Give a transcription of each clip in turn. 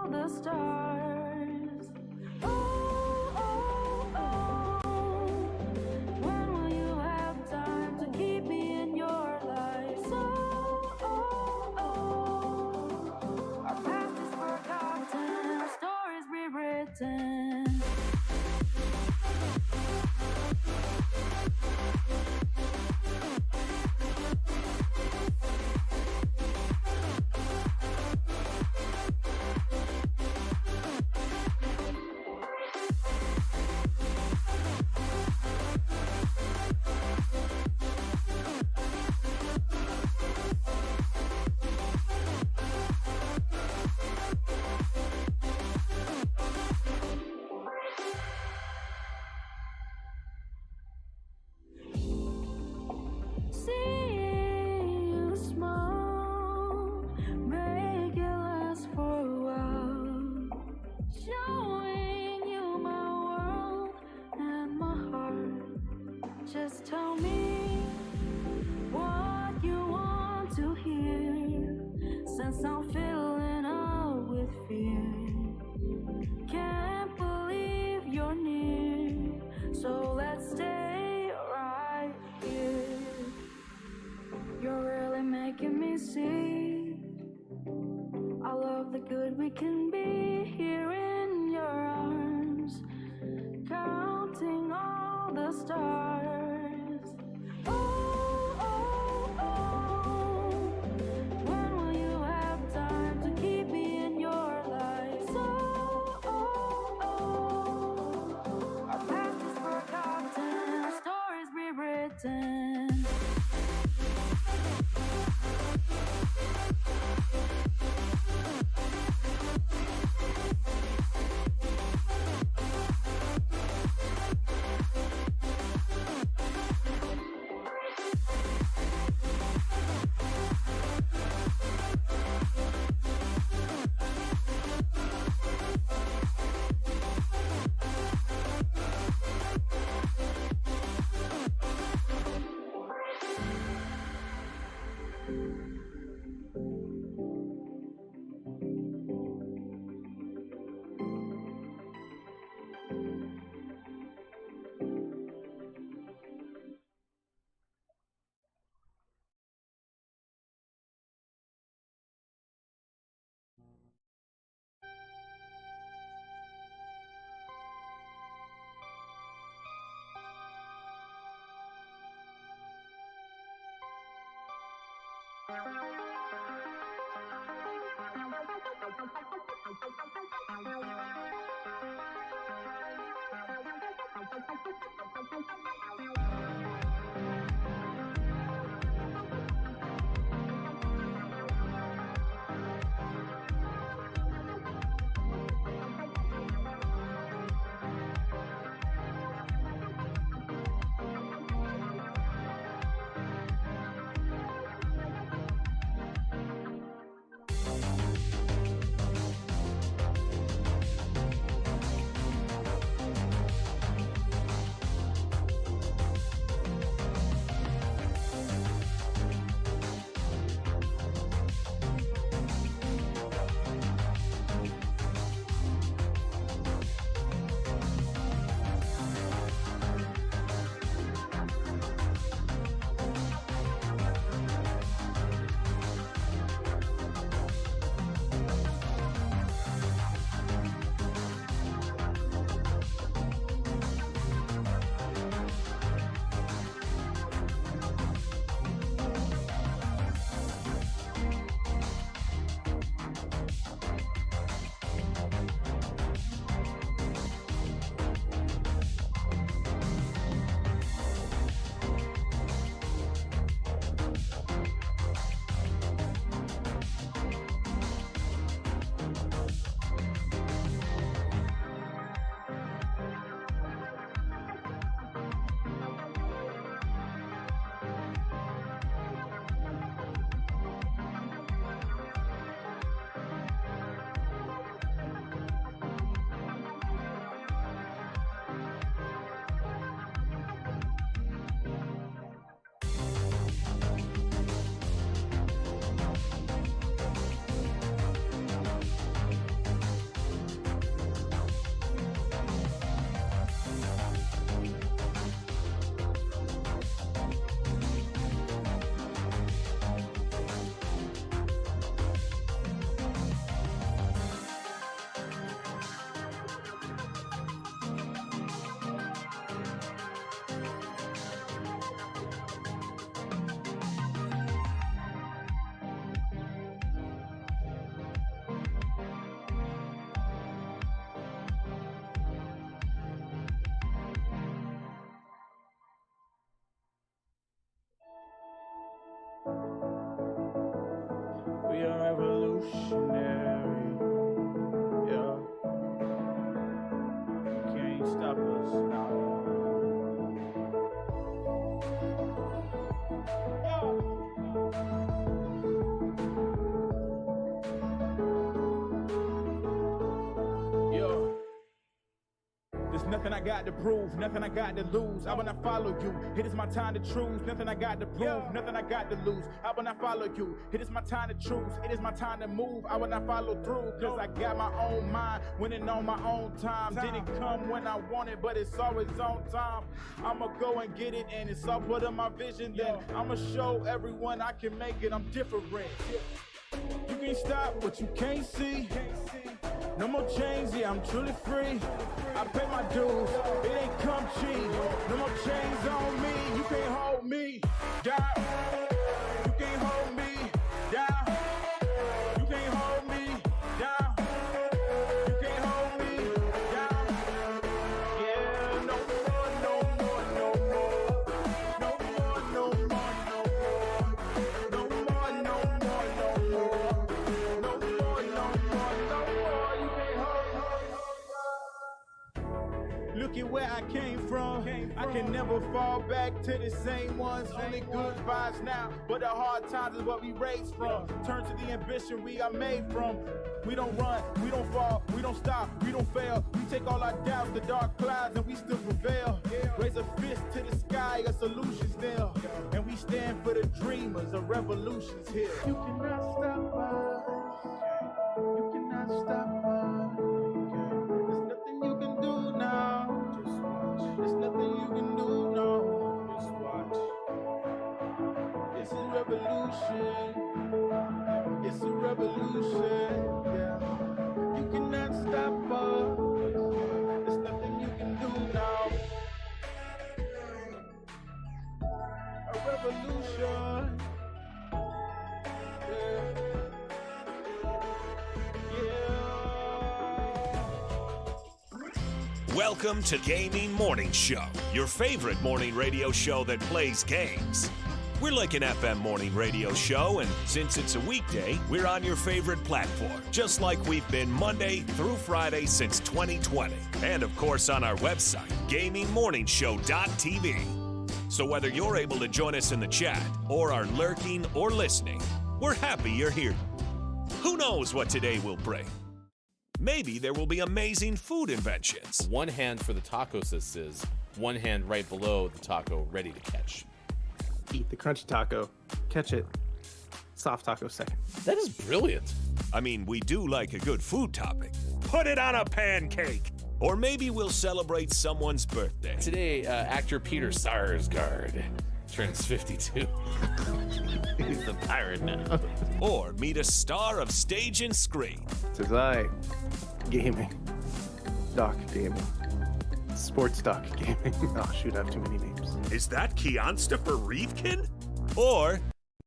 all the stars. Oh, oh, oh. When will you have time to keep me in your life? Oh, oh, oh. Our past is forgotten, our stories rewritten. Just tell me what you want to hear, since I'm filling up with fear. Can't believe you're near, so let's stay right here. You're really making me see all of the good we can be here in your arms, counting all the stars. Oh, oh, oh. When will you have time to keep me in your life? Oh, oh, oh. Our past is forgotten, our stories rewritten. nothing I got to prove, nothing I got to lose. I will not follow you. It is my time to choose, nothing I got to prove, nothing I got to lose. I will not follow you. It is my time to choose, it is my time to move. I will not follow through, cause I got my own mind, winning on my own time. Didn't come when I wanted, but it's always on time. I'ma go and get it, and it's all part of my vision. Then I'ma show everyone I can make it. I'm different. You can't stop what you can't see. No more chains, yeah, I'm truly free. I pay my dues, it ain't come cheap. No more chains on me, you can't hold me down. You can't hold me down. You can't hold me down. You can't hold me down. Yeah, no more, no more, no more. No more, no more, no more. No more, no more, no more. No more, no more, no more. You can't hold. Look at where I came from. I can never fall back to the same ones. Only good vibes now, but the hard times is what we raised from. Turn to the ambition we are made from. We don't run, we don't fall, we don't stop, we don't fail. We take all our doubts, the dark clouds, and we still prevail. Raise a fist to the sky, a solution's there. And we stand for the dreamers, a revolution's here. You cannot stop us. You cannot stop us. There's nothing you can do now. Just watch. There's nothing you can do now. Just watch. It's a revolution. It's a revolution. Yeah. You cannot stop us. There's nothing you can do now. A revolution. Welcome to Gaming Morning Show, your favorite morning radio show that plays games. We're like an FM morning radio show, and since it's a weekday, we're on your favorite platform, just like we've been Monday through Friday since 2020. And of course on our website, GamingMorningShow.tv. So whether you're able to join us in the chat, or are lurking or listening, we're happy you're here. Who knows what today will bring? Maybe there will be amazing food inventions. One hand for the taco says, one hand right below the taco ready to catch. Eat the crunchy taco, catch it, soft taco second. That is brilliant. I mean, we do like a good food topic. Put it on a pancake. Or maybe we'll celebrate someone's birthday. Today, actor Peter Sarsgaard turns 52. He's the pirate now. Or meet a star of stage and screen. Says I, gaming, doc gaming, sports doc gaming. Oh shoot, I have too many names. Is that Keonstopher Reefkin? Or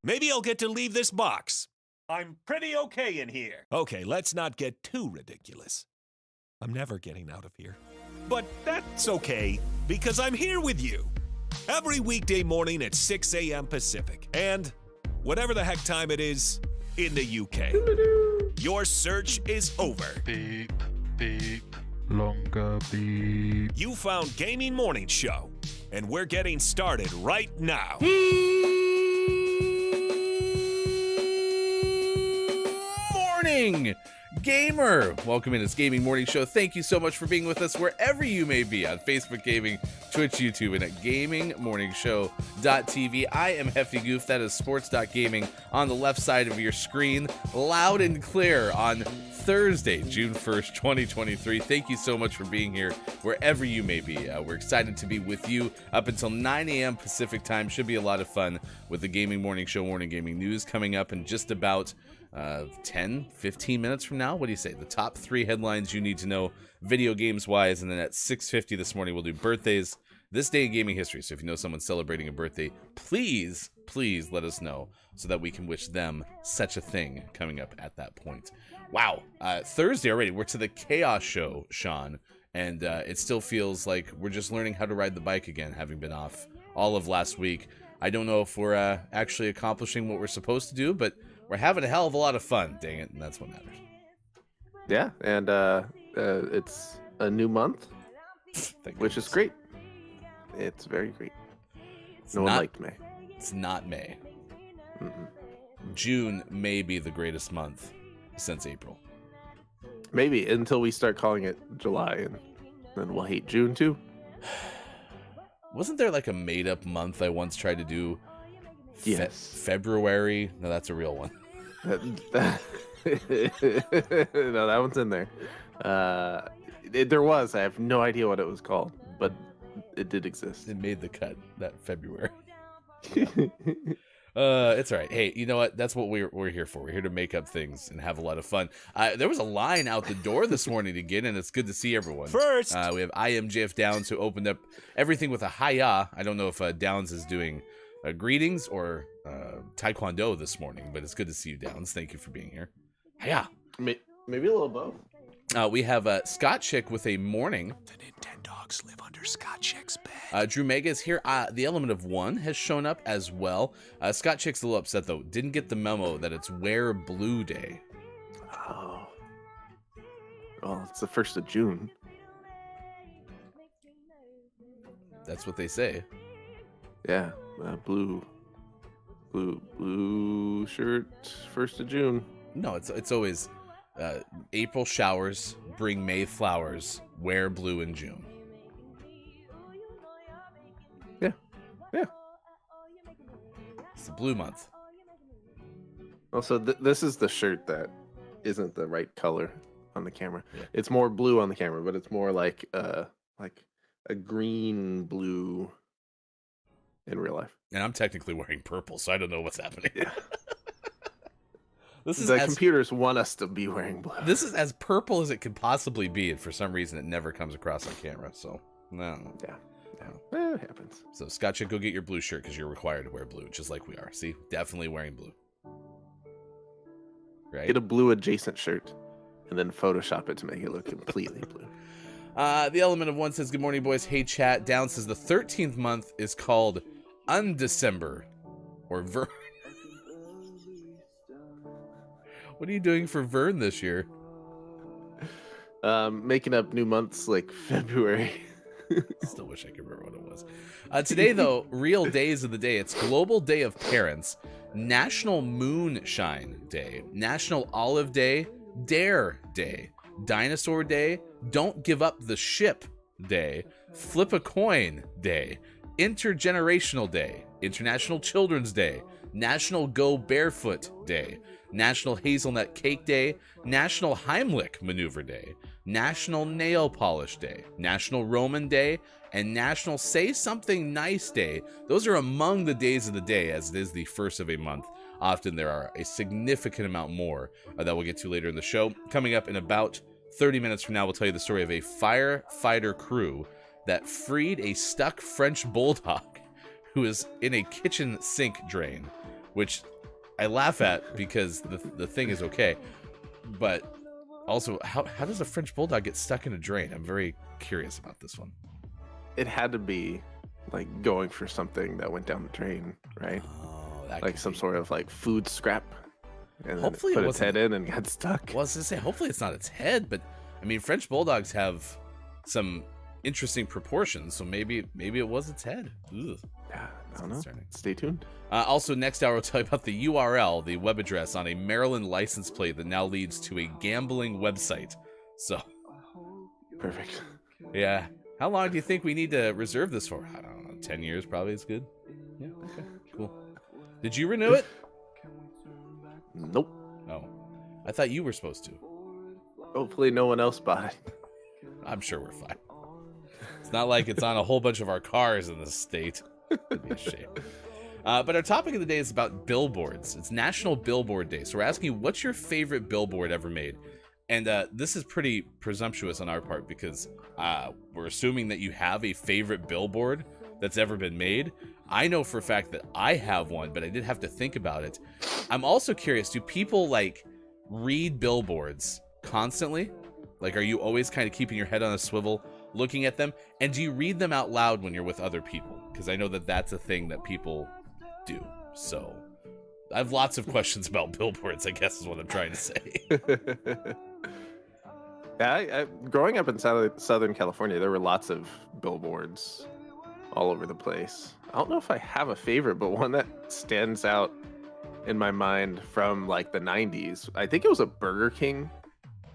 maybe I'll get to leave this box. I'm pretty okay in here. Okay, let's not get too ridiculous. I'm never getting out of here. But that's okay, because I'm here with you. Every weekday morning at 6 a.m. Pacific. And whatever the heck time it is in the UK. Your search is over. Beep, beep, longer beep. You found Gaming Morning Show, and we're getting started right now. Morning, gamer. Welcome in. It's Gaming Morning Show. Thank you so much for being with us wherever you may be on Facebook Gaming, Twitch, YouTube, and at GamingMorningShow.tv. I am Hefty Goof. That is sports.gaming on the left side of your screen, loud and clear on Thursday, June 1st, 2023. Thank you so much for being here wherever you may be. We're excited to be with you up until 9 a.m. Pacific time. Should be a lot of fun with the Gaming Morning Show Morning Gaming News coming up in just about 10, 15 minutes from now. What do you say? The top 3 headlines you need to know video games wise, and then at 6:50 this morning we'll do birthdays, this day in gaming history. So if you know someone celebrating a birthday, please let us know so that we can wish them such a thing coming up at that point. Wow, Thursday already. We're to the Chaos Show, Sean, and it still feels like we're just learning how to ride the bike again, having been off all of last week. I don't know if we're actually accomplishing what we're supposed to do, but we're having a hell of a lot of fun, dang it, and that's what matters. Yeah, and it's a new month, which is great. It's very great. No one liked May. It's not May. Mm-mm. June may be the greatest month since April. Maybe until we start calling it July, and then we'll hate June too. Wasn't there like a made-up month I once tried to do? Yes. February? No, that's a real one. No, that one's in there. There was. I have no idea what it was called, but it did exist. It made the cut that February. It's all right. Hey, you know what? That's what we're here for. We're here to make up things and have a lot of fun. There was a line out the door this morning to get in. It's good to see everyone. First, we have IMJF Downs, who opened up everything with a hiya. I don't know if Downs is doing greetings or taekwondo this morning, but it's good to see you, Downs. Thank you for being here. Hiya. Maybe a little both. We have Scott Chick with a morning. the Nintendogs live under Scott Chick's bed. Drew Mega is here. The element of one has shown up as well. Scott Chick's a little upset, though. Didn't get the memo that it's Wear Blue Day. Oh. Well, it's the 1st of June. That's what they say. Yeah. Blue shirt, 1st of June. No, it's always April showers bring May flowers. Wear blue in June. Yeah. It's the blue month. Also, this is the shirt that isn't the right color on the camera. Yeah. It's more blue on the camera, but it's more like a green blue in real life. And I'm technically wearing purple, so I don't know what's happening. Yeah. This is The computers want us to be wearing blue. This is as purple as it could possibly be, and for some reason it never comes across on camera. So no. Yeah. No. It happens. So Scott should go get your blue shirt because you're required to wear blue, just like we are. See, definitely wearing blue. Right. Get a blue adjacent shirt and then Photoshop it to make it look completely blue. The element of one says, "Good morning, boys. Hey, chat." Down says the 13th month is called Undecember, or Vern. What are you doing for Vern this year? Making up new months like February. Still wish I could remember what it was. Today, though, real days of the day. It's Global Day of Parents, National Moonshine Day, National Olive Day, Dare Day, Dinosaur Day, Don't Give Up the Ship Day, Flip a Coin Day, Intergenerational Day, International Children's Day, National Go Barefoot Day, National Hazelnut Cake Day, National Heimlich Maneuver Day, National Nail Polish Day, National Roman Day, and National Say Something Nice Day. Those are among the days of the day, as it is the first of a month. Often there are a significant amount more that we'll get to later in the show. Coming up in about 30 minutes from now, we'll tell you the story of a firefighter crew that freed a stuck French bulldog who is in a kitchen sink drain, which I laugh at because the thing is okay. But also, how does a French bulldog get stuck in a drain? I'm very curious about this one. It had to be like going for something that went down the drain, right? Oh, that Like could some be. sort of like food scrap. And then Hopefully it it put its wasn't- head in and got stuck. Well, I was gonna say, hopefully it's not its head, but I mean, French bulldogs have some interesting proportions, so maybe it was its head. Ugh. Yeah, I don't know. concerning. Stay tuned. Also, next hour, we'll tell you about the URL, the web address on a Maryland license plate that now leads to a gambling website. So, Perfect. yeah. How long do you think we need to reserve this for? I don't know. 10 years probably is good. Yeah, okay, cool. Did you renew it? Nope. Oh, I thought you were supposed to. Hopefully no one else bought it. I'm sure we're fine. It's not like it's on a whole bunch of our cars in this state. It'd be a shame. But our topic of the day is about billboards. It's National Billboard Day. So we're asking you, what's your favorite billboard ever made? And this is pretty presumptuous on our part because we're assuming that you have a favorite billboard that's ever been made. I know for a fact that I have one, but I did have to think about it. I'm also curious, do people like read billboards constantly? Like, are you always kind of keeping your head on a swivel looking at them? And do you read them out loud when you're with other people? Because I know that that's a thing that people do. So I have lots of questions about billboards, I guess is what I'm trying to say. Yeah, growing up in Southern California, there were lots of billboards all over the place. I don't know if I have a favorite, but one that stands out in my mind from like the 90s. I think it was a Burger King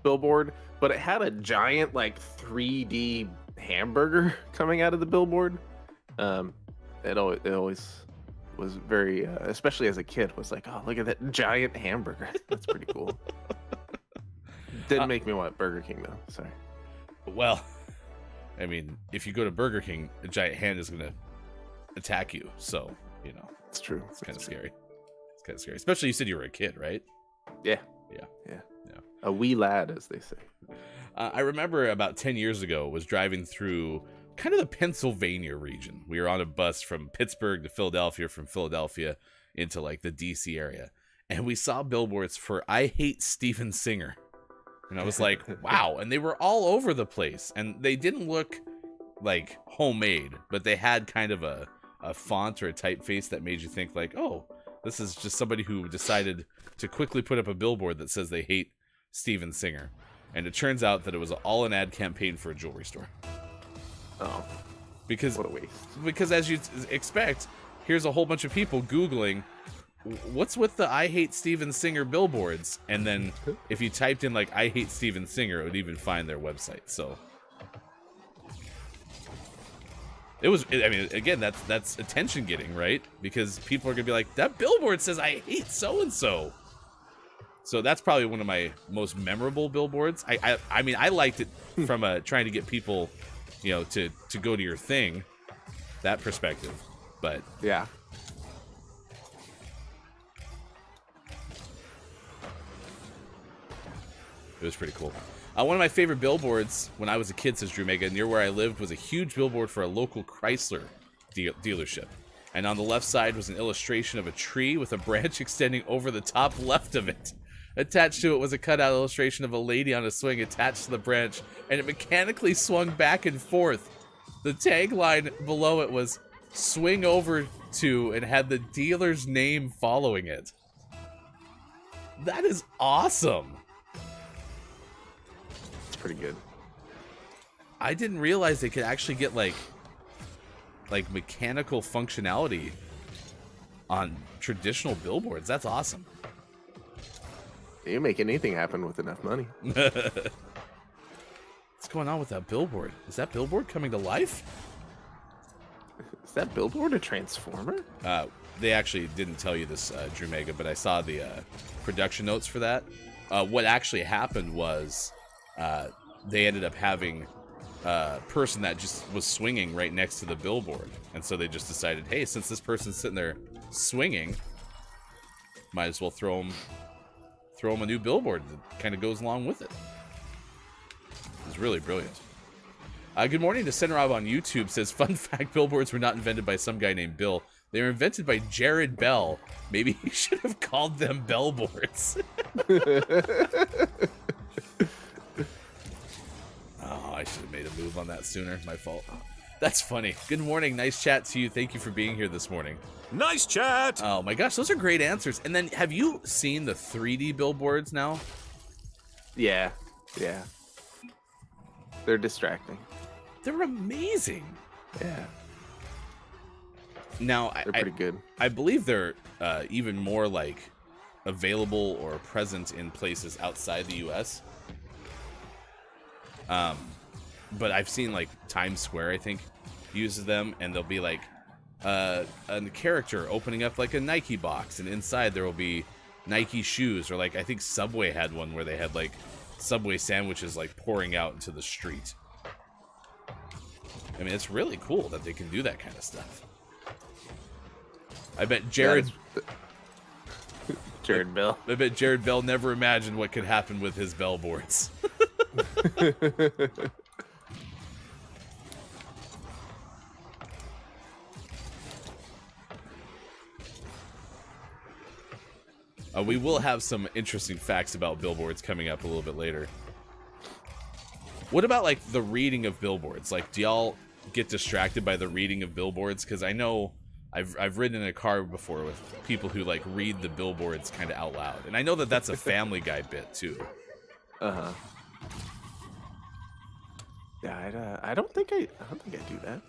billboard, but it had a giant like 3D hamburger coming out of the billboard. It always was very, especially as a kid, was like, oh, look at that giant hamburger. That's pretty cool. Didn't make me want Burger King though. Sorry. Well, I mean, if you go to Burger King, a giant hand is gonna attack you. So, you know, It's true. it's kind of scary. It's kind of scary, especially you said you were a kid, right? Yeah. A wee lad, as they say. I remember about 10 years ago was driving through kind of the Pennsylvania region. We were on a bus from Pittsburgh to Philadelphia, from Philadelphia into like the DC area. And we saw billboards for I Hate Steven Singer. And I was like, wow. And they were all over the place. And they didn't look like homemade, but they had kind of a font or a typeface that made you think like, oh, this is just somebody who decided to quickly put up a billboard that says they hate Steven Singer. And it turns out that it was all an ad campaign for a jewelry store. Oh, Because what a waste. Because as you'd expect, here's a whole bunch of people Googling, what's with the I Hate Steven Singer billboards? And then if you typed in like I Hate Steven Singer, it would even find their website. So it was, I mean, again, that's attention getting, right? Because people are gonna be like, that billboard says I hate so-and-so. So that's probably one of my most memorable billboards. I mean, I liked it from trying to get people, you know, to go to your thing, that perspective. But Yeah. it was pretty cool. One of my favorite billboards when I was a kid, says Drew Mega, near where I lived was a huge billboard for a local Chrysler dealership. And on the left side was an illustration of a tree with a branch extending over the top left of it. Attached to it was a cutout illustration of a lady on a swing attached to the branch, and it mechanically swung back and forth. The tagline below it was, swing over to, and had the dealer's name following it. That is awesome. It's pretty good. I didn't realize they could actually get like mechanical functionality on traditional billboards. That's awesome. You make anything happen with enough money. What's going on with that billboard? Is that billboard coming to life? Is that billboard a transformer? They actually didn't tell you this, Drew Mega, but I saw the production notes for that. What actually happened was they ended up having a person that just was swinging right next to the billboard. And so they just decided, hey, since this person's sitting there swinging, might as well throw him a new billboard that kind of goes along with it. It was really brilliant. Good morning to Senrob on YouTube. Says, fun fact, billboards were not invented by some guy named Bill. They were invented by Jared Bell. Maybe he should have called them bellboards. Oh, I should have made a move on that sooner. My fault. That's funny. Good morning. Nice chat to you. Thank you for being here this morning. Nice chat! Oh my gosh, those are great answers. And then, have you seen the 3D billboards now? Yeah. They're distracting. They're amazing. Yeah. Now, They're pretty good. I believe they're even more like available or present in places outside the U.S. But I've seen like Times Square, I think, uses them, and they'll be like a character opening up like a Nike box, and inside there will be Nike shoes, or like I think Subway had one where they had like Subway sandwiches like pouring out into the street. I mean, it's really cool that they can do that kind of stuff. I bet Jared Bell. I bet Jared Bell never imagined what could happen with his bellboards. We will have some interesting facts about billboards coming up a little bit later. What about like the reading of billboards? Like, do y'all get distracted by the reading of billboards? Because I know I've ridden in a car before with people who like read the billboards kind of out loud, and I know that that's a Family Guy bit too. Yeah, I don't think I do that.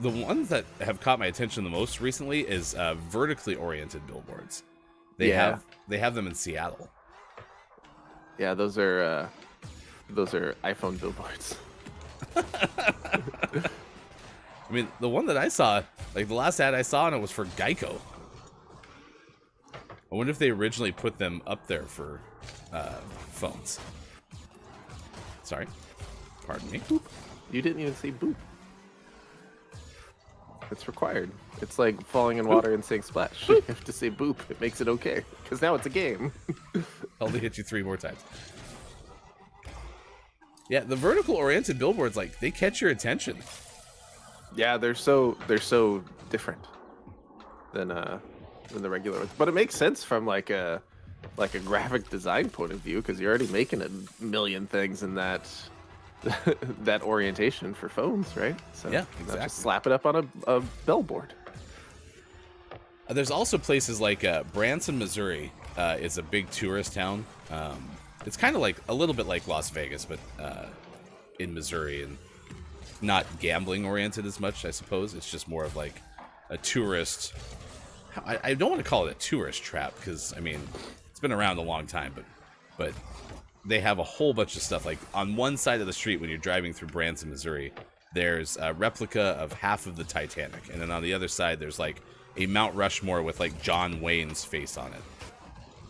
The ones that have caught my attention the most recently is vertically oriented billboards. They have them in Seattle. Yeah, those are those are iPhone billboards. I mean, the one that I saw, like the last ad I saw on it was for Geico. I wonder if they originally put them up there for phones. Sorry. Pardon me. Boop. You didn't even say boop. It's required. It's like falling in water and saying splash. You have to say boop. It makes it okay. Because now it's a game. I'll only hit you 3 more times. Yeah, the vertical oriented billboards, like, they catch your attention. Yeah, they're so different than the regular ones. But it makes sense from like a graphic design point of view, because you're already making a million things in that that orientation for phones, right? So yeah, exactly. Just slap it up on a billboard. There's also places like Branson, Missouri is a big tourist town. It's kind of like a little bit like Las Vegas, but in Missouri, and not gambling oriented as much, I suppose. It's just more of like a tourist. I don't want to call it a tourist trap, because I mean it's been around a long time, but they have a whole bunch of stuff. Like on one side of the street when you're driving through Branson, Missouri, there's a replica of half of the Titanic, and then on the other side there's like a Mount Rushmore with like John Wayne's face on it.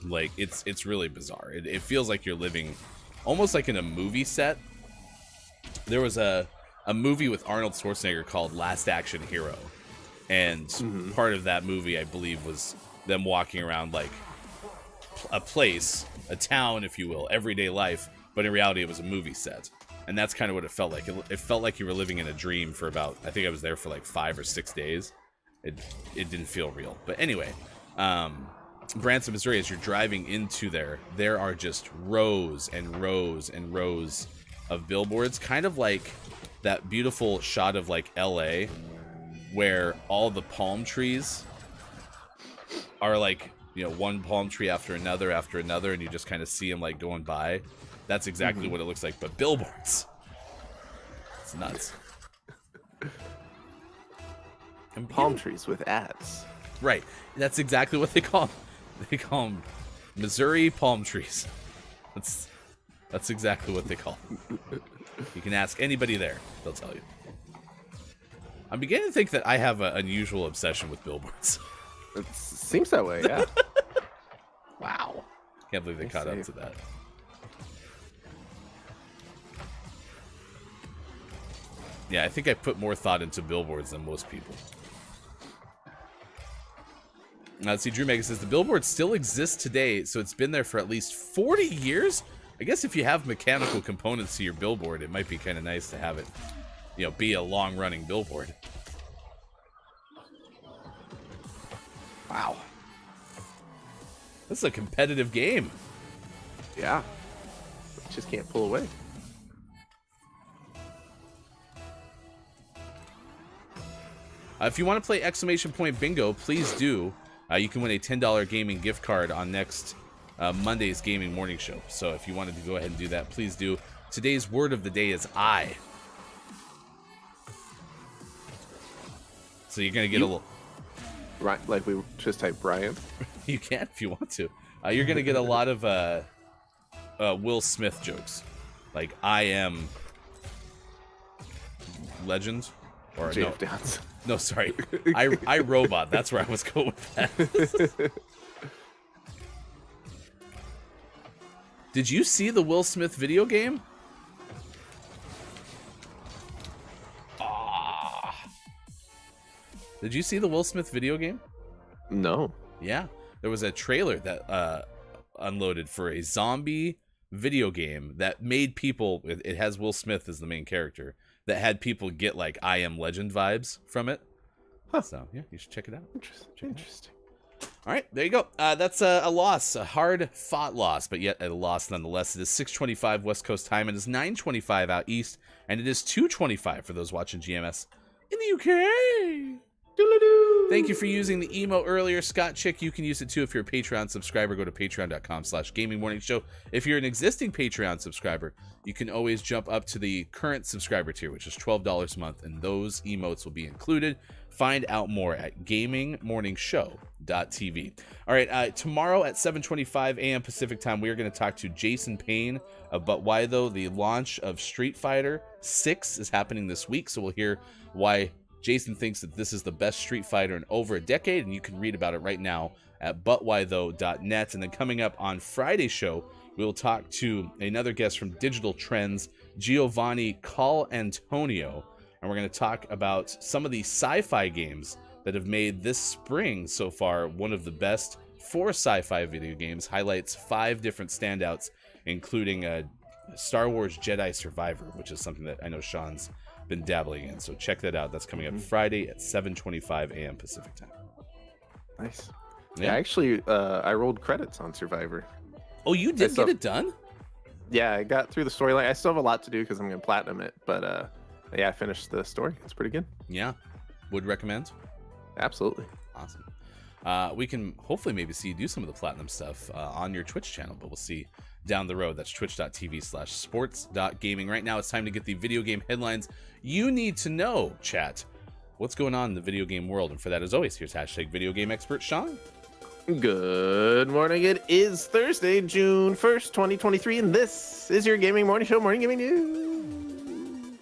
Like it's really bizarre. It feels like you're living almost like in a movie set. There was a movie with Arnold Schwarzenegger called Last Action Hero, and part of that movie, I believe, was them walking around like a place, a town, if you will, everyday life, but in reality it was a movie set. And that's kind of what it felt like. It felt like you were living in a dream for about, I think I was there for like 5 or 6 days. It didn't feel real. But anyway, Branson, Missouri, as you're driving into there are just rows and rows and rows of billboards, kind of like that beautiful shot of like LA where all the palm trees are like, you know, one palm tree after another, and you just kind of see them like going by. That's exactly what it looks like, but billboards. It's nuts. And palm trees with ads. Right. That's exactly what they call them. They call them Missouri palm trees. That's exactly what they call them. You can ask anybody there. They'll tell you. I'm beginning to think that I have an unusual obsession with billboards. It seems that way, yeah. Wow. Can't believe they caught up to that. Yeah, I think I put more thought into billboards than most people. Now, let's see, Drew Mega says, the billboard still exists today, so it's been there for at least 40 years? I guess if you have mechanical components to your billboard, it might be kind of nice to have it, you know, be a long-running billboard. Wow. This is a competitive game. Yeah. Just can't pull away. If you want to play exclamation point bingo, please do. You can win a $10 gaming gift card on next Monday's gaming morning show. So if you wanted to go ahead and do that, please do. Today's word of the day is I. So you're going to get a little... Right, like we just typed Brian. You can if you want to. You're going to get a lot of Will Smith jokes. Like, I am legend. Or JF Downs. No, sorry. I Robot. That's where I was going with that. Did you see the Will Smith video game? Did you see the Will Smith video game? No. Yeah. There was a trailer that unloaded for a zombie video game that made people... It has Will Smith as the main character. That had people get, like, I Am Legend vibes from it. Huh. So, yeah, you should check it out. Interesting. All right, there you go. That's a loss, a hard-fought loss, but yet a loss nonetheless. It is 6:25 West Coast time. It is 9:25 out east, and it is 2:25 for those watching GMS in the UK. Doodle-doo. Thank you for using the emo earlier, Scott Chick. You can use it too if you're a Patreon subscriber. Go to patreon.com/gamingmorningshow. If you're an existing Patreon subscriber, you can always jump up to the current subscriber tier, which is $12 a month, and those emotes will be included. Find out more at gamingmorningshow.tv. All right, tomorrow at 7:25 a.m. Pacific time, we are going to talk to Jason Payne about why, though, the launch of Street Fighter 6 is happening this week. So we'll hear why Jason thinks that this is the best Street Fighter in over a decade, and you can read about it right now at butwhythough.net. And then coming up on Friday's show, we'll talk to another guest from Digital Trends, Giovanni Colantonio, and we're going to talk about some of the sci-fi games that have made this spring so far one of the best for sci-fi video games. Highlights 5 different standouts, including Star Wars Jedi Survivor, which is something that I know Sean's been dabbling in. So check that out. That's coming up Friday at 7:25 a.m. Pacific time. Nice. Yeah, actually, I rolled credits on Survivor. Oh, you did get it done? Yeah, I got through the storyline. I still have a lot to do because I'm going to platinum it, but yeah, I finished the story. It's pretty good. Yeah. Would recommend? Absolutely. Awesome. We can hopefully maybe see you do some of the platinum stuff on your Twitch channel, but we'll see down the road. That's twitch.tv/sports.gaming. Right now, it's time to get the video game headlines you need to know, chat. What's going on in the video game world? And for that, as always, here's #video game expert Sean. Good morning. It is Thursday, June 1st, 2023, and this is your Gaming Morning Show, Morning Gaming News.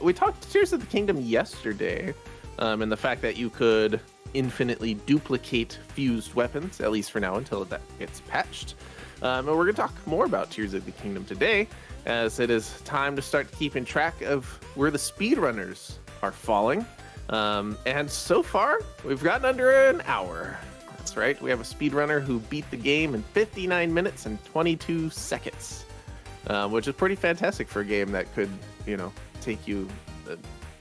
We talked Tears of the Kingdom yesterday, and the fact that you could infinitely duplicate fused weapons, at least for now until that gets patched. And we're going to talk more about Tears of the Kingdom today, as it is time to start keeping track of where the speedrunners are falling. And so far, we've gotten under an hour. That's right, we have a speedrunner who beat the game in 59 minutes and 22 seconds, which is pretty fantastic for a game that could, take you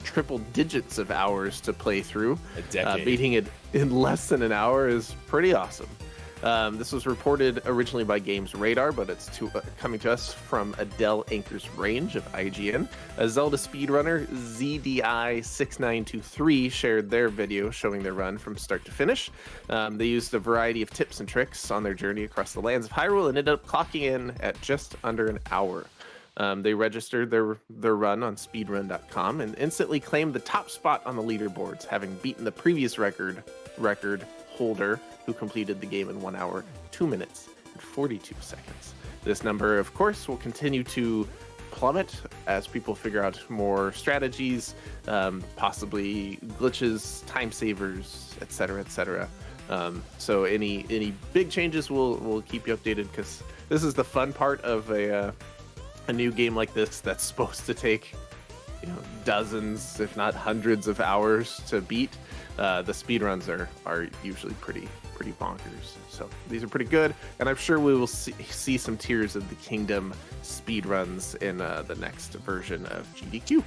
triple digits of hours to play through. A decade. Beating it in less than an hour is pretty awesome. This was reported originally by Games Radar, but it's coming to us from Adele Anchor's Range of IGN. A Zelda speedrunner, ZDI6923, shared their video showing their run from start to finish. They used a variety of tips and tricks on their journey across the lands of Hyrule and ended up clocking in at just under an hour. They registered their run on speedrun.com and instantly claimed the top spot on the leaderboards, having beaten the previous record holder, who completed the game in 1 hour, 2 minutes, and 42 seconds. This number, of course, will continue to plummet as people figure out more strategies, possibly glitches, time savers, etc., etc. So any big changes, we'll keep you updated, because this is the fun part of a new game like this that's supposed to take dozens, if not hundreds of hours to beat. The speedruns are usually pretty bonkers. So these are pretty good, and I'm sure we will see some Tears of the Kingdom speedruns in the next version of GDQ.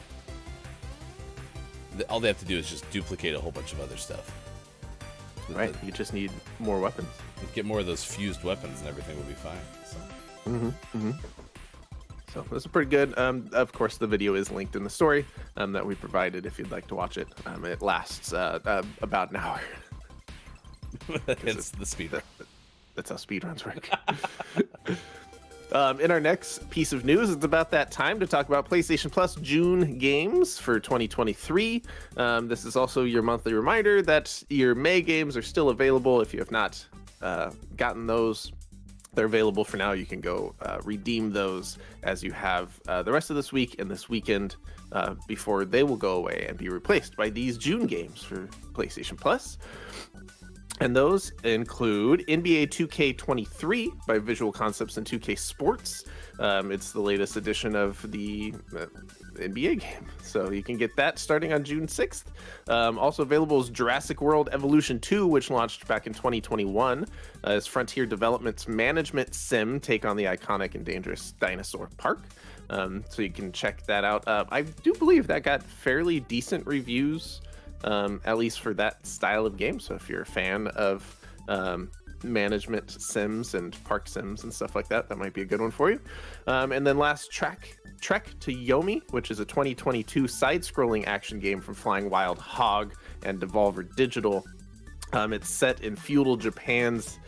All they have to do is just duplicate a whole bunch of other stuff. Right, you just need more weapons. Get more of those fused weapons and everything will be fine. So. So this is pretty good. Of course, the video is linked in the story that we provided if you'd like to watch it. It lasts about an hour. It's the speedrun. That's how speedruns work. In our next piece of news, it's about that time to talk about PlayStation Plus June games for 2023. This is also your monthly reminder that your May games are still available. If you have not gotten those, they're available for now. You can go redeem those as you have the rest of this week and this weekend before they will go away and be replaced by these June games for PlayStation Plus. And those include NBA 2K23 by Visual Concepts and 2K Sports. It's the latest edition of the NBA game, so you can get that starting on June 6th. Also available is Jurassic World Evolution 2, which launched back in 2021 as Frontier Development's management sim take on the iconic and dangerous Dinosaur Park. So you can check that out. I do believe that got fairly decent reviews, at least for that style of game. So if you're a fan of management sims and park sims and stuff like that, that might be a good one for you. And then last, Trek to Yomi, which is a 2022 side-scrolling action game from Flying Wild Hog and Devolver Digital. It's set in feudal Japan's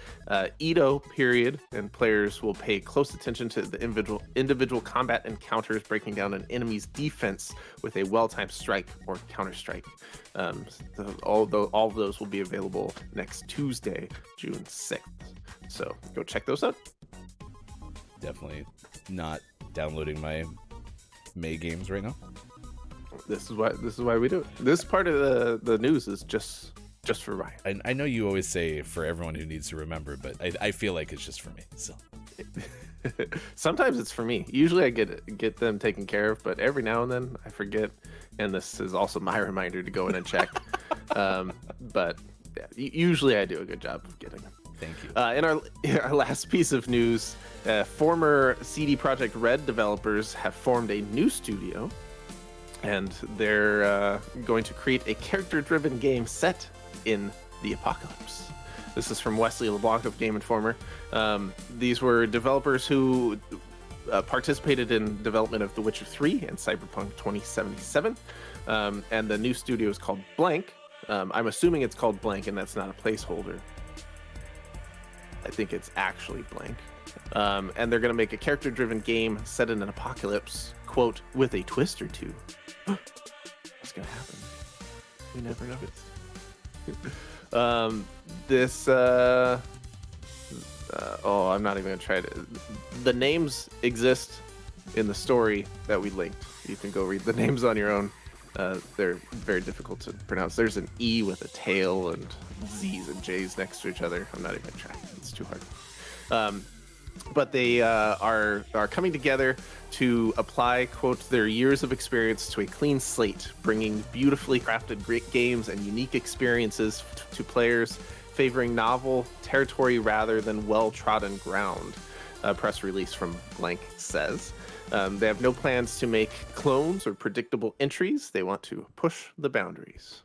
Edo period, and players will pay close attention to the individual combat encounters, breaking down an enemy's defense with a well-timed strike or counter-strike. All of those will be available next Tuesday, June 6th. So go check those out. Definitely not downloading my May games right now. This is why we do it. This part of the news is just for Ryan. I know you always say for everyone who needs to remember, but I feel like it's just for me. So sometimes it's for me. Usually I get them taken care of, but every now and then I forget, and this is also my reminder to go in and check. But yeah, usually I do a good job of getting them. Thank you. In our last piece of news, former CD Projekt Red developers have formed a new studio, and they're going to create a character-driven game set in the apocalypse. This is from Wesley LeBlanc of Game Informer. These were developers who participated in development of The Witcher 3 and Cyberpunk 2077. And the new studio is called Blank. I'm assuming it's called Blank, and that's not a placeholder. I think it's actually Blank. And they're going to make a character-driven game set in an apocalypse, quote, with a twist or two. What's going to happen? We never know. I'm not even going to try to... The names exist in the story that we linked. You can go read the names on your own. They're very difficult to pronounce. There's an E with a tail and Z's and J's next to each other. I'm not even trying. It's too hard. But they are coming together to apply, quote, their years of experience to a clean slate, bringing beautifully crafted great games and unique experiences to players, favoring novel territory rather than well-trodden ground. A press release from Blank says. They have no plans to make clones or predictable entries. They want to push the boundaries.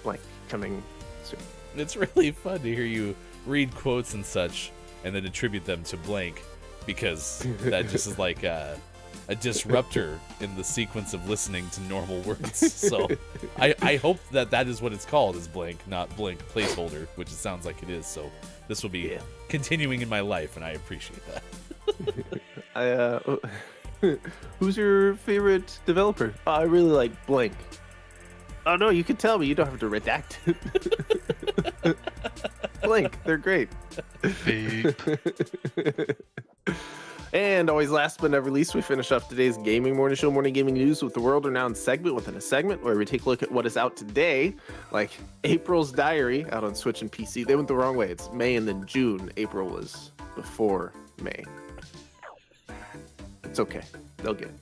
Blank, coming soon. It's really fun to hear you read quotes and such and then attribute them to Blank, because that just is like a disruptor in the sequence of listening to normal words. So I hope that is what it's called, is Blank, not Blank placeholder, which it sounds like it is. So this will be continuing in my life, and I appreciate that. Who's your favorite developer? I really like Blank. Oh no, you can tell me. You don't have to redact it. Blank, they're great. Beep. And always last but never least, we finish off today's Gaming Morning Show Morning Gaming News with the world-renowned segment within a segment where we take a look at what is out today, like April's Diary out on Switch and PC. They went the wrong way. It's May and then June. April was before May. It's okay. They'll get it.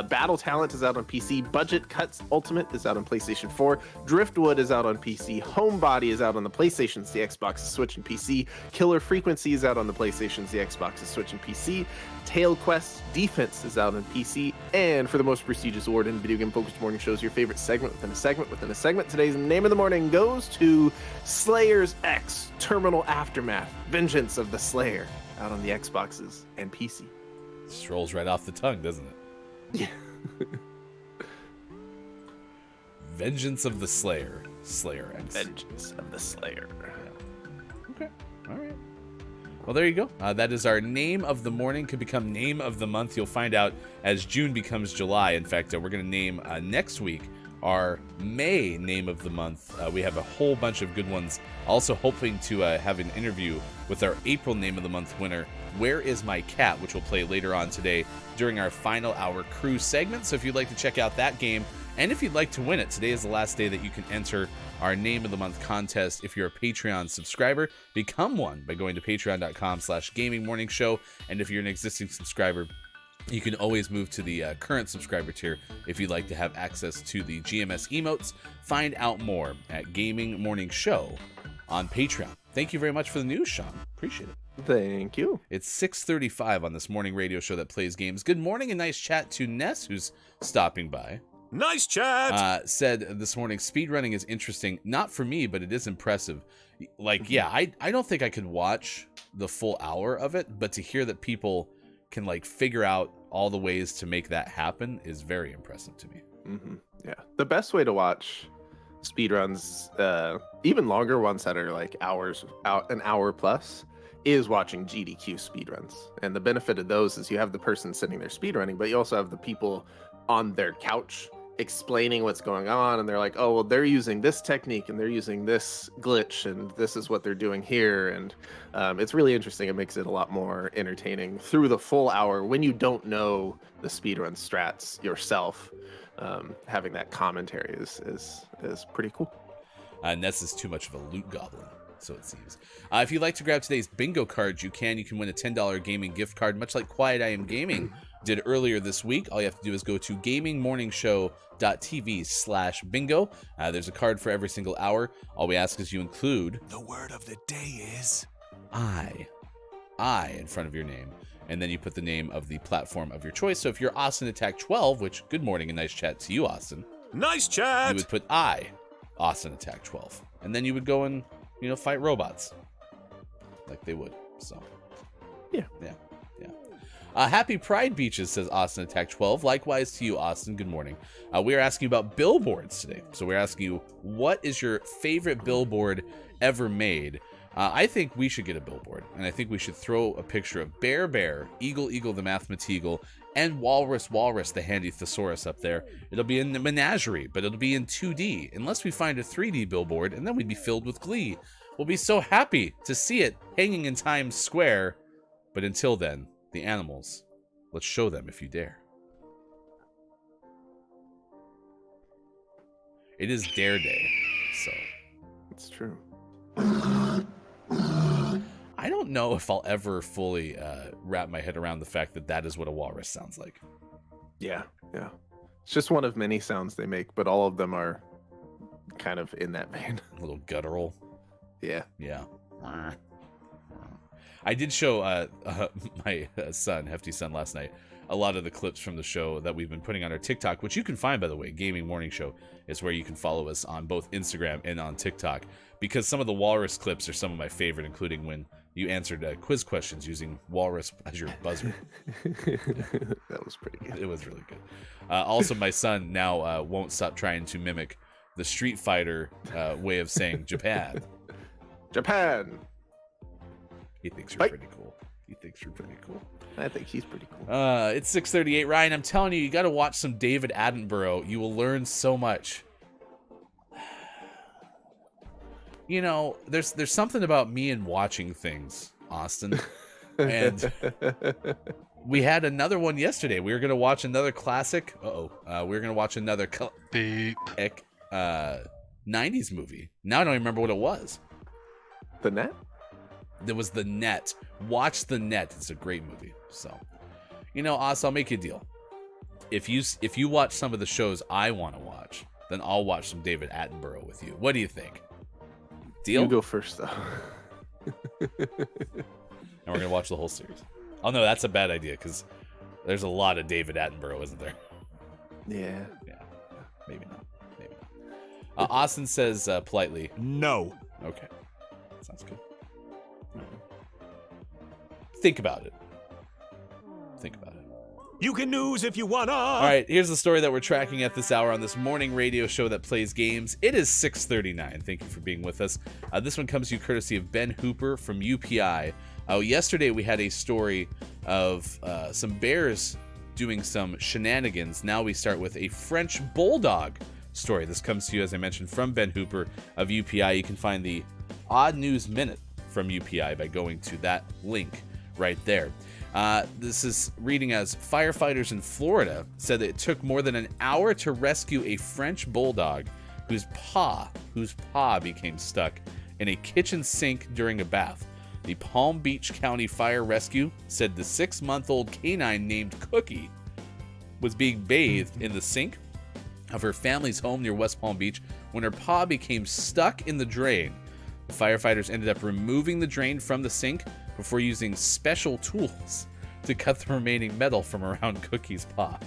Battle Talent is out on PC. Budget Cuts Ultimate is out on PlayStation 4. Driftwood is out on PC. Homebody is out on the PlayStation, the Xbox, Switch, and PC. Killer Frequency is out on the PlayStation, the Xbox, Switch, and PC. Tail Quest Defense is out on PC. And for the most prestigious award in video game focused morning shows, your favorite segment within a segment within a segment, today's name of the morning goes to Slayers X Terminal Aftermath Vengeance of the Slayer, out on the Xboxes and PC. Just rolls right off the tongue, doesn't it? Yeah. Vengeance of the Slayer. Slayer X. Vengeance of the Slayer. Okay. All right. Well, there you go. That is our name of the morning. Could become name of the month. You'll find out as June becomes July. In fact, we're going to name next week our May name of the month. We have a whole bunch of good ones. Also hoping to have an interview with our April name of the month winner, Where Is My Cat, which we'll play later on today during our final hour crew segment. So if you'd like to check out that game, and if you'd like to win it, today is the last day that you can enter our name of the month contest. If you're a Patreon subscriber, become one by going to patreon.com/gamingmorningshow. And if you're an existing subscriber, you can always move to the current subscriber tier if you'd like to have access to the GMS emotes. Find out more at Gaming Morning Show on Patreon. Thank you very much for the news, Sean. Appreciate it. Thank you. It's 6:35 on this morning radio show that plays games. Good morning and nice chat to Ness, who's stopping by. Nice chat! Said this morning, speedrunning is interesting. Not for me, but it is impressive. Like, yeah, I don't think I could watch the full hour of it, but to hear that people can, like, figure out all the ways to make that happen is very impressive to me. Mm-hmm. Yeah. The best way to watch speedruns, even longer ones that are like an hour plus, is watching GDQ speedruns. And the benefit of those is you have the person sitting there speedrunning, but you also have the people on their couch explaining what's going on, and they're like, oh well, they're using this technique and they're using this glitch and this is what they're doing here. And it's really interesting. It makes it a lot more entertaining through the full hour when you don't know the speedrun strats yourself. Having that commentary is pretty cool. Ness is too much of a loot goblin, so it seems. If you'd like to grab today's bingo cards, you can win a $10 gaming gift card, much like Quiet I Am Gaming did earlier this week. All you have to do is go to gamingmorningshow.tv/bingo. There's a card for every single hour. All we ask is you include The word of the day is I in front of your name, and then you put the name of the platform of your choice. So if you're Austin Attack 12, which good morning and nice chat to you, Austin. nice chat. You would put Austin Attack 12, and then you would go and fight robots like they would. So yeah. Happy Pride Beaches, says Austin Attack 12. Likewise to you, Austin. Good morning. We are asking about billboards today. So we're asking you, what is your favorite billboard ever made? I think we should get a billboard, and I think we should throw a picture of Bear, Eagle, the Mathemateagle, and Walrus, the handy thesaurus up there. It'll be in the menagerie, but it'll be in 2D, unless we find a 3D billboard, and then we'd be filled with glee. We'll be so happy to see it hanging in Times Square. But until then, the animals, let's show them if you dare. It is Dare Day, so It's true. I don't know if I'll ever fully wrap my head around the fact that is what a walrus sounds like. Yeah. It's just one of many sounds they make, but all of them are kind of in that vein. A little guttural. Yeah. I did show my son, Hefty Son, last night a lot of the clips from the show that we've been putting on our TikTok, which you can find, by the way. Gaming Morning Show is where you can follow us on both Instagram and on TikTok, because some of the walrus clips are some of my favorite, including when you answered quiz questions using walrus as your buzzer. That was pretty good. It was really good. Also, my son now won't stop trying to mimic the Street Fighter way of saying Japan. Japan. He thinks you're Right. pretty cool. I think he's pretty cool. It's 6:38. Ryan, I'm telling you, you got to watch some David Attenborough. You will learn so much. There's something about me and watching things, Austin. And we had another one yesterday. We were going to watch another classic. We were going to watch another Beep. 90s movie. Now I don't even remember what it was. The Net? There was The Net. Watch The Net. It's a great movie. So, Austin, I'll make you a deal. If you watch some of the shows I want to watch, then I'll watch some David Attenborough with you. What do you think? Deal? You go first, though. And we're going to watch the whole series. Oh, no, that's a bad idea, because there's a lot of David Attenborough, isn't there? Yeah. Maybe not. Austin says politely, no. okay. Sounds good. Think about it. You can news if you wanna. All right, here's the story that we're tracking at this hour on this morning radio show that plays games. It is 6:39. Thank you for being with us. This one comes to you courtesy of Ben Hooper from UPI. Yesterday we had a story of some bears doing some shenanigans. Now we start with a French bulldog story. This comes to you, as I mentioned, from Ben Hooper of UPI. You can find the Odd News Minute from UPI by going to that link right there. This is reading as firefighters in Florida said that it took more than an hour to rescue a French bulldog whose paw became stuck in a kitchen sink during a bath. The Palm Beach County Fire Rescue said the 6-month-old canine named Cookie was being bathed in the sink of her family's home near West Palm Beach when her paw became stuck in the drain. The firefighters ended up removing the drain from the sink before using special tools to cut the remaining metal from around Cookie's paw.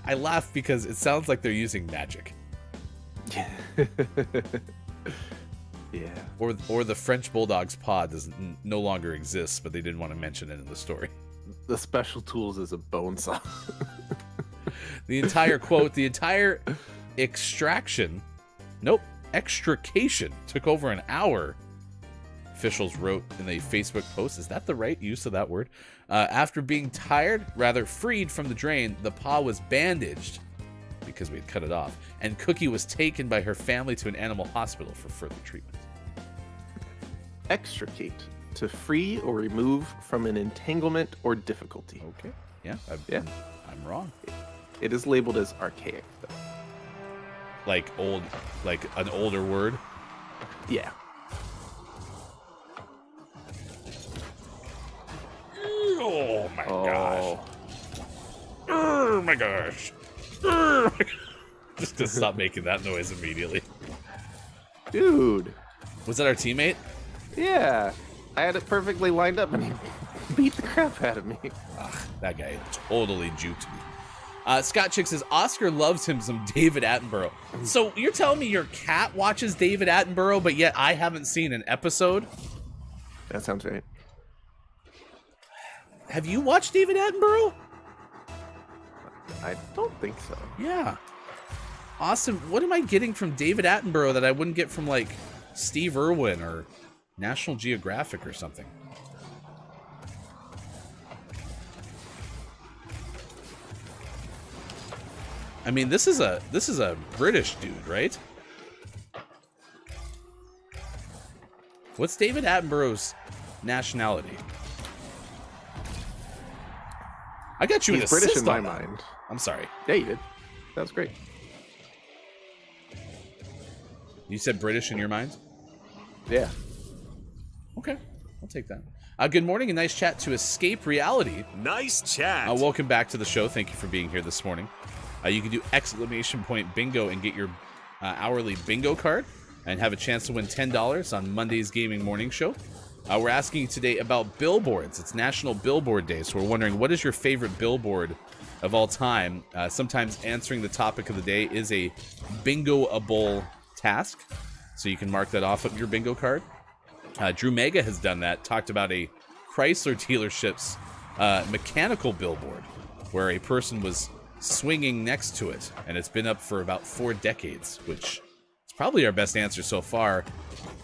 I laugh because it sounds like they're using magic. Yeah. Or the French bulldog's paw no longer exists, but they didn't want to mention it in the story. The special tools is a bone saw. The entire quote, the entire extraction Nope. Extrication took over an hour, officials wrote in a Facebook post. Is that the right use of that word? After being freed from the drain, the paw was bandaged because we had cut it off, and Cookie was taken by her family to an animal hospital for further treatment. Extricate, to free or remove from an entanglement or difficulty. Okay. Yeah. I'm wrong. It is labeled as archaic, though. Like an older word? Yeah. Oh my gosh. Oh my gosh. Oh my gosh. Just to stop making that noise immediately. Dude. Was that our teammate? Yeah. I had it perfectly lined up and he beat the crap out of me. Ugh, that guy totally juked me. Scott Chick says, Oscar loves him some David Attenborough. So you're telling me your cat watches David Attenborough, but yet I haven't seen an episode? That sounds right. Have you watched David Attenborough? I don't think so. Yeah. Awesome. What am I getting from David Attenborough that I wouldn't get from, like, Steve Irwin or National Geographic or something? I mean, this is a British dude, right? What's David Attenborough's nationality? I got you an He's British assist in my on that. mind. I'm sorry. Yeah, you did. That was great. You said British in your mind? Yeah. Okay, I'll take that. Good morning and nice chat to Escape Reality. Nice chat. Welcome back to the show. Thank you for being here this morning. You can do ! bingo and get your hourly bingo card and have a chance to win $10 on Monday's Gaming Morning Show. We're asking you today about billboards. It's National Billboard Day, so we're wondering, what is your favorite billboard of all time? Sometimes answering the topic of the day is a bingo-able task, so you can mark that off of your bingo card. Drew Mega has done that, talked about a Chrysler dealership's mechanical billboard where a person was swinging next to it, and it's been up for about 4 decades, which is probably our best answer so far.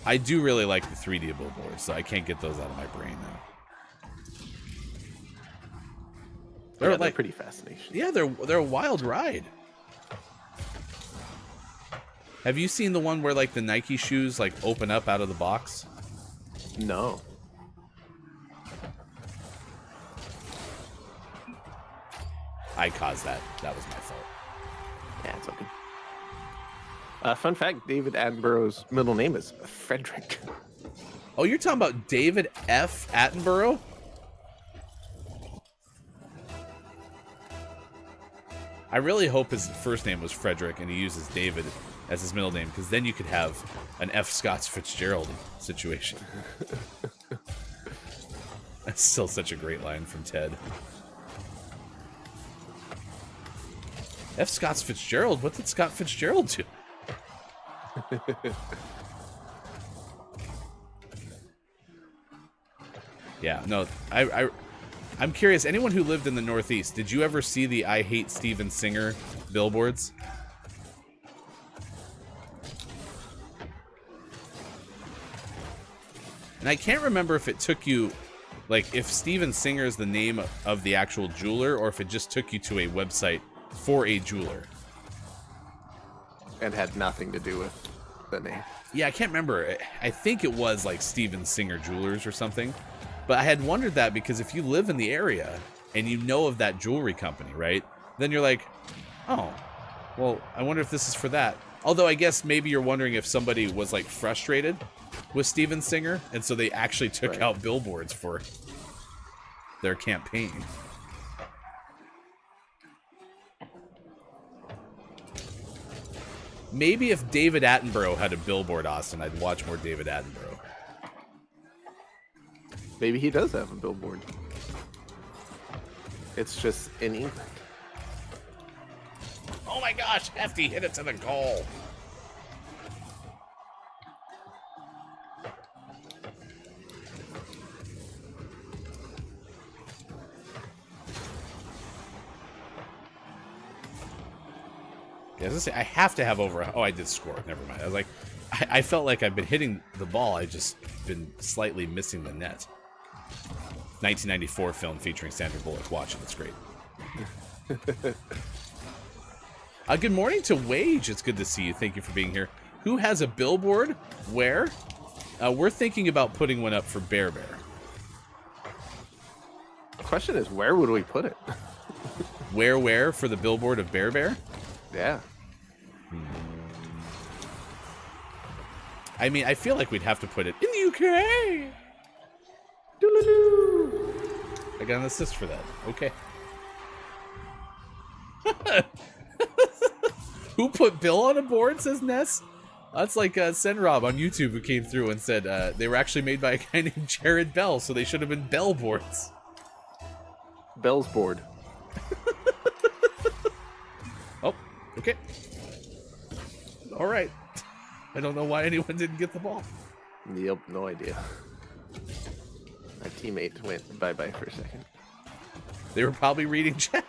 I do really like the 3D billboards, so I can't get those out of my brain now. They're pretty fascinating. Yeah, they're a wild ride. Have you seen the one where, like, the Nike shoes, like, open up out of the box? No. I caused that. That was my fault. Yeah, it's okay. Fun fact, David Attenborough's middle name is Frederick. Oh, you're talking about David F. Attenborough? I really hope his first name was Frederick and he uses David as his middle name, because then you could have an F. Scott Fitzgerald situation. That's still such a great line from Ted. F. Scott Fitzgerald? What did Scott Fitzgerald do? Yeah, no, I'm curious, anyone who lived in the Northeast, did you ever see the I Hate Steven Singer billboards? And I can't remember if it took you, like, if Steven Singer is the name of the actual jeweler, or if it just took you to a website for a jeweler. And had nothing to do with the name. Yeah, I can't remember. I think it was like Steven Singer Jewelers or something. But I had wondered that because if you live in the area and you know of that jewelry company, right? Then you're like, oh, well, I wonder if this is for that. Although I guess maybe you're wondering if somebody was, like, frustrated with Steven Singer, and so they actually took out billboards for their campaign. Maybe if David Attenborough had a billboard, Austin, I'd watch more David Attenborough. Maybe he does have a billboard. It's just in England. Oh my gosh, Hefty hit it to the goal. Yeah, I was gonna say, I have to have over. Oh, I did score. Never mind. I was like, I felt like I've been hitting the ball. I just been slightly missing the net. 1994 film featuring Sandra Bullock. Watch it. It's great. Good morning to Wage. It's good to see you. Thank you for being here. Who has a billboard? Where? We're thinking about putting one up for Bear. The question is, where would we put it? Where for the billboard of Bear? Yeah. I mean, I feel like we'd have to put it in the UK. Doo-doo-doo. I got an assist for that. Okay. Who put Bill on a board, says Ness? That's like Senrob on YouTube, who came through and said they were actually made by a guy named Jared Bell, so they should have been Bell boards. Bell's board. Oh, okay. All right. I don't know why anyone didn't get the ball. Yep, no idea. My teammate went bye-bye for a second. They were probably reading chat.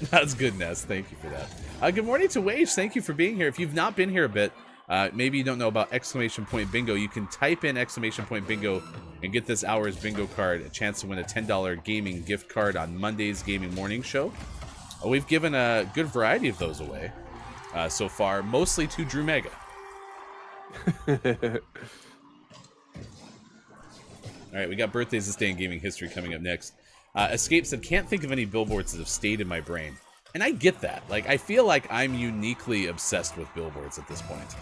That's good, Ness. Thank you for that. Good morning to Wage. Thank you for being here. If you've not been here a bit, maybe you don't know about exclamation point bingo. You can type in exclamation point bingo and get this hour's bingo card, a chance to win a $10 gaming gift card on Monday's Gaming Morning Show. We've given a good variety of those away so far, mostly to Drew Mega. All right, we got birthdays this day in gaming history coming up next. Escape said, can't think of any billboards that have stayed in my brain. And I get that. Like, I feel like I'm uniquely obsessed with billboards at this point.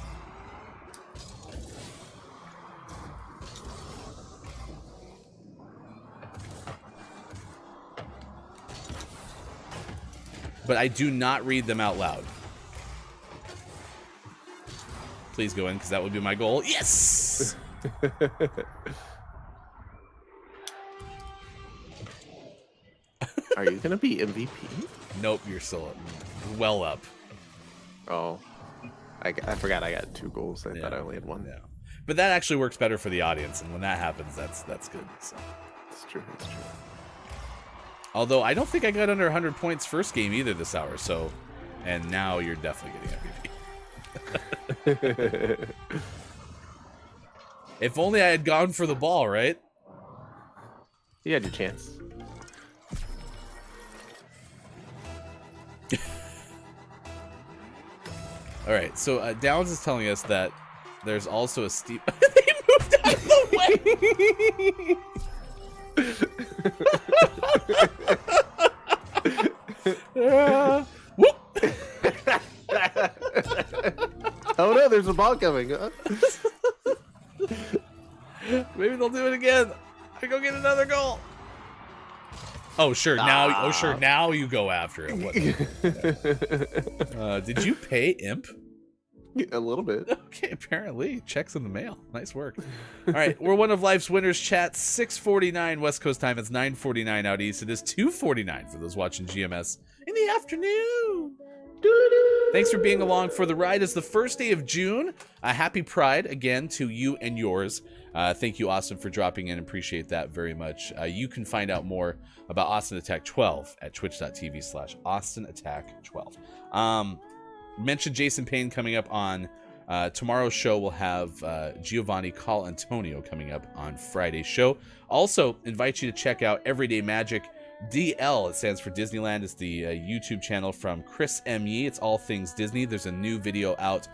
But I do not read them out loud. Please go in, because that would be my goal. Yes! Are you going to be MVP? Nope, you're still well up. Oh. I forgot I got 2 goals. I thought I only had 1. Yeah. But that actually works better for the audience, and when that happens, that's good. So. It's true. It's true. Although I don't think I got under 100 points first game either this hour, so... And now you're definitely getting MVP. If only I had gone for the ball, right? You had your chance. All right, so Downs is telling us that there's also a steep... They moved out of the way! Oh no, there's a ball coming. Maybe they'll do it again. I go get another goal. Oh sure, now you go after it. What? Did you pay Imp? A little bit. Okay, apparently. Checks in the mail. Nice work. All right, we're one of life's winners, chat. 6:49 West Coast time. It's 9:49 out east. It is 2:49 for those watching GMS in the afternoon. Thanks for being along for the ride. It's the first day of June. Happy Pride again to you and yours. Thank you, Austin, for dropping in. Appreciate that very much. You can find out more about Austin Attack 12 at twitch.tv/AustinAttack12. Mentioned Jason Payne coming up on tomorrow's show. We'll have Giovanni Call Antonio coming up on Friday's show. Also, invite you to check out Everyday Magic DL. It stands for Disneyland. It's the YouTube channel from Chris M. Yee. It's all things Disney. There's a new video out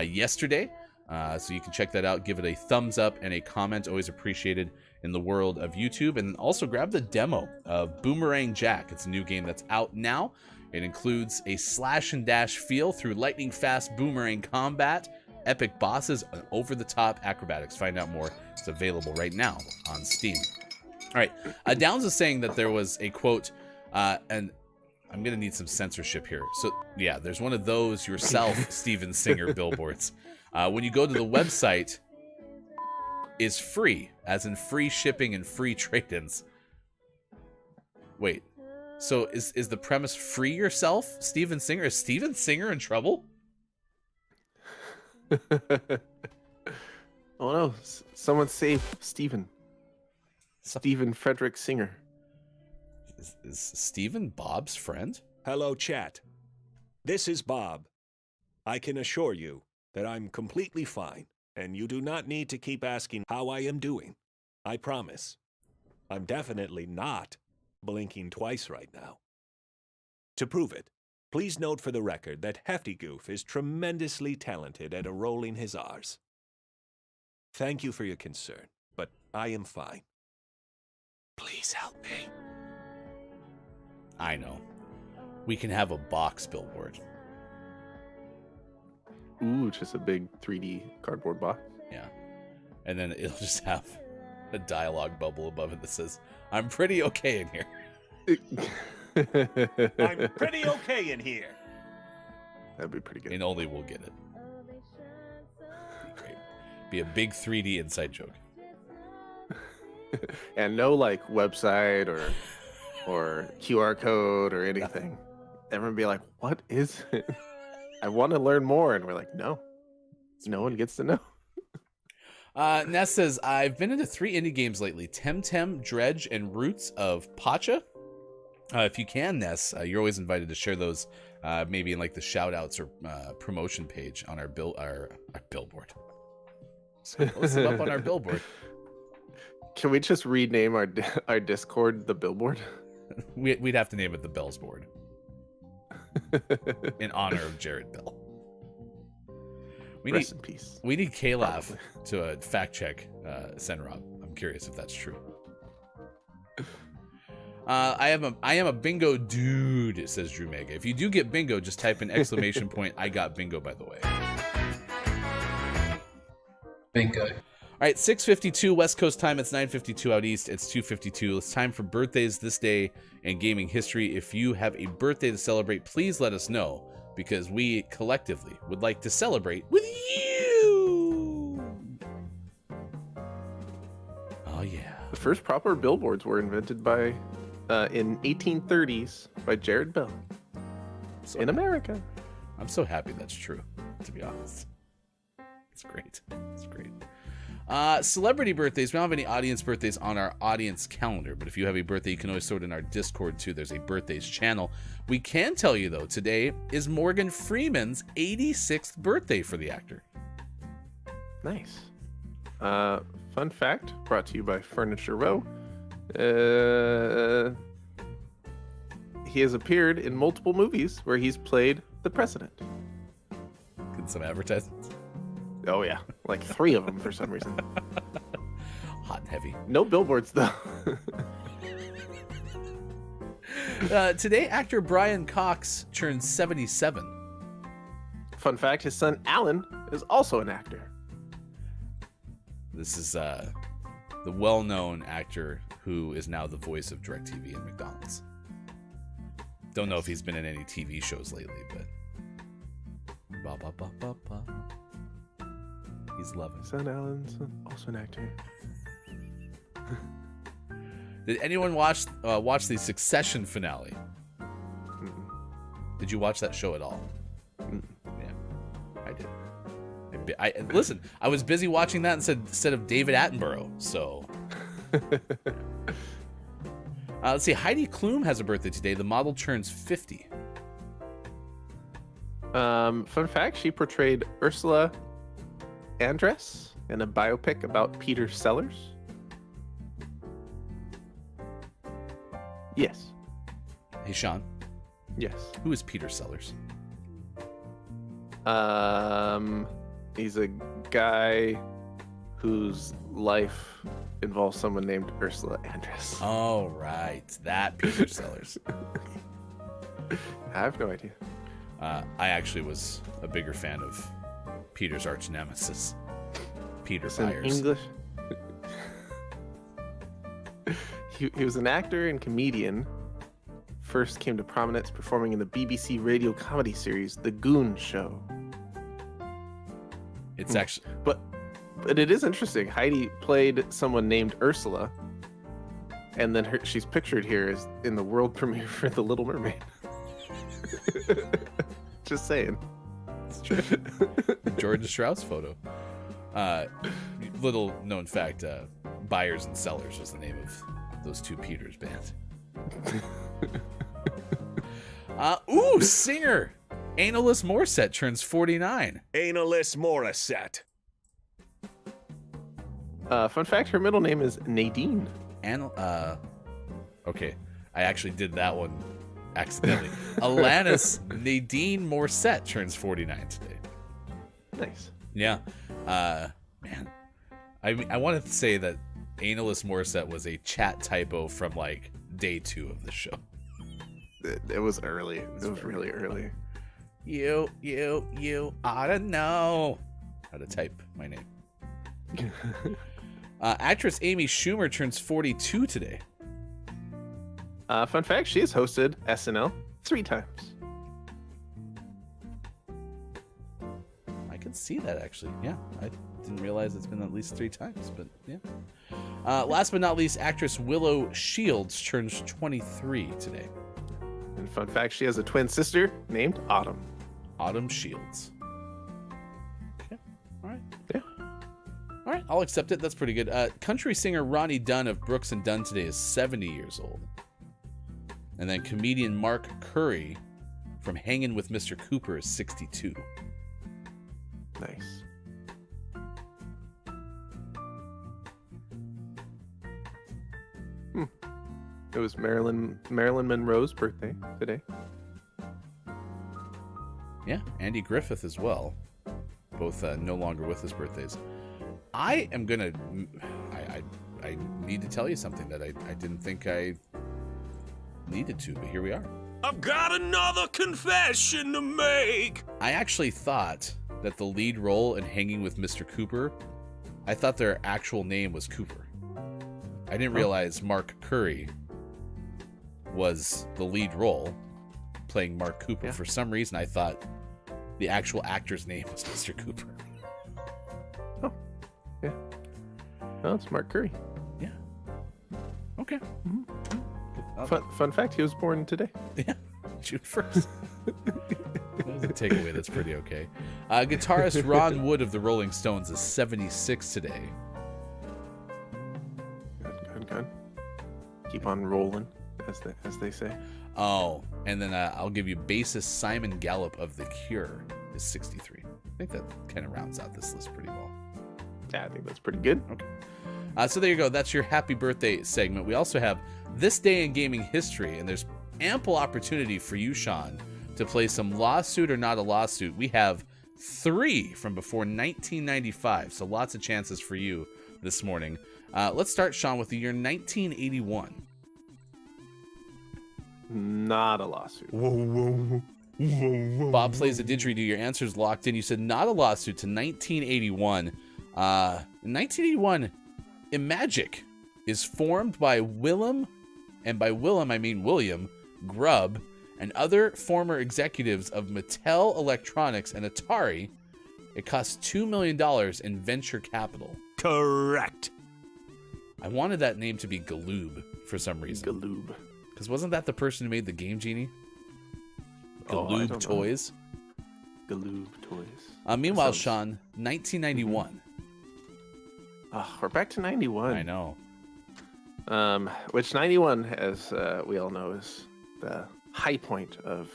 yesterday, so you can check that out. Give it a thumbs up and a comment. Always appreciated in the world of YouTube. And also grab the demo of Boomerang Jack. It's a new game that's out now. It includes a slash and dash feel through lightning fast boomerang combat, epic bosses, and over-the-top acrobatics. Find out more. It's available right now on Steam. All right. Downs is saying that there was a quote, and I'm going to need some censorship here. So, yeah, there's one of those yourself, Steven Singer billboards. When you go to the website, is free, as in free shipping and free trade-ins. Wait. So is the premise free yourself, Steven Singer? Is Steven Singer in trouble? Oh no, someone save Steven. Steven Frederick Singer. Is Steven Bob's friend? Hello, chat. This is Bob. I can assure you that I'm completely fine, and you do not need to keep asking how I am doing. I promise. I'm definitely not blinking twice right now. To prove it, please note for the record that Hefty Goof is tremendously talented at rolling his R's. Thank you for your concern, but I am fine. Please help me. I know. We can have a box billboard. Ooh, just a big 3D cardboard box. Yeah. And then it'll just have a dialogue bubble above it that says, I'm pretty okay in here. I'm pretty okay in here. That'd be pretty good. And only we'll get it. Be great. Be a big 3D inside joke. And no like website or QR code or anything. Everyone be like, what is it? I want to learn more. And we're like, no one gets to know. Ness says, I've been into 3 indie games lately. Temtem, Dredge, and Roots of Pacha. If you can, Ness, you're always invited to share those maybe in like the shout outs or promotion page on our billboard. So post them up on our billboard. Can we just rename our Discord the Billboard? We'd have to name it the Bells Board. In honor of Jared Bell. Rest in peace. We need K-Laugh to fact check Senrob. I'm curious if that's true. I am a bingo dude, says Drew Mega. If you do get bingo, just type in exclamation point. I got bingo, by the way. Bingo. All right, 6:52 West Coast time. It's 9:52 out east. It's 2:52. It's time for birthdays this day in gaming history. If you have a birthday to celebrate, please let us know, because we collectively would like to celebrate with you. Oh yeah. The first proper billboards were invented by in 1830s by Jared Bell in America. I'm so happy that's true, to be honest. It's great. It's great. Celebrity birthdays. We don't have any audience birthdays on our audience calendar, but if you have a birthday, you can always throw it in our Discord too. There's a birthdays channel. We can tell you though, today is Morgan Freeman's 86th birthday for the actor. Nice. Fun fact brought to you by Furniture Row. He has appeared in multiple movies where he's played the president. Get some advertisements. Oh yeah, like 3 of them for some reason. Hot and heavy. No billboards though. Today, actor Brian Cox turns 77. Fun fact, his son Alan is also an actor. This is the well-known actor who is now the voice of DirecTV and McDonald's. Don't know if he's been in any TV shows lately, but ba ba ba ba ba. He's loving. Son Alan's also an actor. Did anyone watch the Succession finale? Mm-mm. Did you watch that show at all? Mm-mm. Yeah, I did. I listen. I was busy watching that instead of David Attenborough. So, let's see. Heidi Klum has a birthday today. The model turns 50. Fun fact: she portrayed Ursula Andress in a biopic about Peter Sellers. Yes. Hey, Sean. Yes. Who is Peter Sellers? He's a guy whose life involves someone named Ursula Andress. Oh, right. That Peter Sellers. I have no idea. I actually was a bigger fan of Peter's arch nemesis, Peter It's in Byers. English. He was an actor and comedian. First came to prominence performing in the BBC radio comedy series The Goon Show. It's actually, But it is interesting. Heidi played someone named Ursula, and then she's pictured here as in the world premiere for The Little Mermaid. Just saying. it's true. George Strauss photo. Little known fact: Byers and Sellers was the name of those two Peters band. Singer Analist Morissette turns 49. Analist Morissette. Fun fact: her middle name is Nadine. Okay, I actually did that one accidentally. Alanis Nadine Morissette turns 49 today. Nice. Yeah. Man, I wanted to say that Analist Morissette was a chat typo from like day 2 of the show. It was early. It was really early. You ought to know how to type my name. Actress Amy Schumer turns 42 today. Fun fact: she has hosted SNL 3 times. I can see that actually. Yeah, I didn't realize it's been at least 3 times, but yeah. Last but not least, actress Willow Shields turns 23 today. And fun fact: she has a twin sister named Autumn. Autumn Shields. Okay. All right. Yeah. All right. I'll accept it. That's pretty good. Country singer Ronnie Dunn of Brooks and Dunn today is 70 years old. And then comedian Mark Curry from Hangin' with Mr. Cooper is 62. Nice. It was Marilyn Monroe's birthday today. Yeah, Andy Griffith as well. Both no longer with his birthdays. I am gonna. I need to tell you something that I didn't think I needed to, but here we are. I've got another confession to make. I actually thought that the lead role in Hanging with Mr. Cooper, I thought their actual name was Cooper. I didn't realize Mark Curry was the lead role, playing Mark Cooper. Yeah. For some reason, I thought the actual actor's name was Mr. Cooper. Oh, yeah. Oh, it's Mark Curry. Yeah. Okay. Fun fact: he was born today. Yeah, June 1st. That was a takeaway that's pretty okay. Guitarist Ron Wood of the Rolling Stones is 76 today. Good. Keep on rolling, as they say. Oh, and then I'll give you bassist Simon Gallup of The Cure is 63. I think that kind of rounds out this list pretty well. Yeah, I think that's pretty good. Okay. So there you go. That's your happy birthday segment. We also have This Day in Gaming History, and there's ample opportunity for you, Sean, to play some Lawsuit or Not a Lawsuit. We have 3 from before 1995, so lots of chances for you this morning. Let's start, Sean, with the year 1981. Not a lawsuit. Bob plays a didgeridoo. Your answer's locked in. You said not a lawsuit to 1981. In 1981, Imagic is formed by Willem, and by Willem I mean William, Grubb, and other former executives of Mattel Electronics and Atari. It cost $2 million in venture capital. Correct. I wanted that name to be Galoob for some reason. Galoob. Because wasn't that the person who made the Game Genie? Galoob Toys. Galoob Toys. Meanwhile, Sean, 1991. Oh, we're back to 91. I know. Which 91, as we all know, is the high point of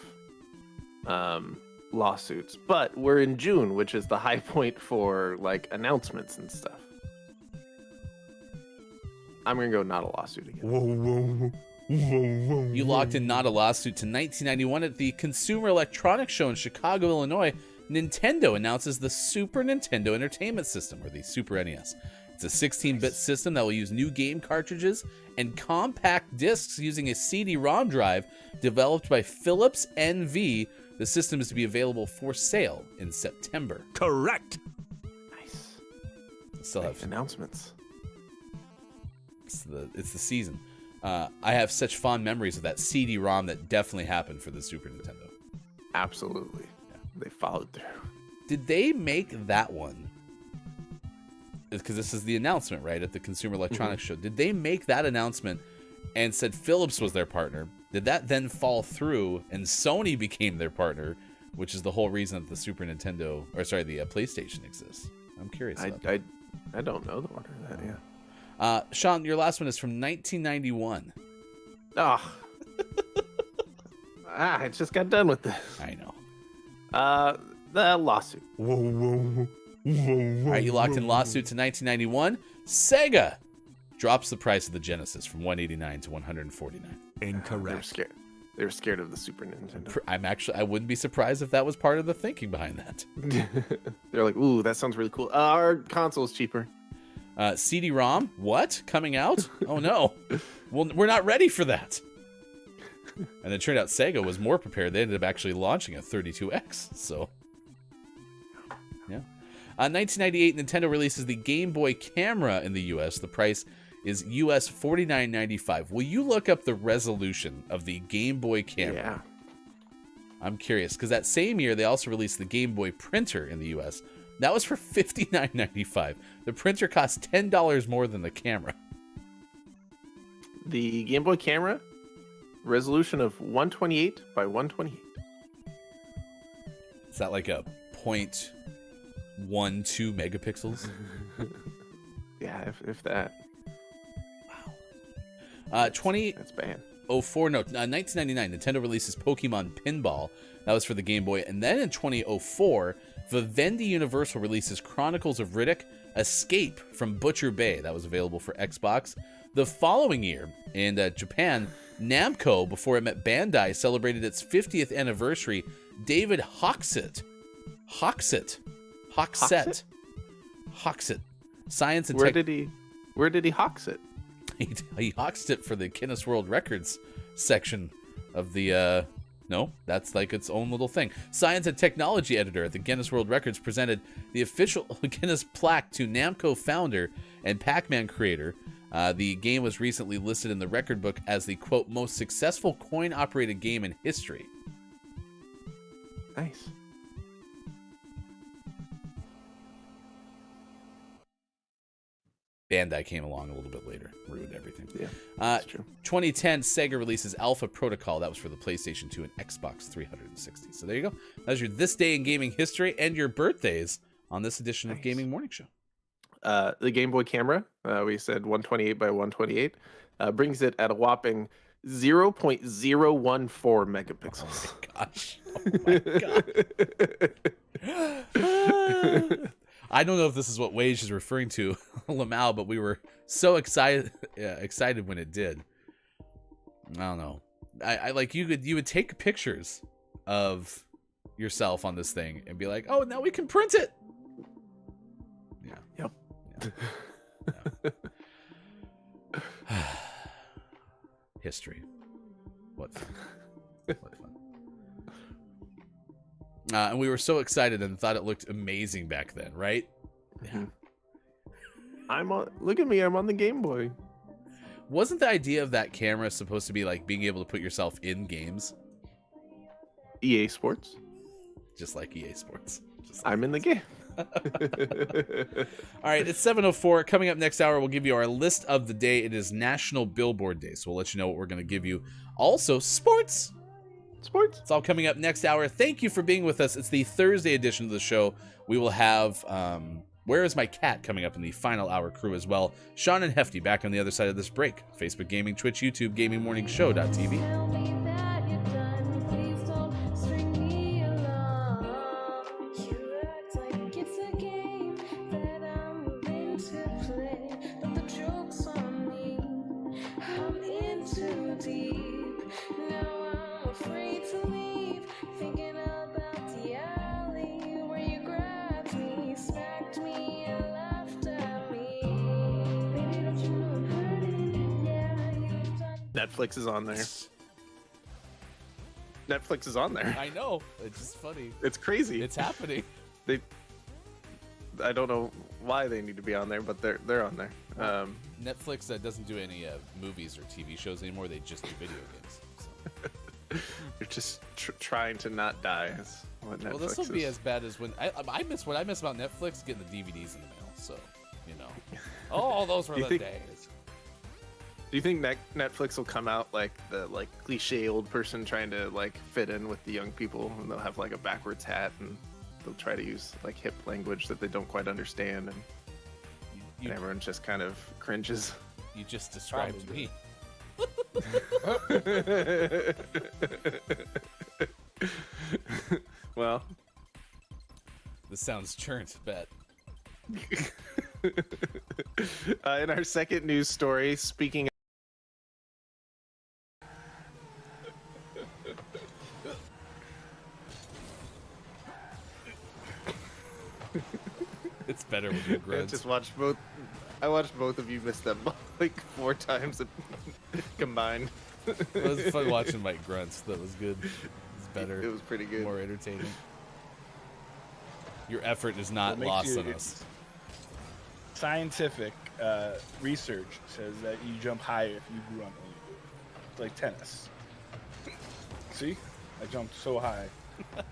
lawsuits. But we're in June, which is the high point for like announcements and stuff. I'm gonna go not a lawsuit again. You locked in not a lawsuit to 1991 at the Consumer Electronics Show in Chicago, Illinois. Nintendo announces the Super Nintendo Entertainment System, or the Super NES. It's a 16-bit system that will use new game cartridges and compact discs using a CD-ROM drive developed by Philips NV. The system is to be available for sale in September. Correct. Nice. Still have announcements. It's the season. I have such fond memories of that CD-ROM that definitely happened for the Super Nintendo. Absolutely. Yeah. They followed through. Did they make that one? Because this is the announcement, right, at the Consumer Electronics Show. Did they make that announcement and said Philips was their partner? Did that then fall through and Sony became their partner, which is the whole reason that the Super Nintendo, or sorry, the PlayStation exists? I'm curious about that. I don't know the order of that, yeah. Sean, your last one is from 1991. Oh. I just got done with this. I know. The lawsuit. All right, you locked in lawsuits in 1991. Sega drops the price of the Genesis from $189 to $149. Incorrect. They were scared of the Super Nintendo. I wouldn't be surprised if that was part of the thinking behind that. They're like, ooh, that sounds really cool. Our console's cheaper. CD-ROM, what? Coming out? Oh no. Well, we're not ready for that. And it turned out Sega was more prepared. They ended up actually launching a 32X. So, yeah. 1998, Nintendo releases the Game Boy camera in the U.S. The price is US $49.95. Will you look up the resolution of the Game Boy camera? Yeah. I'm curious, because that same year, they also released the Game Boy printer in the U.S. That was for $59.95. The printer cost $10 more than the camera. The Game Boy camera, resolution of 128 by 128. Is that like a 0.12 megapixels? Yeah, if that. Wow. That's bad. 1999, Nintendo releases Pokemon Pinball. That was for the Game Boy. And then in 2004, Vivendi Universal releases Chronicles of Riddick Escape from Butcher Bay. That was available for Xbox. The following year, in Japan, Namco, before it met Bandai, celebrated its 50th anniversary. David Hoxett. Science and Where did he hox it? He hoxed it for the Guinness World Records section of the no, that's like its own little thing. Science and technology editor at the Guinness World Records presented the official Guinness plaque to Namco founder and Pac-Man creator. The game was recently listed in the record book as the, quote, most successful coin-operated game in history. Nice. Bandai came along a little bit later, ruined everything. Yeah, that's true. 2010, Sega releases Alpha Protocol. That was for the PlayStation 2 and Xbox 360. So there you go. That's your This Day in Gaming History and your birthdays on this edition of Gaming Morning Show. The Game Boy camera, we said 128 by 128, brings it at a whopping 0.014 megapixels. Oh my gosh. I don't know if this is what Wage is referring to, Lamau, but we were so excited when it did. I don't know. I like you would take pictures of yourself on this thing and be like, oh, now we can print it. Yeah. Yep. Yeah. History. What fun. What fun. And we were so excited and thought it looked amazing back then, right? Yeah. Look at me, I'm on the Game Boy. Wasn't the idea of that camera supposed to be like being able to put yourself in games? EA Sports? Just like EA Sports. I'm in the game. All right, it's 7:04. Coming up next hour, we'll give you our list of the day. It is National Billboard Day, so we'll let you know what we're going to give you. Also, sports. It's all coming up next hour. Thank you for being with us. It's the Thursday edition of the show. We will have Where Is My Cat coming up in the final hour crew as well. Sean and Hefty back on the other side of this break. Facebook Gaming, Twitch, YouTube, GamingMorningShow.tv. Tell me that you're done, please don't string me along. You act like it's a game that I'm willing to play, but the joke's on me. I'm in too deep. Now I'm afraid to leave, thinking about the alley where you grabbed me, smacked me, and laughed at me. Baby, don't you know I'm hurting? Yeah, you've done. Netflix is on there. Netflix is on there. I know. It's just funny. It's crazy. It's happening. I don't know why they need to be on there, but they're on there. Netflix doesn't do any movies or TV shows anymore. They just do video games. So. They're just trying to not die. Is what Netflix Well, this will be is. as bad as when I miss what I miss about Netflix, getting the DVDs in the mail. So, you know, oh, those were Do you the think- days. Do you think Netflix will come out like the cliche old person trying to fit in with the young people, and they'll have a backwards hat and they'll try to use hip language that they don't quite understand, and everyone just kind of cringes? You just described Probably. me. Well, This sounds churnt, bet. in our second news story, speaking It's better when you I grunt. just watched both. I watched both of you miss them like 4 times combined. It was fun watching Mike grunts. That was good. It's better. It was pretty good. More entertaining. Your effort is not What makes lost you- on us. Scientific research says that you jump higher if you grunt when you do it. It's like tennis. See? I jumped so high. I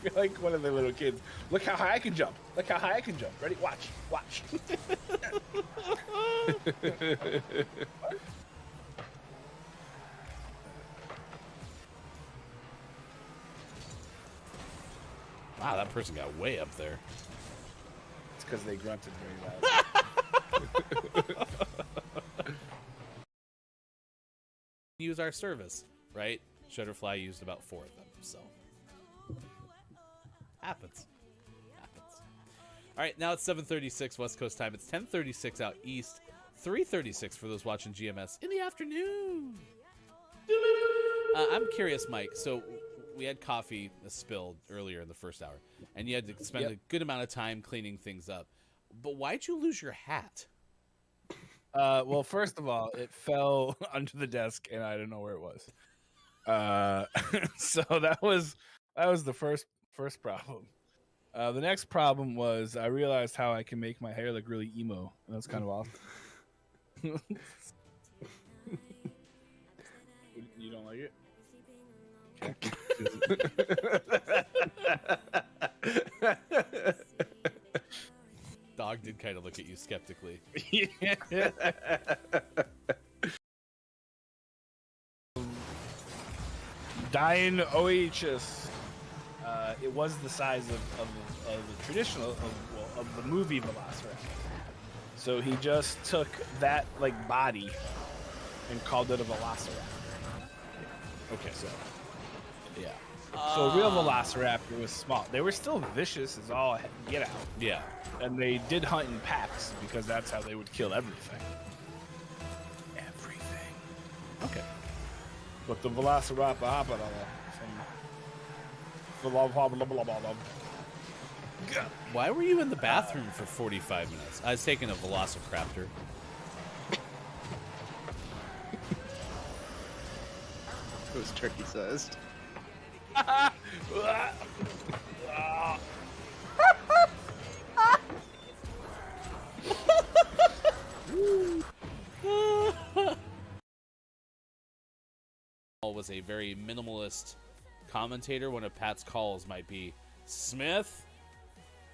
feel like one of the little kids. Look how high I can jump. Look how high I can jump. Ready? Watch. Watch. Wow, that person got way up there. It's because they grunted very loud. Use our service, right? Shutterfly used about 4 of them, so happens. All right, now it's 7:36 West Coast time. It's 10:36 out east, 3:36 for those watching GMS in the afternoon. I'm curious, Mike. So we had coffee spilled earlier in the first hour, and you had to spend a good amount of time cleaning things up. But why'd you lose your hat? Well, first of all, it fell under the desk, and I didn't know where it was. So that was the first problem. The next problem was I realized how I can make my hair look really emo, and that's kind of awesome. You don't like it? Dog did kind of look at you skeptically. Dying OHS. It was the size of the traditional of the movie Velociraptor. So he just took that like body and called it a Velociraptor. Okay, so yeah, So a real Velociraptor was small. They were still vicious as all get out. yeah. And they did hunt in packs because that's how they would kill everything. Everything. Okay. But the Velociraptor Why were you in the bathroom for 45 minutes? I was taking a Velociraptor. It was turkey sized. Was a very minimalist commentator. One of Pat's calls might be Smith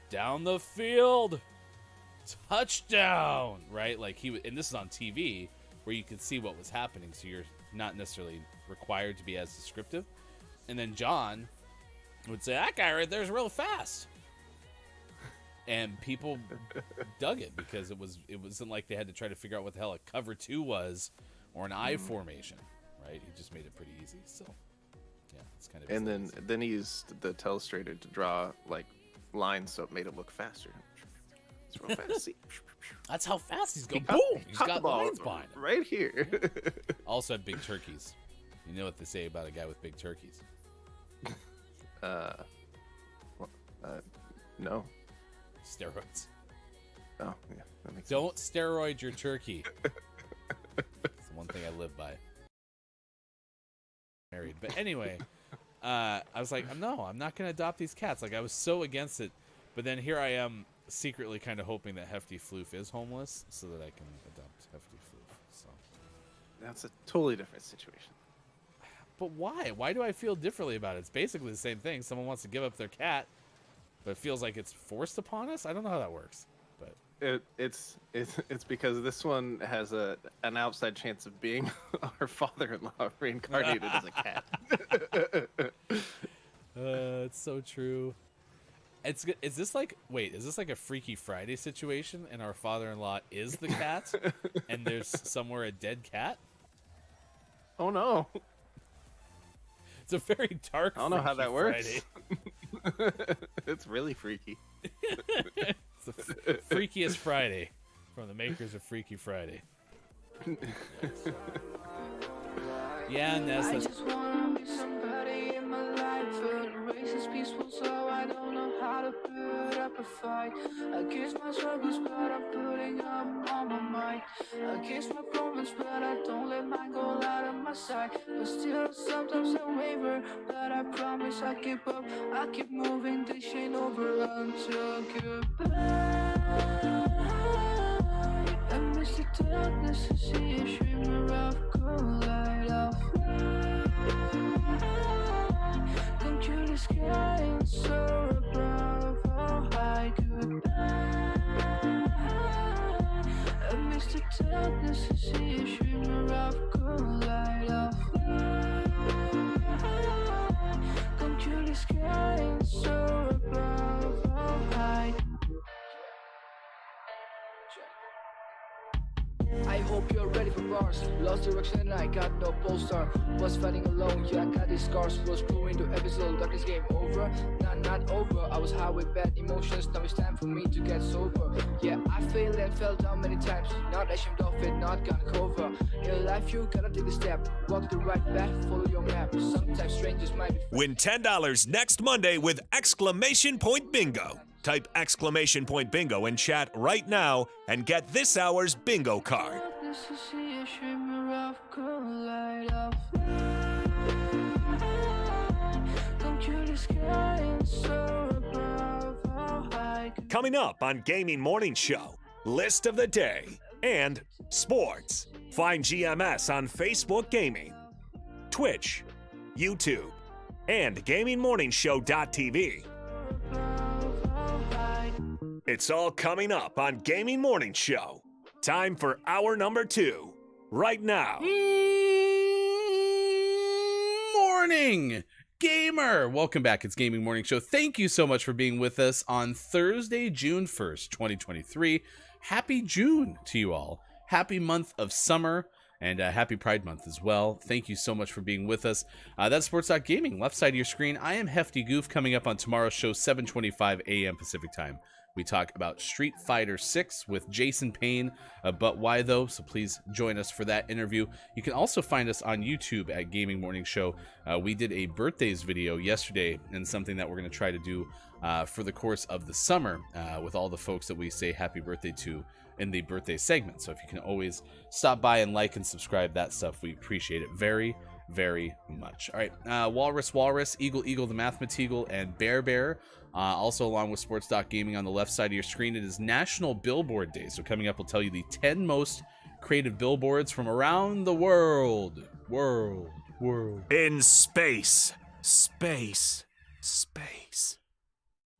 down the field, touchdown, right? Like he would, and this is on TV where you could see what was happening, so you're not necessarily required to be as descriptive. And then John would say, "That guy right there is real fast," and people dug it because it wasn't like they had to try to figure out what the hell a cover 2 was or an I formation. Right, he just made it pretty easy. So, yeah, it's kind of. And then he used the telestrator to draw like lines, so it made it look faster. It's real fast. See? That's how fast he's going. He caught- Boom! He's caught got the ball lines behind him. right here. Also had big turkeys. You know what they say about a guy with big turkeys? No. Steroids. Oh, yeah, that makes Don't steroid your turkey. It's the one thing I live by. Married, but anyway, I was like, no, I'm not gonna adopt these cats. Like I was so against it, but then here I am, secretly kind of hoping that Hefty Floof is homeless, so that I can adopt Hefty Floof. So, That's a totally different situation. but why? Why do I feel differently about it? It's basically the same thing. Someone wants to give up their cat, but it feels like it's forced upon us. I don't know how that works, but It's because this one has an outside chance of being our father-in-law reincarnated as a cat. it's so true. Is this like a Freaky Friday situation and our father-in-law is the cat and there's somewhere a dead cat? Oh no. It's a very dark I don't know how that works. Friday. It's really freaky. It's the freakiest Friday from the makers of Freaky Friday. Yeah, Ness, I just wanna be somebody in my life. The race is peaceful, so I don't know how to put up a fight. Against my struggles, but I'm putting up on my mind. Against my problems, but I don't let mine go out of my sight. But still, sometimes I waver, but I promise I keep up. I keep moving, this ain't over until goodbye. I miss the darkness to see a shimmer of cold light of come to the sky and soar above. Oh, hi, goodbye. I miss the darkness to see a shimmer of cold light of come to the sky and soar above. Oh, hi. I hope you're ready for bars. Lost direction and I got no poster. Was fighting alone, yeah, I got these scars. Was going to episode, darkness game over. Not over. I was high with bad emotions. Now it's time for me to get sober. Yeah, I failed and fell down many times. Not ashamed of it, not gonna cover. In life you gotta take a step. Walk the right path, follow your map. Sometimes strangers might be Win $10 next Monday with exclamation point bingo. Type exclamation point bingo in chat right now and get this hour's bingo card. darkness to see a shimmer of cold light of come to the sky and soar above. Oh, hi. Coming up on Gaming Morning Show, list of the day and sports. Find GMS on Facebook Gaming, Twitch, YouTube, and GamingMorningshow.tv. It's all coming up on Gaming Morning Show. Time for hour number 2, right now. Morning, gamer! Welcome back. It's Gaming Morning Show. Thank you so much for being with us on Thursday, June 1st, 2023. Happy June to you all. Happy month of summer. And happy Pride Month as well. Thank you so much for being with us. That's Sports.Gaming. Left side of your screen, I am Hefty Goof. Coming up on tomorrow's show, 7:25 a.m. Pacific Time. We talk about Street Fighter 6 with Jason Payne, but why though? So please join us for that interview. You can also find us on YouTube at Gaming Morning Show. We did a birthdays video yesterday and something that we're going to try to do for the course of the summer with all the folks that we say happy birthday to in the birthday segment. So if you can always stop by and like and subscribe, that stuff, we appreciate it very, very much. All right, Walrus, Eagle, the Mathemateagle, and Bear. Also along with Sports.Gaming on the left side of your screen, it is National Billboard Day. So coming up, we'll tell you the 10 most creative billboards from around the world. In space.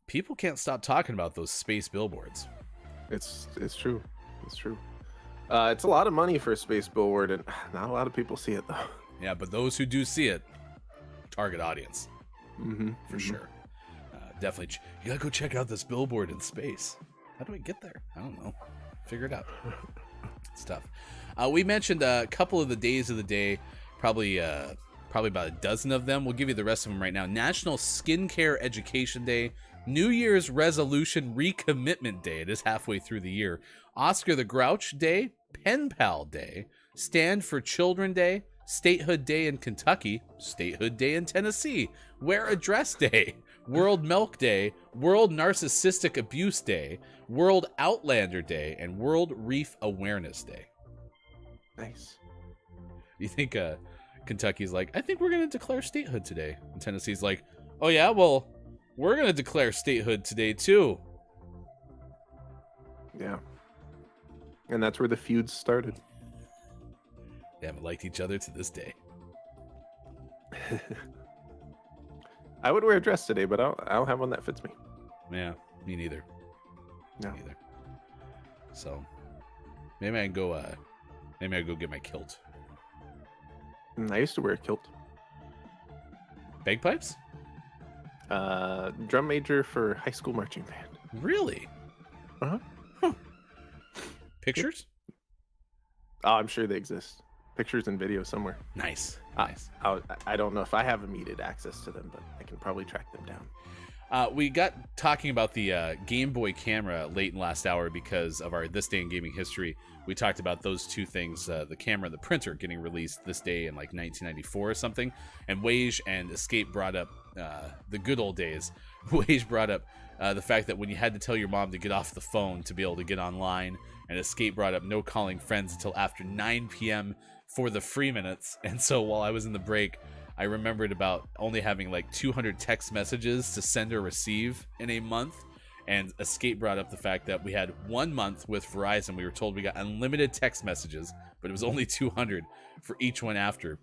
People can't stop talking about those space billboards. It's true. It's true. It's a lot of money for a space billboard, and not a lot of people see it though. Yeah, but those who do see it, target audience. For sure. Definitely. You gotta go check out this billboard in space. How do I get there? I don't know. Figure it out. It's tough. We mentioned a couple of the days of the day, probably about a dozen of them. We'll give you the rest of them right now. National Skincare Education Day, New Year's Resolution Recommitment Day. It is halfway through the year. Oscar the Grouch Day, Pen Pal Day, Stand for Children Day, Statehood Day in Kentucky, Statehood Day in Tennessee, Wear a Dress Day, World Milk Day, World Narcissistic Abuse Day, World Outlander Day, and World Reef Awareness Day. Nice. You think Kentucky's like, I think we're going to declare statehood today. And Tennessee's like, oh yeah, well, we're going to declare statehood today too. Yeah. And that's where the feuds started. They haven't liked each other to this day. I would wear a dress today, but I don't have one that fits me. Yeah, me neither. No. Me neither. So maybe I can go get my kilt. I used to wear a kilt. Bagpipes? Drum major for high school marching band. Really? Uh-huh. Huh. Pictures? Oh, I'm sure they exist. Pictures and videos somewhere. Nice. I don't know if I have immediate access to them, but I can probably track them down. We got talking about the Game Boy camera late in last hour because of our This Day in Gaming History. We talked about those two things, the camera and the printer getting released this day in like 1994 or something. And Wage and Escape brought up the good old days. Wage brought up the fact that when you had to tell your mom to get off the phone to be able to get online, and Escape brought up no calling friends until after 9 p.m. for the free minutes. And so while I was in the break, I remembered about only having like 200 text messages to send or receive in a month. And Escape brought up the fact that we had 1 month with Verizon. We were told we got unlimited text messages, but it was only 200 for each one after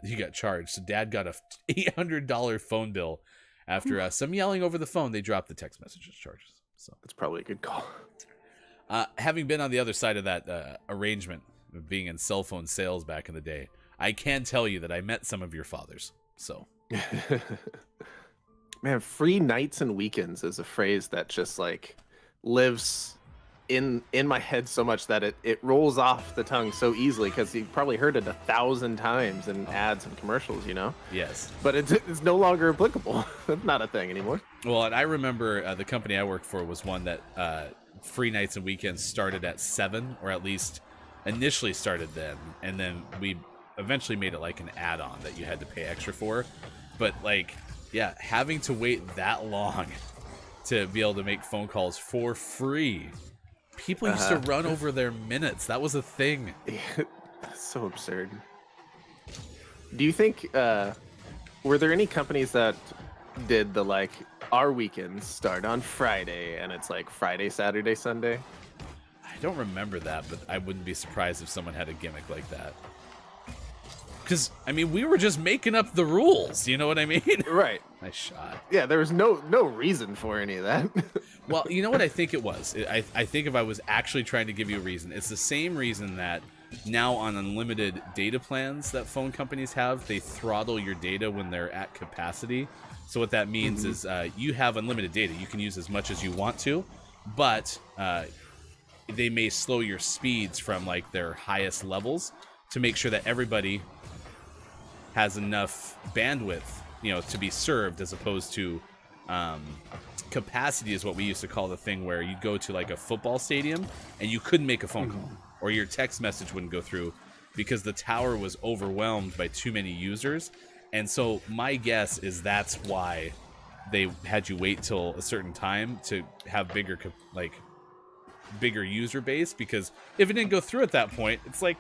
you got charged. So Dad got a $800 phone bill after some yelling over the phone. They dropped the text messages charges. So That's probably a good call. having been on the other side of that arrangement of being in cell phone sales back in the day, I can tell you that I met some of your fathers. So, Man, free nights and weekends is a phrase that just like lives in my head so much that it rolls off the tongue so easily because you probably heard it 1,000 times in ads and commercials, you know? yes. But it's no longer applicable. It's not a thing anymore. Well, and I remember the company I worked for was one that free nights and weekends started at 7, or at least initially started then, and then we eventually made it like an add-on that you had to pay extra for. But like, yeah, having to wait that long to be able to make phone calls for free. People used to run over their minutes. That was a thing. That's so absurd. Do you think were there any companies that did the like our weekends start on Friday and it's like Friday, Saturday, Sunday? I don't remember that, but I wouldn't be surprised if someone had a gimmick like that. Because, I mean, we were just making up the rules, you know what I mean? Right. Nice shot. Yeah, there was no reason for any of that. Well, you know what I think it was? I think if I was actually trying to give you a reason, it's the same reason that now on unlimited data plans that phone companies have, they throttle your data when they're at capacity. So what that means is you have unlimited data. You can use as much as you want to, but they may slow your speeds from like their highest levels to make sure that everybody has enough bandwidth, you know, to be served, as opposed to capacity is what we used to call the thing where you go to like a football stadium and you couldn't make a phone call, or your text message wouldn't go through because the tower was overwhelmed by too many users. And so my guess is that's why they had you wait till a certain time to have bigger user base, because if it didn't go through at that point, it's like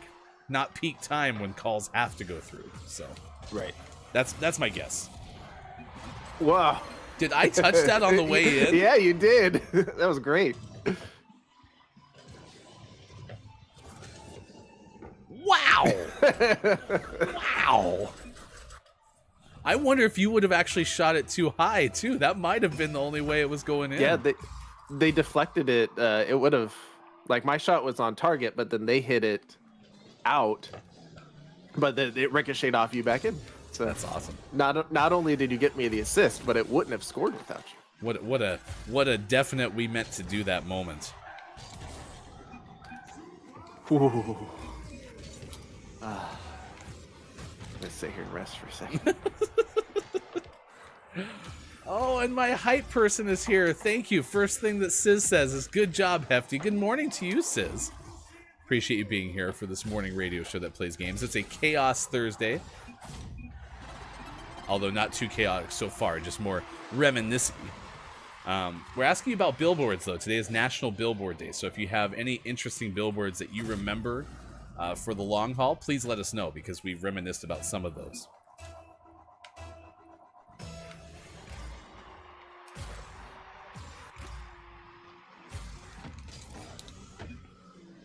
not peak time when calls have to go through. So Right. that's my guess. Wow. Did I touch that on the way in? Yeah, you did. That was great. Wow. Wow. I wonder if you would have actually shot it too high too. That might have been the only way it was going in. Yeah, they deflected it. It would have, like, my shot was on target, but then they hit it out, but then it ricocheted off you back in. So That's awesome. Not only did you get me the assist, but it wouldn't have scored without you. What a definite we meant to do that moment. Ooh. Let's sit here and rest for a second. Oh, and my hype person is here. Thank you. First thing that Sis says is good job, Hefty. Good morning to you, Sis. Appreciate you being here for this morning radio show that plays games. It's a Chaos Thursday. Although not too chaotic so far, just more reminiscent. We're asking you about billboards, though. Today is National Billboard Day, so if you have any interesting billboards that you remember for the long haul, please let us know, because we've reminisced about some of those.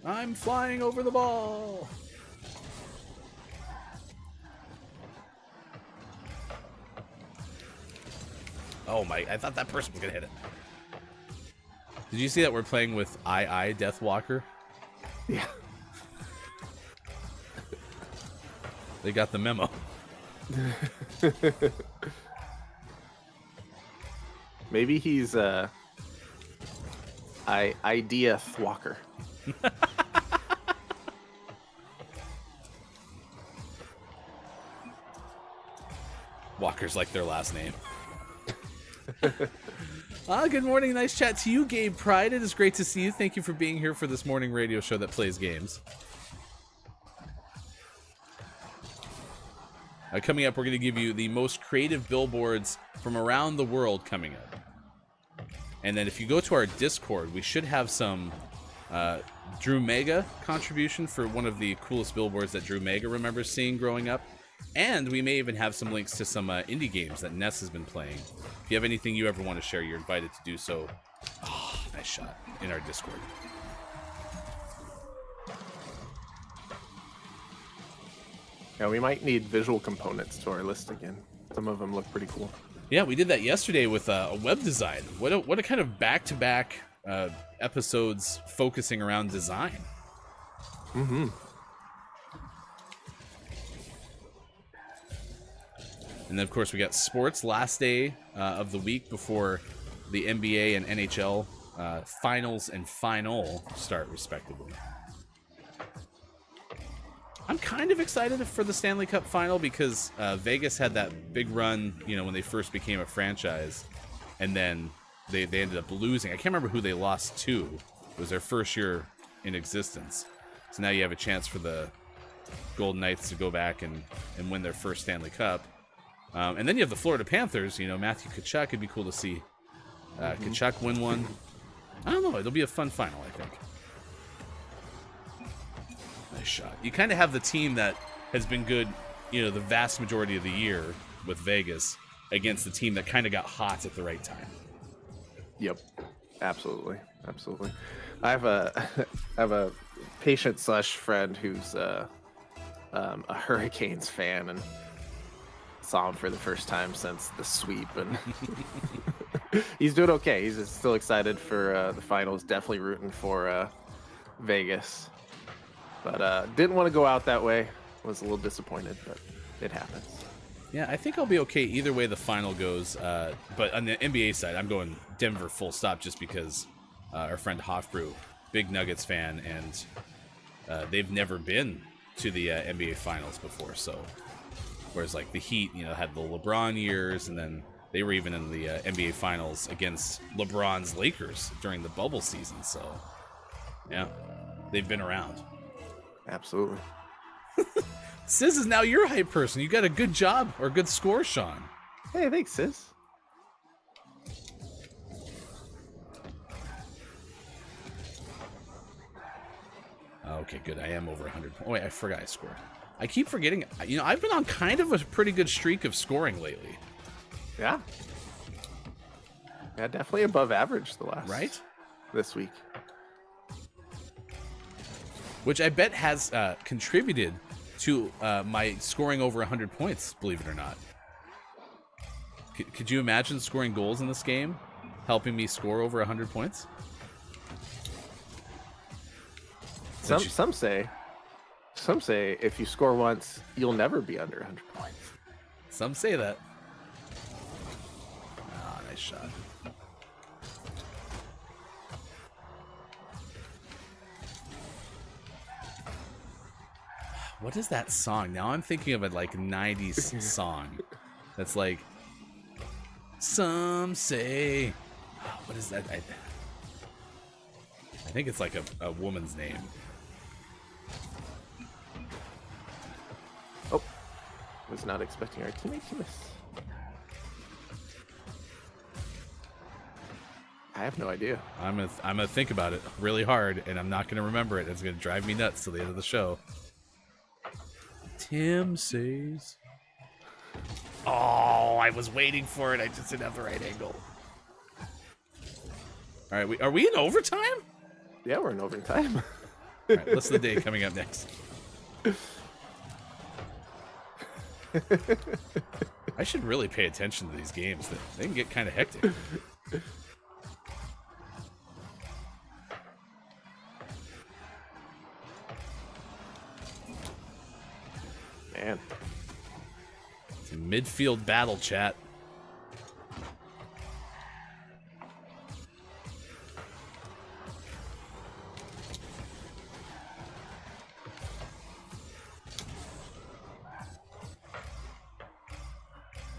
I'm flying over the ball. Oh my, I thought that person was gonna hit it. Did you see that we're playing with II Deathwalker? Yeah. They got the memo. Maybe he's idea Thwalker. Walker's like their last name. Good morning. Nice chat to you, Gabe Pride. It is great to see you. Thank you for being here for this morning radio show that plays games. Coming up, we're going to give you the most creative billboards from around the world coming up. And then if you go to our Discord, we should have some Drew Mega contribution for one of the coolest billboards that Drew Mega remembers seeing growing up. And we may even have some links to some indie games that Ness has been playing. If you have anything you ever want to share, you're invited to do so. Oh, nice shot. In our Discord. Yeah, we might need visual components to our list again. Some of them look pretty cool. Yeah, we did that yesterday with a web design. What a kind of back-to-back episodes focusing around design. Mm-hmm. And then, of course, we got sports last day of the week before the NBA and NHL finals and final start, respectively. I'm kind of excited for the Stanley Cup final because Vegas had that big run, you know, when they first became a franchise, and then they ended up losing. I can't remember who they lost to. It was their first year in existence. So now you have a chance for the Golden Knights to go back and win their first Stanley Cup. And then you have the Florida Panthers, you know, Matthew Tkachuk. It'd be cool to see Tkachuk win one. I don't know. It'll be a fun final, I think. Nice shot. You kind of have the team that has been good, you know, the vast majority of the year with Vegas against the team that kind of got hot at the right time. Yep. Absolutely. Absolutely. I have a patient / friend who's a Hurricanes fan and saw him for the first time since the sweep, and he's doing okay. He's still excited for the finals. Definitely rooting for Vegas, but didn't want to go out that way. Was a little disappointed, but it happens. Yeah, I think I'll be okay either way the final goes. But on the NBA side, I'm going Denver full stop just because our friend Hofbrew, big Nuggets fan, and they've never been to the NBA finals before, so. Whereas, like, the Heat, you know, had the LeBron years, and then they were even in the NBA Finals against LeBron's Lakers during the bubble season. So, yeah, they've been around. Absolutely. Sis is now your hype person. You got a good job or good score, Sean. Hey, thanks, sis. Okay, good. I am over 100. Oh, wait, I forgot I scored. I keep forgetting. You know, I've been on kind of a pretty good streak of scoring lately. Yeah. Yeah, definitely above average the last. Right? This week. Which I bet has contributed to my scoring over 100 points, believe it or not. Could you imagine scoring goals in this game helping me score over 100 points? Some say if you score once, you'll never be under 100 points. Some say that. Ah, nice shot. What is that song? Now I'm thinking of a like 90s song. That's like, some say. What is that? I think it's like a woman's name. Oh, was not expecting our teammate to miss. I have no idea. I'm gonna think about it really hard, and I'm not gonna remember it. It's gonna drive me nuts till the end of the show. Tim says. Oh, I was waiting for it. I just didn't have the right angle. All right, are we in overtime? Yeah, we're in overtime. All right, listen of the day coming up next. I should really pay attention to these games. They can get kind of hectic. Man. It's a midfield battle, chat.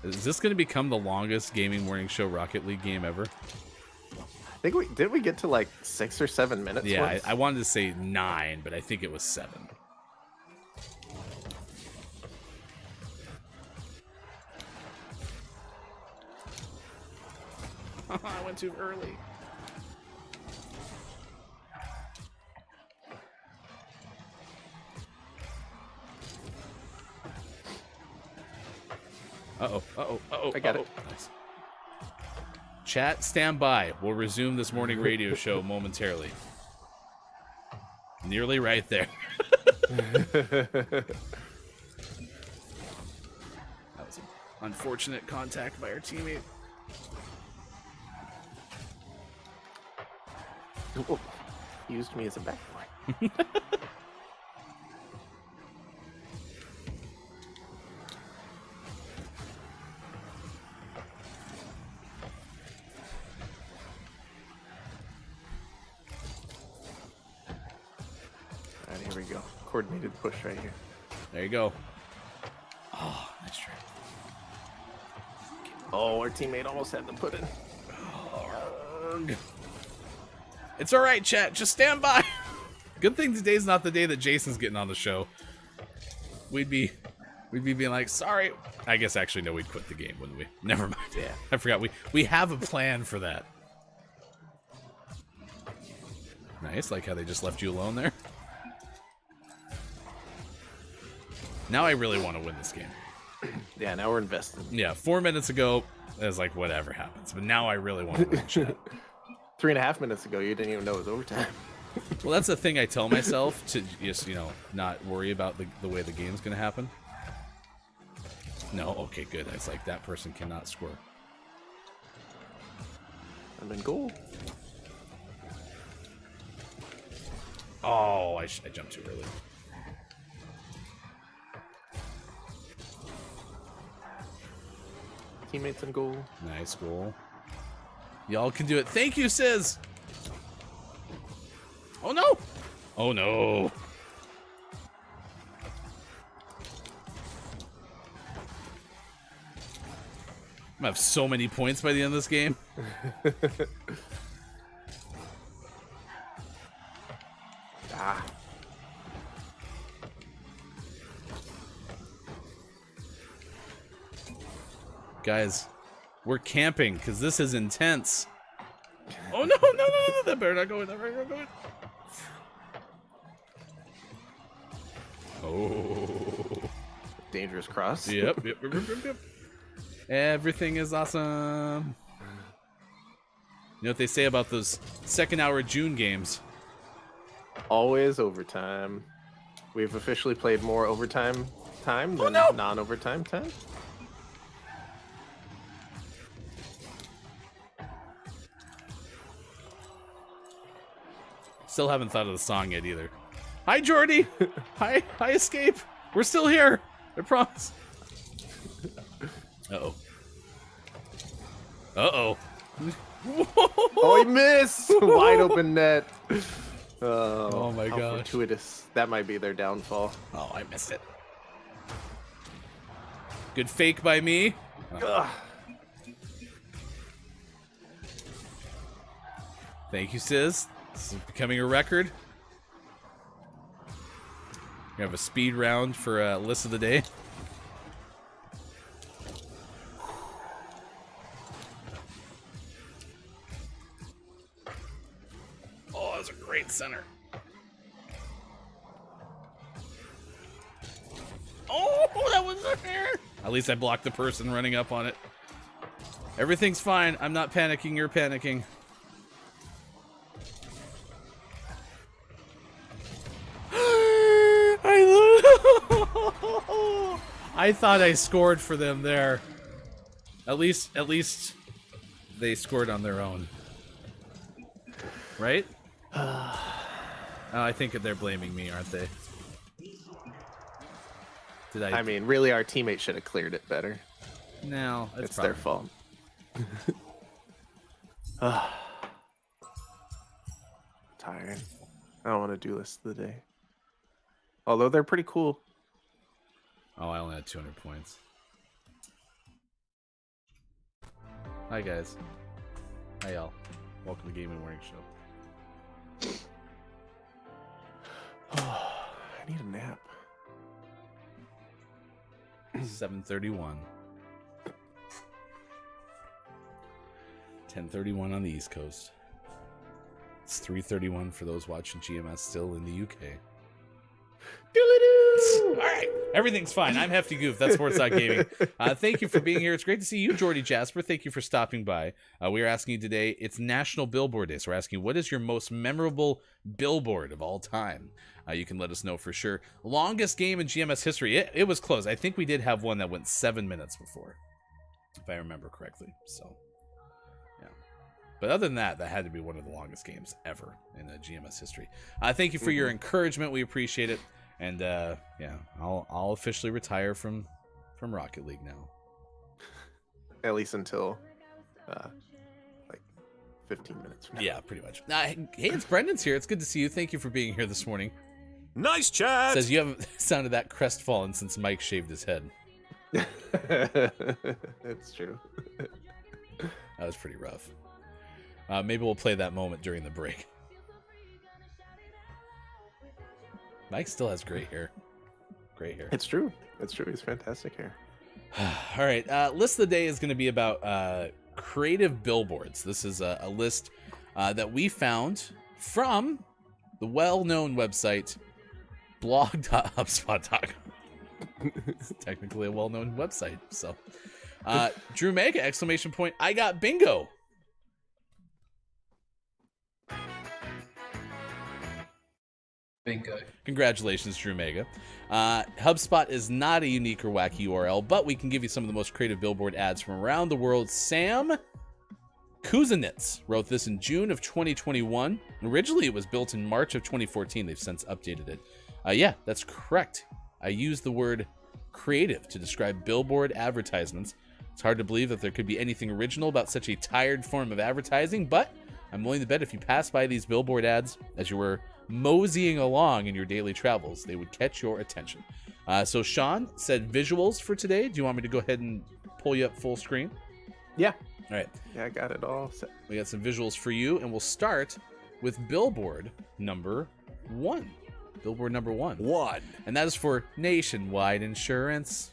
Is this going to become the longest gaming morning show Rocket League game ever? I think we get to like 6 or 7 minutes. Yeah, once? I wanted to say 9, but I think it was 7. I went too early. Uh-oh. I got it. Nice. Chat, stand by. We'll resume this morning radio show momentarily. Nearly right there. That was an unfortunate contact by our teammate. Ooh, he used me as a backboard. Alright, here we go. Coordinated push right here. There you go. Oh, nice try. Oh, our teammate almost had the put in. It's all right, chat. Just stand by. Good thing today's not the day that Jason's getting on the show. We'd be being like, sorry. I guess actually no, we'd quit the game, wouldn't we? Never mind. Yeah. I forgot. We have a plan for that. Nice, like how they just left you alone there. Now I really want to win this game. Yeah, now we're invested. Yeah, 4 minutes ago, it was like, whatever happens. But now I really want to win, chat. 3.5 minutes ago, you didn't even know it was overtime. Well, that's the thing I tell myself to just, not worry about the way the game's going to happen. No, okay, good. It's like that person cannot score. I'm in goal. Oh, I jumped too early. Teammates in goal. Nice goal. Y'all can do it. Thank you, Sis. Oh, no. Oh, no. I'm gonna have so many points by the end of this game. Ah. Guys, we're camping because this is intense. Oh, no. That better not go in. That better not go in. Oh. Dangerous cross. Yep. Everything is awesome. You know what they say about those second hour June games? Always overtime. We've officially played more overtime time than non-overtime time. Still haven't thought of the song yet either. Hi, Jordy. Hi, Escape. We're still here. I promise. Uh-oh. Uh-oh. Oh, he missed! Wide open net. Oh my how gosh. fortuitous. That might be their downfall. Oh, I missed it. Good fake by me. Ugh. Thank you, Sis. This is becoming a record. We have a speed round for list of the day. Oh, that's a great center. Oh, that was there. At least I blocked the person running up on it. Everything's fine. I'm not panicking. You're panicking. I thought I scored for them there. At least they scored on their own. Right? I think they're blaming me, aren't they? I mean, really, our teammate should have cleared it better. No, It's their fault. Tired. I don't want to do this today. Although they're pretty cool. Oh, I only had 200 points. Hi, guys. Hi, y'all. Welcome to Gaming Morning Show. I need a nap. 7:31. 10:31 on the East Coast. It's 3:31 for those watching GMS still in the UK. All right, everything's fine. I'm Hefty Goof. That's Sports.Gaming. Thank you for being here. It's great to see you, Jordy Jasper. Thank you for stopping by. We are asking you today, it's National Billboard Day, so we're asking you, what is your most memorable billboard of all time? You can let us know for sure. Longest game in GMS history. It was close. I think we did have one that went 7 minutes before, if I remember correctly. So, yeah. But other than that, that had to be one of the longest games ever in GMS history. Thank you for your encouragement. We appreciate it. And yeah, I'll officially retire from Rocket League now. At least until like 15 minutes from now. Yeah, pretty much. Hey, it's Brendan's here. It's good to see you. Thank you for being here this morning. Nice chat. Says you haven't sounded that crestfallen since Mike shaved his head. It's true. That was pretty rough. Maybe we'll play that moment during the break. Mike still has great hair. Great hair. It's true. It's true. He's fantastic hair. All right. List of the day is going to be about creative billboards. This is a list that we found from the well-known website blog.hubspot.com. It's technically a well-known website. So, Drew Mega, exclamation point, I got bingo. Bingo. Congratulations, Drew Mega. HubSpot is not a unique or wacky URL, but we can give you some of the most creative billboard ads from around the world. Sam Kuzanitz wrote this in June of 2021. Originally, it was built in March of 2014. They've since updated it. Yeah, that's correct. I used the word creative to describe billboard advertisements. It's hard to believe that there could be anything original about such a tired form of advertising, but I'm willing to bet if you pass by these billboard ads as you were moseying along in your daily travels, they would catch your attention. So Sean said visuals for today. Do you want me to go ahead and pull you up full screen? Yeah. All right. Yeah, I got it all set. We got some visuals for you, and we'll start with billboard number 1. Billboard number 1. And that is for Nationwide Insurance.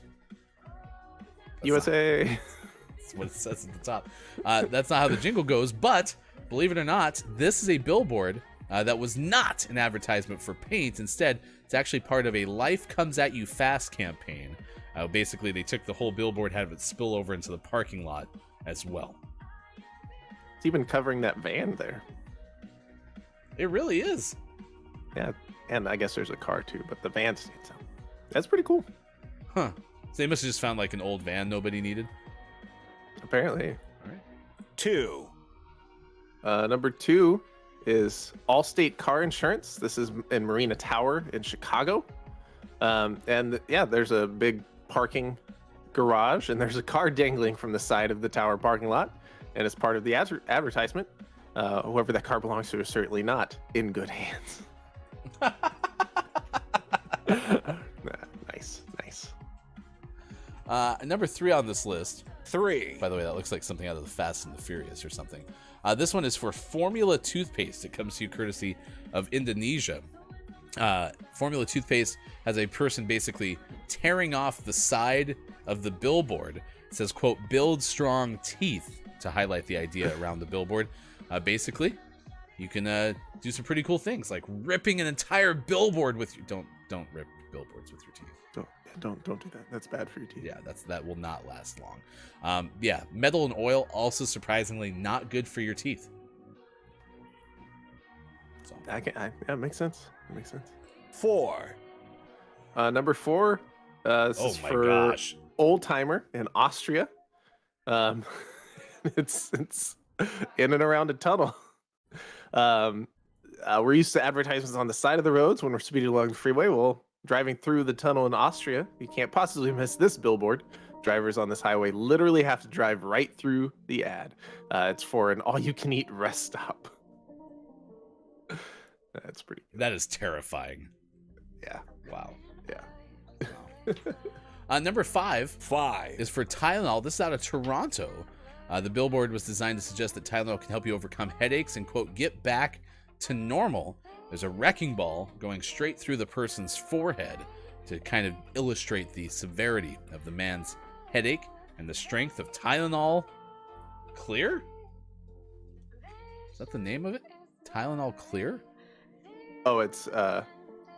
USA. That's what it says at the top. That's not how the jingle goes, but believe it or not, this is a billboard that was not an advertisement for paint. Instead, it's actually part of a Life Comes At You Fast campaign. Basically, they took the whole billboard, had it spill over into the parking lot as well. It's even covering that van there. It really is. Yeah, and I guess there's a car too, but the van stands out. That's pretty cool. Huh. So they must have just found like an old van nobody needed. Apparently. All right. 2. Number 2 is Allstate Car Insurance. This is in Marina Tower in Chicago. And yeah, there's a big parking garage and there's a car dangling from the side of the tower parking lot. And it's part of the advertisement. Whoever that car belongs to is certainly not in good hands. Nice. Number 3 on this list. 3. By the way, that looks like something out of the Fast and the Furious or something. This one is for Formula toothpaste. It comes to you courtesy of Indonesia. Formula toothpaste has a person basically tearing off the side of the billboard. It says, quote, build strong teeth, to highlight the idea around the billboard. Basically, you can do some pretty cool things, like ripping an entire billboard with you. Don't rip billboards with your teeth. Don't do that. That's bad for your teeth. Yeah, that will not last long. Yeah, metal and oil also surprisingly not good for your teeth. So. Yeah, it makes sense. It makes sense. 4. Number 4. This is for Old Timer in Austria. It's in and around a tunnel. We're used to advertisements on the side of the roads when we're speeding along the freeway. Well, driving through the tunnel in Austria, you can't possibly miss this billboard. Drivers on this highway literally have to drive right through the ad. It's for an all-you-can-eat rest stop. That's pretty good. That is terrifying. Yeah. Wow. Yeah. Number 5 is for Tylenol. This is out of Toronto. The billboard was designed to suggest that Tylenol can help you overcome headaches and, quote, get back to normal. There's a wrecking ball going straight through the person's forehead to kind of illustrate the severity of the man's headache and the strength of Tylenol Clear? Is that the name of it? Tylenol Clear? Oh, it's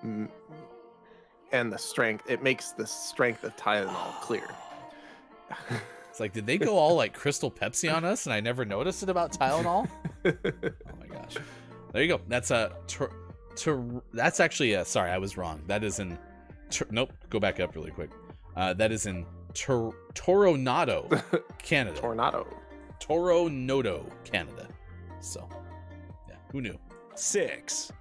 and the strength. It makes the strength of Tylenol clear. It's like, did they go all like Crystal Pepsi on us and I never noticed it about Tylenol? Oh my gosh. There you go. That's that's actually sorry, I was wrong. That is in nope, go back up really quick. That is in Toronto, Canada. Toronto, Canada. So, yeah, who knew? 6.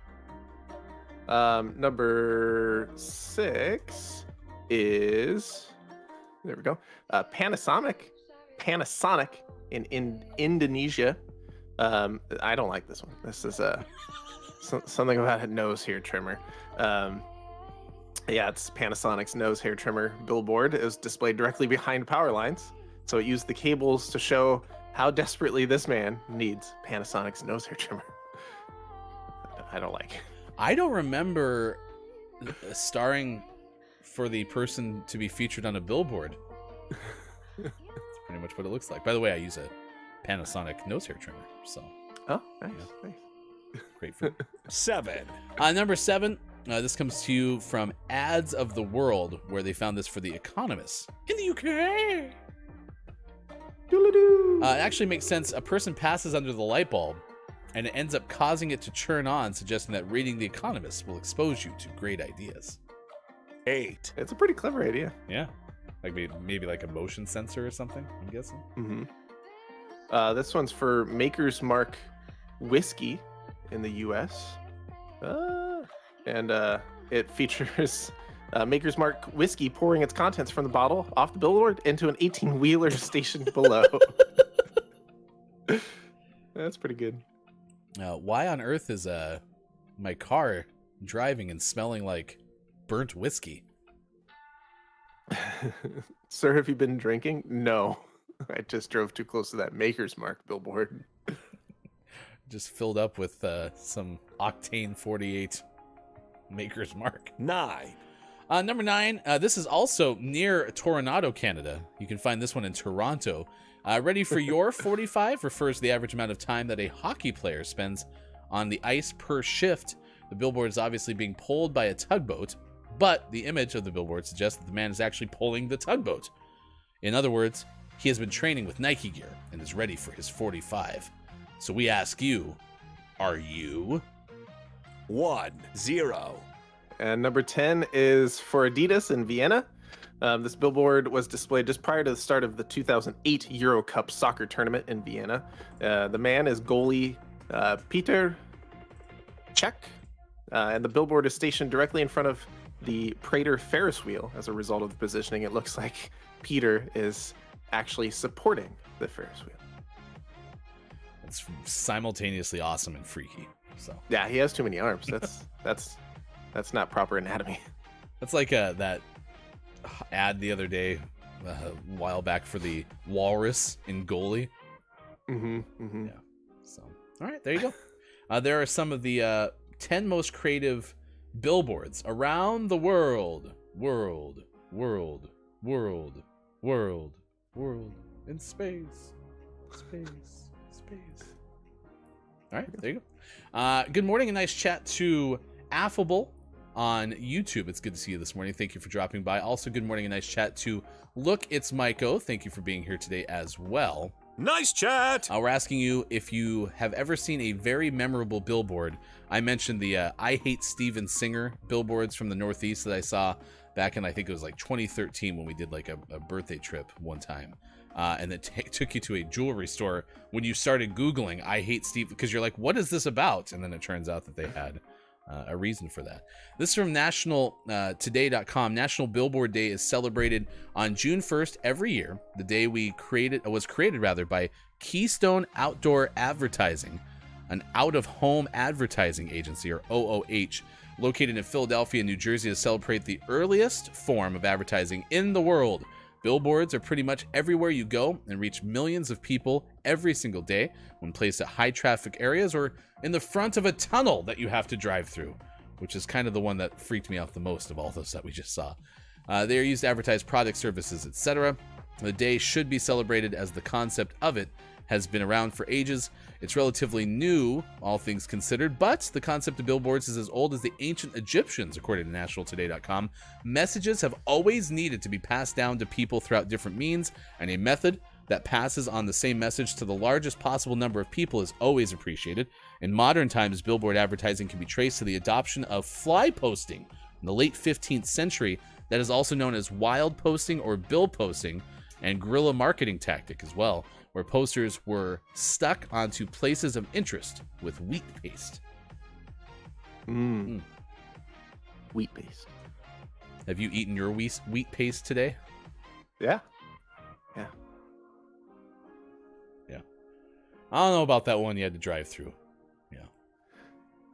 Number 6 is, there we go, Panasonic in Indonesia. I don't like this one. This is something about a nose hair trimmer. Yeah, it's Panasonic's nose hair trimmer billboard. It was displayed directly behind power lines, so it used the cables to show how desperately this man needs Panasonic's nose hair trimmer. I don't like it. I don't remember starring for the person to be featured on a billboard. That's pretty much what it looks like. By the way, I use a Panasonic nose hair trimmer, so. Oh, nice, yeah. nice. Great food. 7. Number 7, this comes to you from Ads of the World, where they found this for The Economist in the UK. It actually makes sense. A person passes under the light bulb, and it ends up causing it to turn on, suggesting that reading The Economist will expose you to great ideas. 8. It's a pretty clever idea. Yeah. Like maybe like a motion sensor or something, I'm guessing. Mm-hmm. This one's for Maker's Mark whiskey in the U.S. And it features Maker's Mark whiskey pouring its contents from the bottle off the billboard into an 18-wheeler stationed below. That's pretty good. Why on earth is my car driving and smelling like burnt whiskey? Sir, have you been drinking? No. I just drove too close to that Maker's Mark billboard. Just filled up with some Octane 48 Maker's Mark. 9. Number 9, this is also near Toronto, Canada. You can find this one in Toronto. Ready for your 45 refers to the average amount of time that a hockey player spends on the ice per shift. The billboard is obviously being pulled by a tugboat, but the image of the billboard suggests that the man is actually pulling the tugboat. In other words, he has been training with Nike gear and is ready for his 45. So we ask you, are you? 1. 0. And number 10 is for Adidas in Vienna. This billboard was displayed just prior to the start of the 2008 Euro Cup soccer tournament in Vienna. The man is goalie Peter Cech, and the billboard is stationed directly in front of the Prater Ferris wheel. As a result of the positioning, it looks like Peter is actually supporting the Ferris wheel. It's simultaneously awesome and freaky. So yeah, he has too many arms. That's not proper anatomy. That's like that ad the other day, a while back, for the walrus in goalie. Yeah. So, all right, there you go. There are some of the 10 most creative billboards around the world. World in space. All right, there you go. Good morning, a nice chat to Affable on YouTube. It's good to see you this morning. Thank you for dropping by. Also, good morning, a nice chat to Look, It's Maiko. Thank you for being here today as well. Nice chat. We're asking you if you have ever seen a very memorable billboard. I mentioned the I Hate Steven Singer billboards from the Northeast that I saw back in, I think it was like 2013, when we did like a birthday trip one time. And it took you to a jewelry store when you started Googling I Hate Steve, because you're like, what is this about? And then it turns out that they had a reason for that. This is from nationaltoday.com. National Billboard Day is celebrated on June 1st every year. The day was created by Keystone Outdoor Advertising, an out-of-home advertising agency, or OOH, located in Philadelphia, New Jersey, to celebrate the earliest form of advertising in the world, Billboards are pretty much everywhere you go and reach millions of people every single day when placed at high traffic areas or in the front of a tunnel that you have to drive through, which is kind of the one that freaked me out the most of all those that we just saw. They are used to advertise products, services, etc. The day should be celebrated as the concept of it has been around for ages. It's relatively new, all things considered, but the concept of billboards is as old as the ancient Egyptians, according to nationaltoday.com. Messages have always needed to be passed down to people throughout different means, and a method that passes on the same message to the largest possible number of people is always appreciated. In modern times, billboard advertising can be traced to the adoption of fly posting in the late 15th century that is also known as wild posting or bill posting, and guerrilla marketing tactic as well, where posters were stuck onto places of interest with wheat paste. Wheat paste. Have you eaten your wheat paste today? Yeah. I don't know about that one you had to drive through.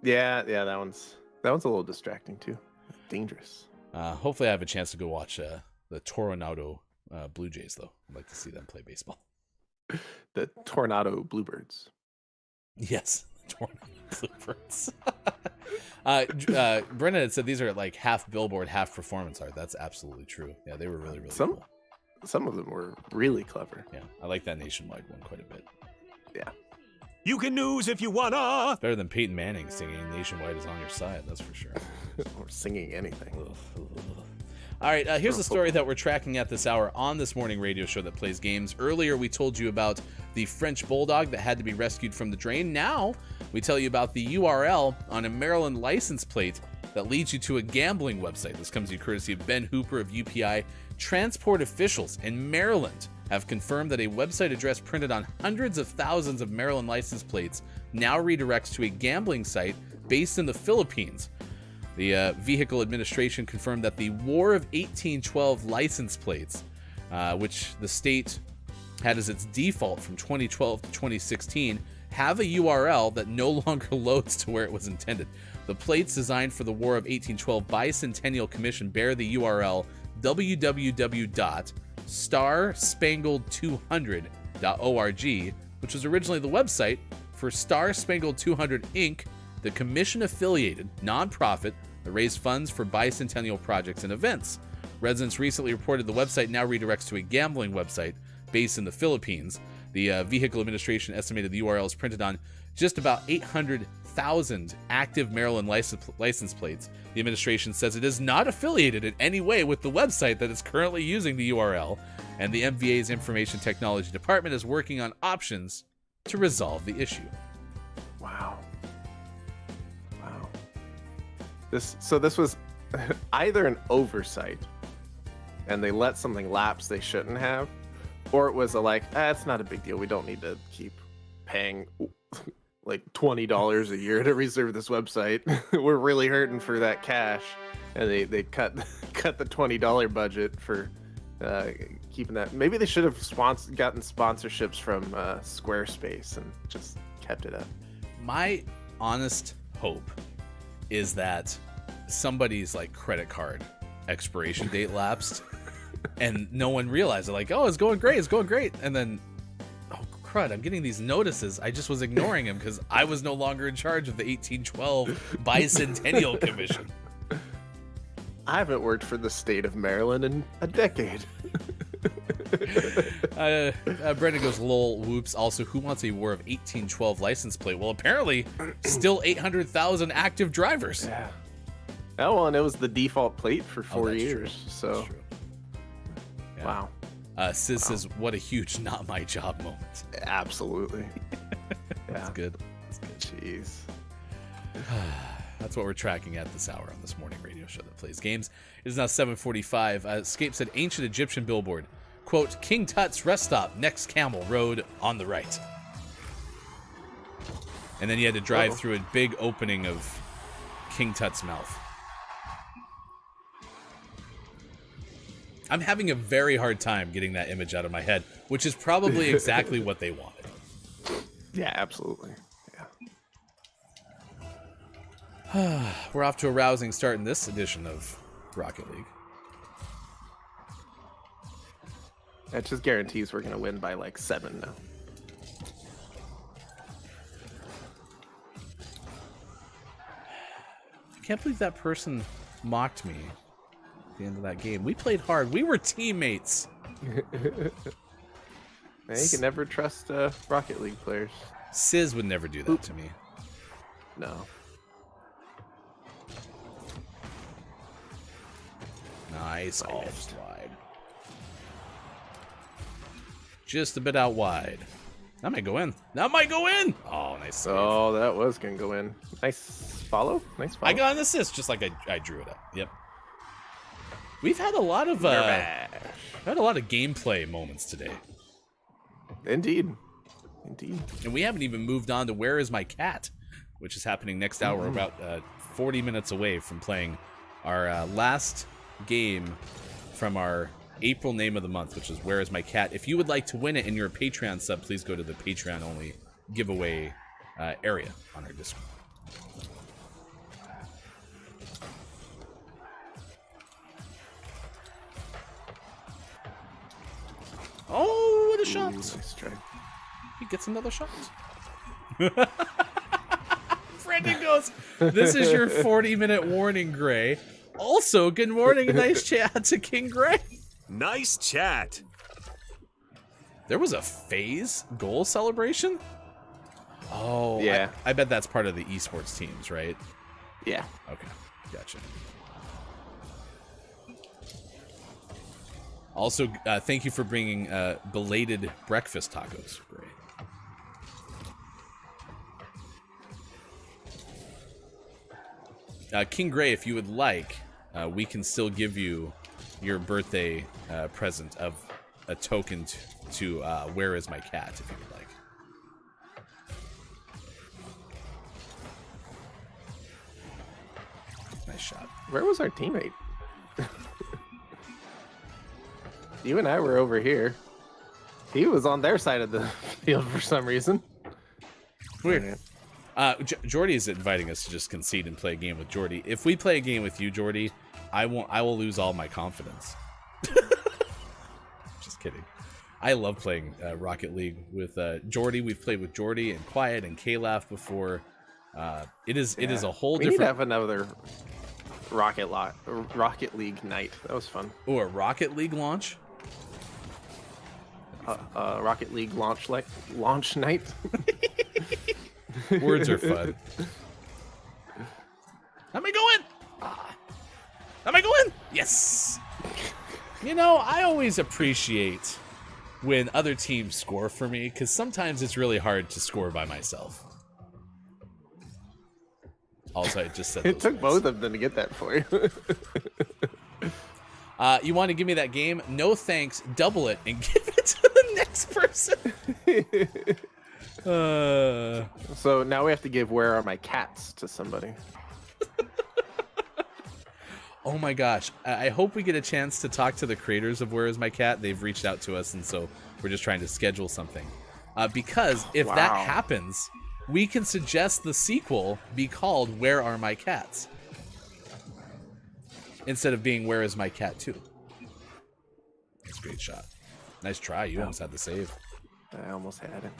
Yeah, that one's a little distracting too. Dangerous. Hopefully I have a chance to go watch the Toronto Blue Jays, though. I'd like to see them play baseball. The Tornado Bluebirds. Yes, Tornado Bluebirds. Brennan had said these are like half billboard, half performance art. That's absolutely true. Yeah, they were really cool. Some of them were really clever. Yeah, I like that Nationwide one quite a bit. Yeah. You can news if you wanna. Better than Peyton Manning singing Nationwide is on your side, that's for sure. Or singing anything. All right, here's the story that we're tracking at this hour on this morning radio show that plays games. Earlier, we told you about the French bulldog that had to be rescued from the drain. Now, we tell you about the URL on a Maryland license plate that leads you to a gambling website. This comes to you courtesy of Ben Hooper of UPI. Transport officials in Maryland have confirmed that a website address printed on hundreds of thousands of Maryland license plates now redirects to a gambling site based in the Philippines. The Vehicle Administration confirmed that the War of 1812 license plates, which the state had as its default from 2012 to 2016, have a URL that no longer loads to where it was intended. The plates designed for the War of 1812 Bicentennial Commission bear the URL www.starspangled200.org, which was originally the website for Star Spangled 200 Inc., the commission-affiliated nonprofit that raised funds for bicentennial projects and events. Residents recently reported the website now redirects to a gambling website based in the Philippines. The Vehicle Administration estimated the URL is printed on just about 800,000 active Maryland license plates. The administration says it is not affiliated in any way with the website that is currently using the URL, and the MVA's Information Technology Department is working on options to resolve the issue. Wow. This was either an oversight and they let something lapse they shouldn't have, or it was it's not a big deal. We don't need to keep paying like $20 a year to reserve this website. We're really hurting for that cash, and they cut the $20 budget for keeping that. Maybe they should have gotten sponsorships from Squarespace and just kept it up. My honest hope is that somebody's credit card expiration date lapsed and no one realized it. It's going great, and then crud, I'm getting these notices. I just was ignoring them because I was no longer in charge of the 1812 Bicentennial Commission. I haven't worked for the state of Maryland in a decade. Brendan goes, lol, whoops. Also, who wants a War of 1812 license plate? Well, apparently, still 800,000 active drivers. Yeah. Oh, well, and it was the default plate for 4 years. True. So, that's true. Yeah. Wow. Sis says, what a huge not my job moment. Absolutely. That's good. Jeez. That's what we're tracking at this hour on this morning radio show that plays games. It is now 7:45. Escape said ancient Egyptian billboard, quote, King Tut's rest stop, next Camel Road on the right. And then you had to drive through a big opening of King Tut's mouth. I'm having a very hard time getting that image out of my head, which is probably exactly what they wanted. Yeah, absolutely. We're off to a rousing start in this edition of Rocket League. That just guarantees we're gonna win by like 7 now. I can't believe that person mocked me at the end of that game. We played hard. We were teammates. Man, you can never trust Rocket League players. Sizz would never do that to me. No. Nice off slide. Just a bit out wide. That might go in. That might go in. Oh, nice save. Oh, that was gonna go in. Nice follow. Nice follow. I got an assist just like I drew it up. Yep. We've had a lot of gameplay moments today. Indeed. Indeed. And we haven't even moved on to Where Is My Cat, which is happening next hour. We're about 40 minutes away from playing our last game from our April name of the month, which is Where Is My Cat. If you would like to win it and you're a Patreon sub, please go to the Patreon only giveaway area on our Discord. Oh, what a shot! Nice try. He gets another shot. Brendan goes, this is your 40-minute warning, Gray. Also, good morning and nice chat to King Gray. Nice chat. There was a phase goal celebration? Oh, yeah. I bet that's part of the esports teams, right? Yeah. Okay, gotcha. Also, thank you for bringing belated breakfast tacos, Gray. King Gray, if you would like, we can still give you your birthday present of a token to Where Is My Cat, if you would like. Nice shot. Where was our teammate? You and I were over here. He was on their side of the field for some reason. Weird. Jordy is inviting us to just concede and play a game with Jordy. If we play a game with you, Jordy, I will lose all my confidence. Just kidding. I love playing Rocket League with Jordy. We've played with Jordy and Quiet and K-Laugh before. It is a whole we different. Need to have another Rocket League night. That was fun. Oh, a Rocket League launch. Rocket League launch night. Words are fun. That might go in. That might go in. Yes. You know, I always appreciate when other teams score for me, because sometimes it's really hard to score by myself. Also, I just said it took both of them to get that for you. You want to give me that game? No thanks. Double it and give it to the next person. So now we have to give Where Are My Cats to somebody. Oh my gosh. I hope we get a chance to talk to the creators of Where Is My Cat. They've reached out to us, and so we're just trying to schedule something. Because if that happens, we can suggest the sequel be called Where Are My Cats? Instead of being Where Is My Cat 2? That's a great shot. Nice try. You almost had the save. I almost had it.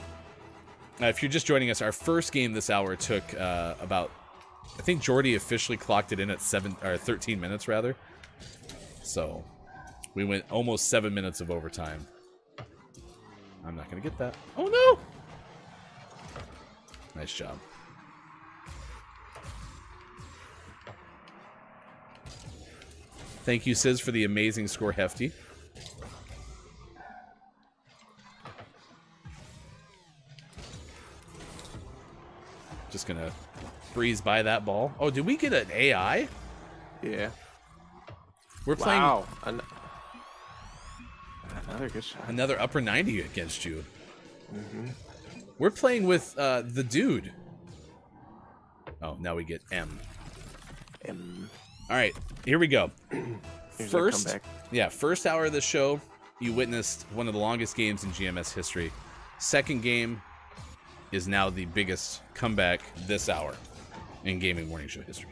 If you're just joining us, our first game this hour took about, I think Jordy officially clocked it in at 13 minutes rather. So we went almost 7 minutes of overtime. I'm not gonna get that. Oh no! Nice job. Thank you, Sizz, for the amazing score, Hefty. Just gonna breeze by that ball. Oh, did we get an AI? Yeah. We're playing. Wow. Another good shot. Another upper 90 against you. Mm-hmm. We're playing with the dude. Oh, now we get M. All right, here we go. First hour of the show, you witnessed one of the longest games in GMS history. Second game is now the biggest comeback this hour in gaming morning show history.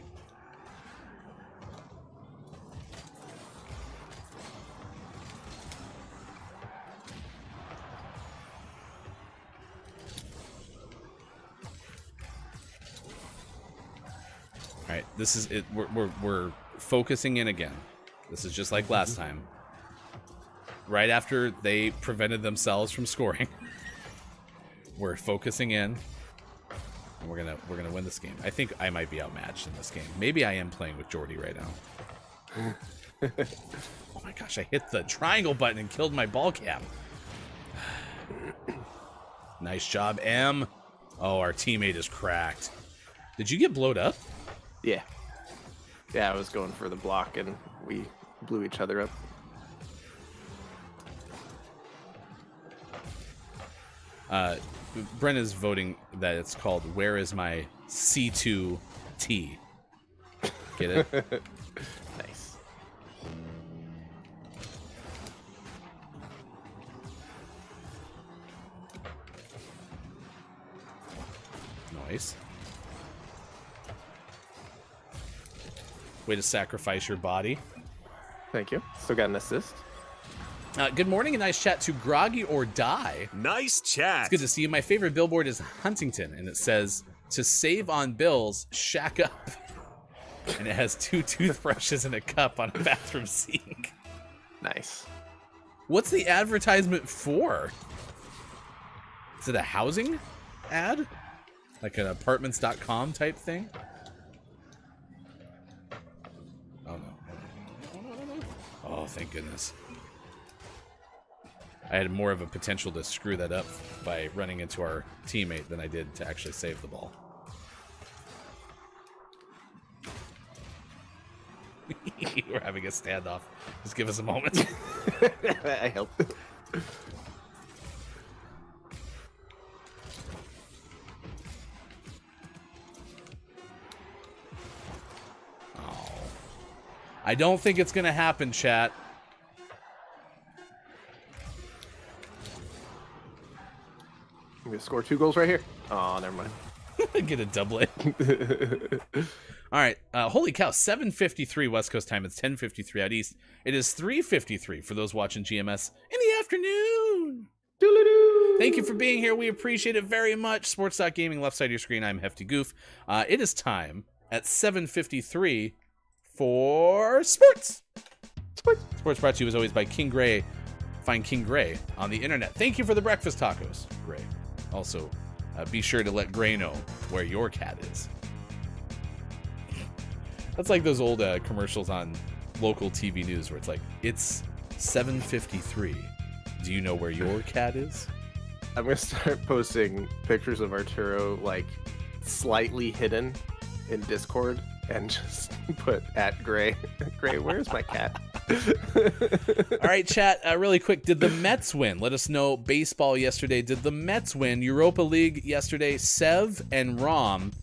right, this is it. We're focusing in again. This is just like last time. Right after they prevented themselves from scoring, we're focusing in, and we're gonna win this game. I think I might be outmatched in this game. Maybe I am playing with Jordy right now. Oh my gosh! I hit the triangle button and killed my ball cap. Nice job, M. Oh, our teammate is cracked. Did you get blowed up? Yeah. Yeah, I was going for the block and we blew each other up. Brenna's voting that it's called Where is my C2T? Get it? Nice. Nice. Way to sacrifice your body. Thank you. Still got an assist. Good morning, a nice chat to Groggy or Die. Nice chat. It's good to see you. My favorite billboard is Huntington, and it says, to save on bills, shack up. And it has 2 toothbrushes and a cup on a bathroom sink. Nice. What's the advertisement for? Is it a housing ad? Like an apartments.com type thing? Oh, no. Oh, thank goodness. I had more of a potential to screw that up by running into our teammate than I did to actually save the ball. We're having a standoff. Just give us a moment. I helped. Oh. I don't think it's going to happen, chat. I'm going to score 2 goals right here. Oh, never mind. Get a doublet. All right. Holy cow. 7:53 West Coast time. It's 10:53 out east. It is 3:53 for those watching GMS in the afternoon. Doo-doo-doo. Thank you for being here. We appreciate it very much. Sports.gaming, left side of your screen. I'm Hefty Goof. It is time at 7:53 for sports. Sports brought to you as always by King Gray. Find King Gray on the internet. Thank you for the breakfast tacos, Gray. Also, be sure to let Gray know where your cat is. That's like those old commercials on local TV news where it's like, it's 7:53. Do you know where your cat is? I'm going to start posting pictures of Arturo, like, slightly hidden in Discord and just put @Gray. Gray, where's my cat? All right, chat, really quick. Did the Mets win? Let us know. Baseball yesterday. Did the Mets win? Europa League yesterday. Sev and Rom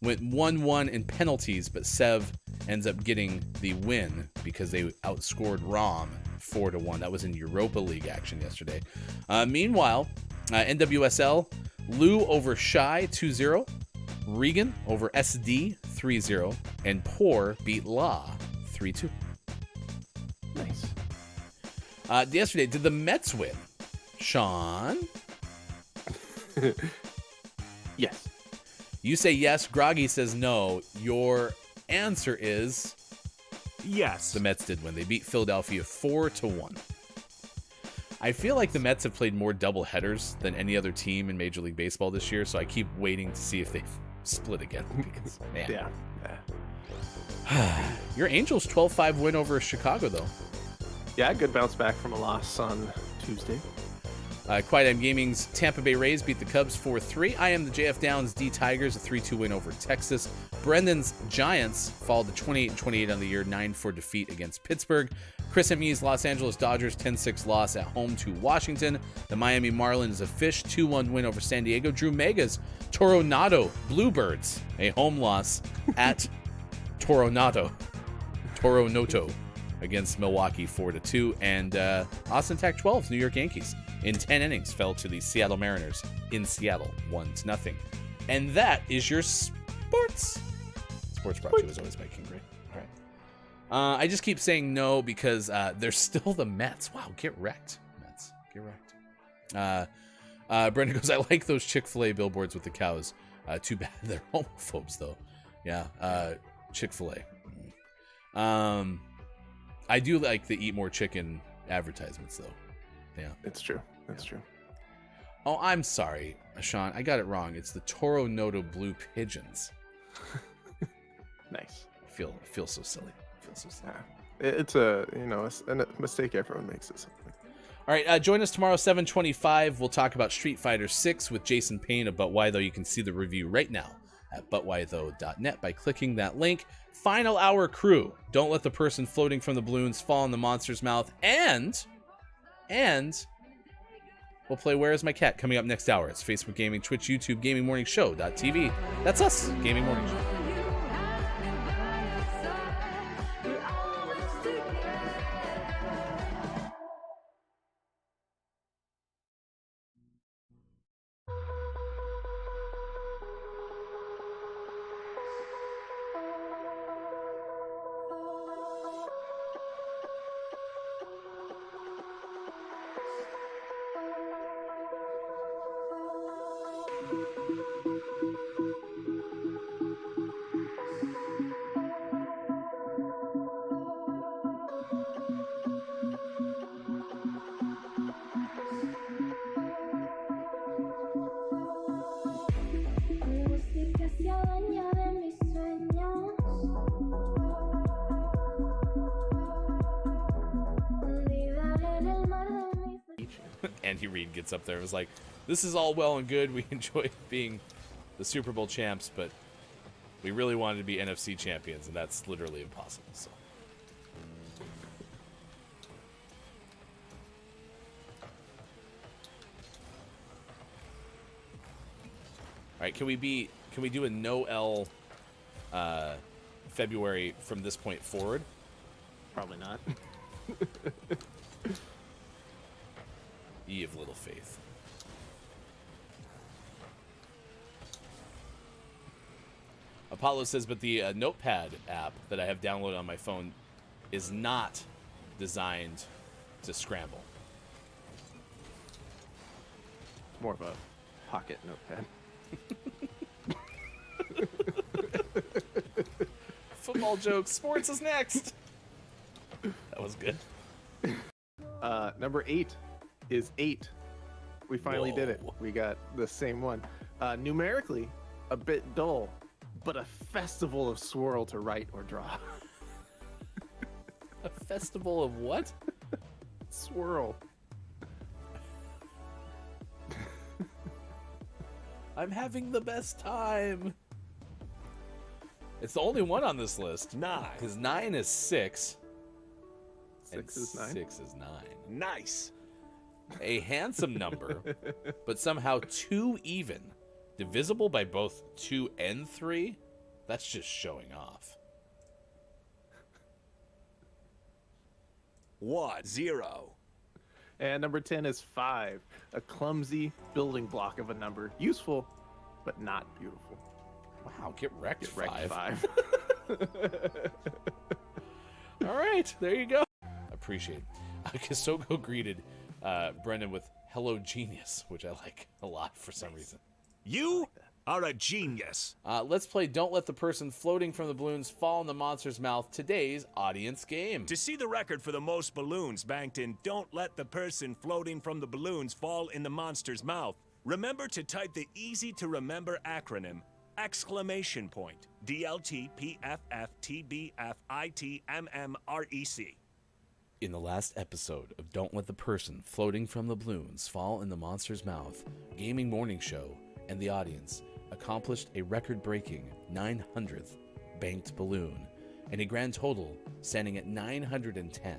went 1-1 in penalties, but Sev ends up getting the win because they outscored Rom 4-1. That was in Europa League action yesterday. Meanwhile, NWSL, Lou over Shy 2-0. Regan over SD 3-0. And Poor beat La 3-2. Nice. Yesterday, did the Mets win? Sean? Yes. You say yes. Groggy says no. Your answer is Yes. the Mets did win. They beat Philadelphia 4-1. I feel like the Mets have played more double headers than any other team in Major League Baseball this year, so I keep waiting to see if they split again. Because, man. Yeah. Your Angels 12-5 win over Chicago, though. Yeah, good bounce back from a loss on Tuesday. Quiet M Gaming's Tampa Bay Rays beat the Cubs 4-3. I am the JF Downs D Tigers, a 3-2 win over Texas. Brendan's Giants fall to 28-28 on the year, 9-4 defeat against Pittsburgh. Chris M.E.'s Los Angeles Dodgers 10-6 loss at home to Washington. The Miami Marlins a Fish 2-1 win over San Diego. Drew Mega's Toronado Bluebirds, a home loss at Toronado against Milwaukee 4-2. And Austin Tech 12's New York Yankees in 10 innings fell to the Seattle Mariners in Seattle 1-0. And that is your sports brought to you as always by King Gray. All right. I just keep saying no because they're still the Mets. Wow, get wrecked, Mets. Get wrecked. Brendan goes, I like those Chick-fil-A billboards with the cows. Too bad they're homophobes, though. Yeah. Chick-fil-A. I do like the Eat More Chicken advertisements, though. Yeah. It's true. That's true. Oh, I'm sorry, Sean. I got it wrong. It's the Toro Noto Blue Pigeons. Nice. I feel so silly. It's a mistake everyone makes at some point. All right, join us tomorrow, 7:25. We'll talk about Street Fighter 6 with Jason Payne of But Why Though. You can see the review right now at butwhythough.net by clicking that link. Final hour crew. Don't let the person floating from the balloons fall in the monster's mouth. And we'll play Where Is My Cat coming up next hour. It's Facebook Gaming, Twitch, YouTube, GamingMorningShow.tv. That's us, Gaming Morning Show. Música se adueña de mis sueños. Hundida en el mar de mis Andy Reid gets up there and was like, this is all well and good. We enjoy being the Super Bowl champs, but we really wanted to be NFC champions, and that's literally impossible. So. All right, can we do a no L February from this point forward? Probably not. Ye of little faith. Apollo says, but the Notepad app that I have downloaded on my phone is not designed to scramble. More of a pocket notepad. Football jokes. Sports is next. That was good. Number 8 is 8. We finally did it. Whoa. We got the same one. Numerically, a bit dull, but a festival of swirl to write or draw. A festival of what? Swirl. I'm having the best time. It's the only one on this list. 9. Because 9 is 6. 6 is 9. 6 is 9. Nice. A handsome number, but somehow 2 even. Divisible by both 2 and 3? That's just showing off. 1. 0. And number 10 is 5. A clumsy building block of a number. Useful, but not beautiful. Wow, get wrecked, Get wrecked 5. 5. All right, there you go. Appreciate it. Kisoko greeted Brendan with "Hello, Genius," which I like a lot for some reason. You are a genius. Let's play Don't Let the Person Floating from the Balloons Fall in the Monster's Mouth, today's audience game. To see the record for the most balloons banked in Don't Let the Person Floating from the Balloons Fall in the Monster's Mouth, remember to type the easy-to-remember acronym exclamation point DLTPFFTBFITMMREC. In the last episode of Don't Let the Person Floating from the Balloons Fall in the Monster's Mouth, Gaming Morning Show and the audience accomplished a record-breaking 900th banked balloon and a grand total standing at 910.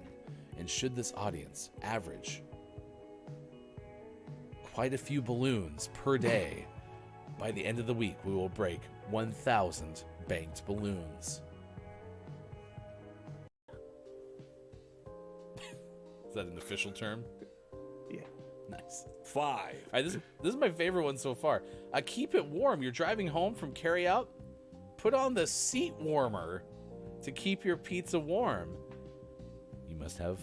And should this audience average quite a few balloons per day, by the end of the week we will break 1,000 banked balloons. Is that an official term? Yeah. Nice. 5. All right, this is my favorite one so far. Keep it warm. You're driving home from carryout. Put on the seat warmer to keep your pizza warm. You must have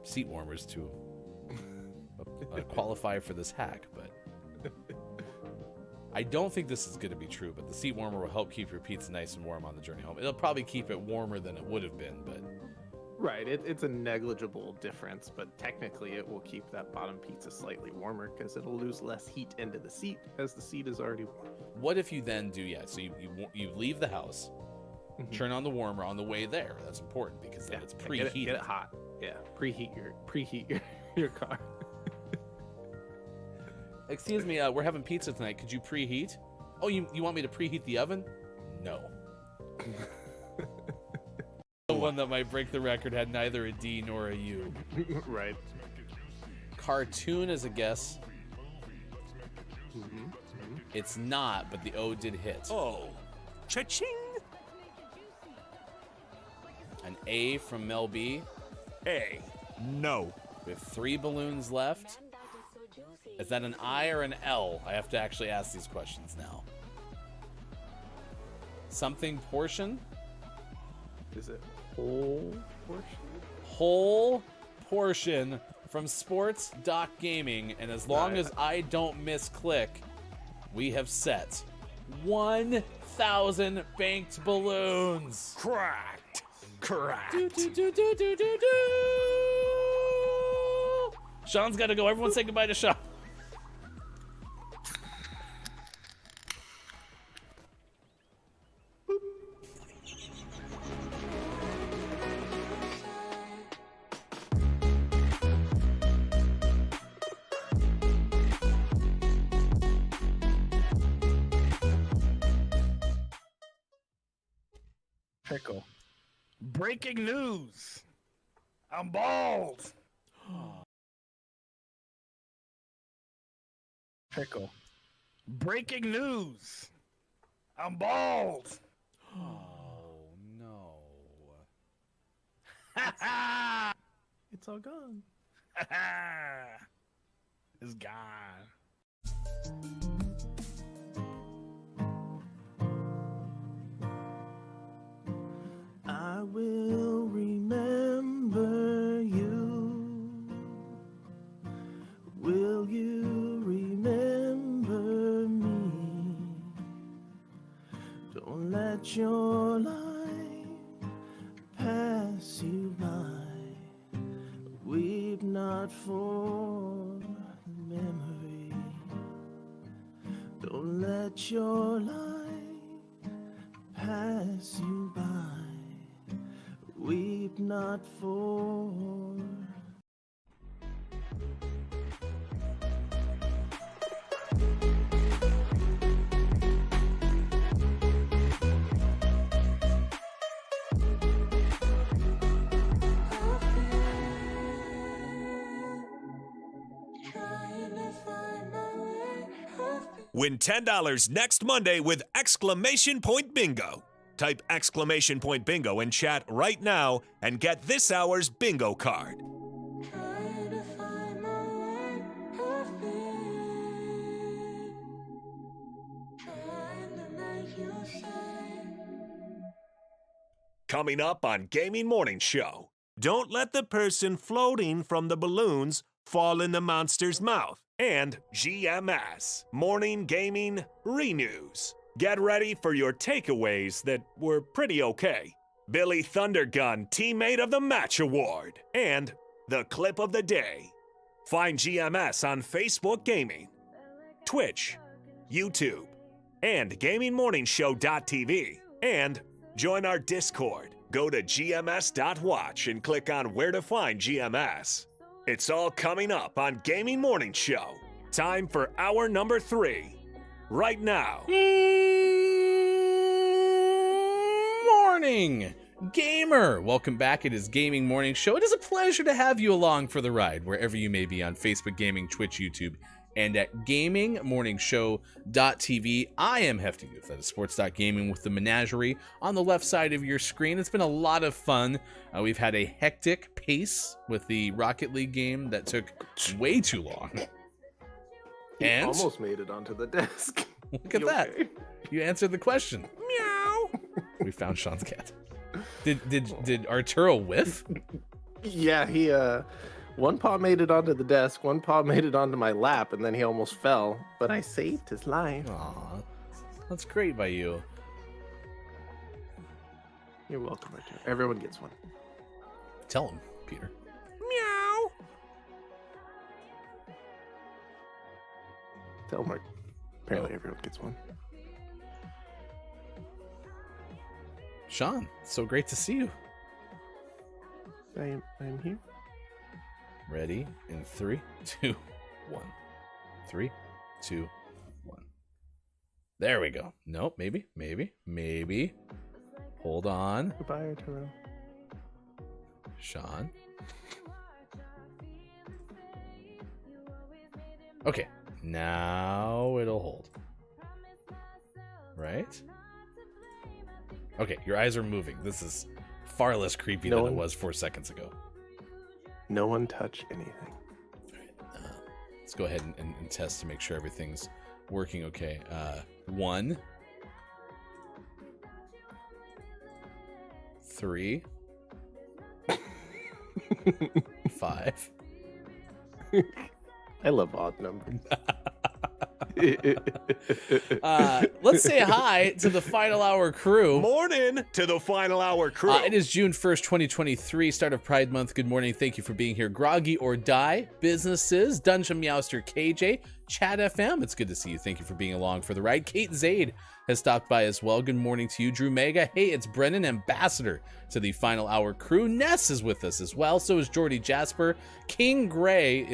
seat warmers to qualify for this hack, but I don't think this is going to be true, but the seat warmer will help keep your pizza nice and warm on the journey home. It'll probably keep it warmer than it would have been, but... Right, it's a negligible difference, but technically it will keep that bottom pizza slightly warmer because it'll lose less heat into the seat as the seat is already warm. What if you then do, so you leave the house, turn on the warmer on the way there. That's important because then it's preheated. Get it hot. Yeah, preheat your car. Excuse me, we're having pizza tonight. Could you preheat? Oh, you want me to preheat the oven? No. The one that might break the record had neither a D nor a U. Right. Cartoon is a guess. It's not, but the O did hit. Oh, cha-ching! An A from Mel B. A. No. We have 3 balloons left. Is that an I or an L? I have to actually ask these questions now. Something portion? Is it whole portion? Whole portion from sports.gaming, and as long as I don't misclick, we have set 1,000 banked balloons. Cracked. Sean's got to go. Everyone say goodbye to Sean. Pickle. Breaking news. I'm bald. Pickle. Breaking news. I'm bald. Oh, no. It's all gone. It's gone. I will remember you. Will you remember me? Don't let your life pass you by. Weep not for the memory. Don't let your life pass you by. Weep not for. Win $10 next Monday with exclamation point bingo. Type exclamation point bingo in chat right now and get this hour's bingo card. Coming up on Gaming Morning Show, don't let the person floating from the balloons fall in the monster's mouth. And GMS, Morning Gaming Renews. Get ready for your takeaways that were pretty okay. Billy Thundergun Teammate of the Match Award. And the clip of the day. Find GMS on Facebook Gaming, Twitch, YouTube, and GamingMorningshow.tv. And join our Discord. Go to GMS.watch and click on where to find GMS. It's all coming up on Gaming Morning Show. Time for hour number 3. Right now. Morning, gamer. Welcome back. It is Gaming Morning Show. It is a pleasure to have you along for the ride, wherever you may be on Facebook Gaming, Twitch, YouTube, and at GamingMorningshow.tv. I am Hefty Goof. That is sports.gaming with the menagerie on the left side of your screen. It's been a lot of fun. We've had a hectic pace with the Rocket League game that took way too long. And almost made it onto the desk. Look at that. Okay? You answered the question. Meow. We found Sean's cat. Did Arturo whiff? Yeah, he One paw made it onto the desk, one paw made it onto my lap, and then he almost fell, but I saved his life. Aw, that's great by you. You're welcome, Arthur. Everyone gets one. Tell him, Peter. Meow. Tell Mark. Apparently everyone gets one. Sean, so great to see you. I am here. Ready in 3, 2, 1. 3, 2, 1. There we go. Nope, maybe. Hold on. Goodbye, Arturo. Sean. Okay, now it'll hold. Right? Okay, your eyes are moving. This is far less creepy than it was 4 seconds ago. No one touch anything. All right, let's go ahead and test to make sure everything's working okay. 1, 3, 5. I love odd numbers. Let's say hi to the Final Hour crew. Morning to the Final Hour crew. It is June 1st, 2023, start of Pride Month. Good morning. Thank you for being here. Groggy or Die, Businesses, Dungeon Meowster KJ, Chat FM. It's good to see you. Thank you for being along for the ride. Kate Zaid has stopped by as well. Good morning to you. Drew Mega. Hey, it's Brennan, ambassador to the Final Hour crew. Ness is with us as well. So is Jordy Jasper. King Gray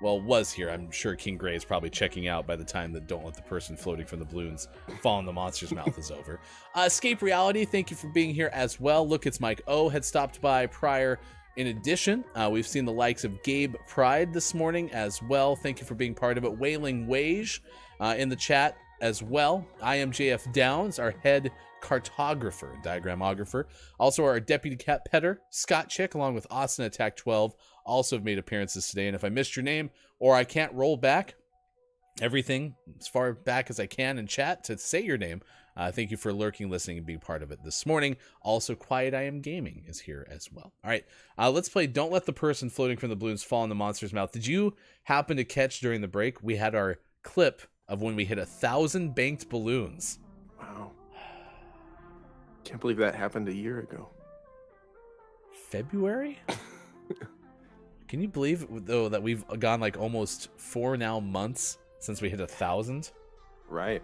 was here. I'm sure King Gray is probably checking out by the time that Don't Let the Person Floating from the Balloons Fall in the Monster's Mouth is over. Escape Reality, thank you for being here as well. Look, it's Mike O had stopped by prior. In addition, we've seen the likes of Gabe Pride this morning as well. Thank you for being part of it. Wailing Wage in the chat as well. I am JF Downs, our head cartographer, diagramographer. Also our deputy cat petter, Scott Chick, along with Austin Attack 12, also have made appearances today. And if I missed your name or I can't roll back everything as far back as I can in chat to say your name, thank you for lurking, listening, and being part of it this morning. Also, Quiet I Am Gaming is here as well. All right, let's play Don't Let the Person Floating from the Balloons Fall in the Monster's Mouth. Did you happen to catch during the break? We had our clip of when we hit 1,000 banked balloons. Wow. Can't believe that happened a year ago. February? Can you believe, though, that we've gone like almost 4 now months since we hit 1,000? Right.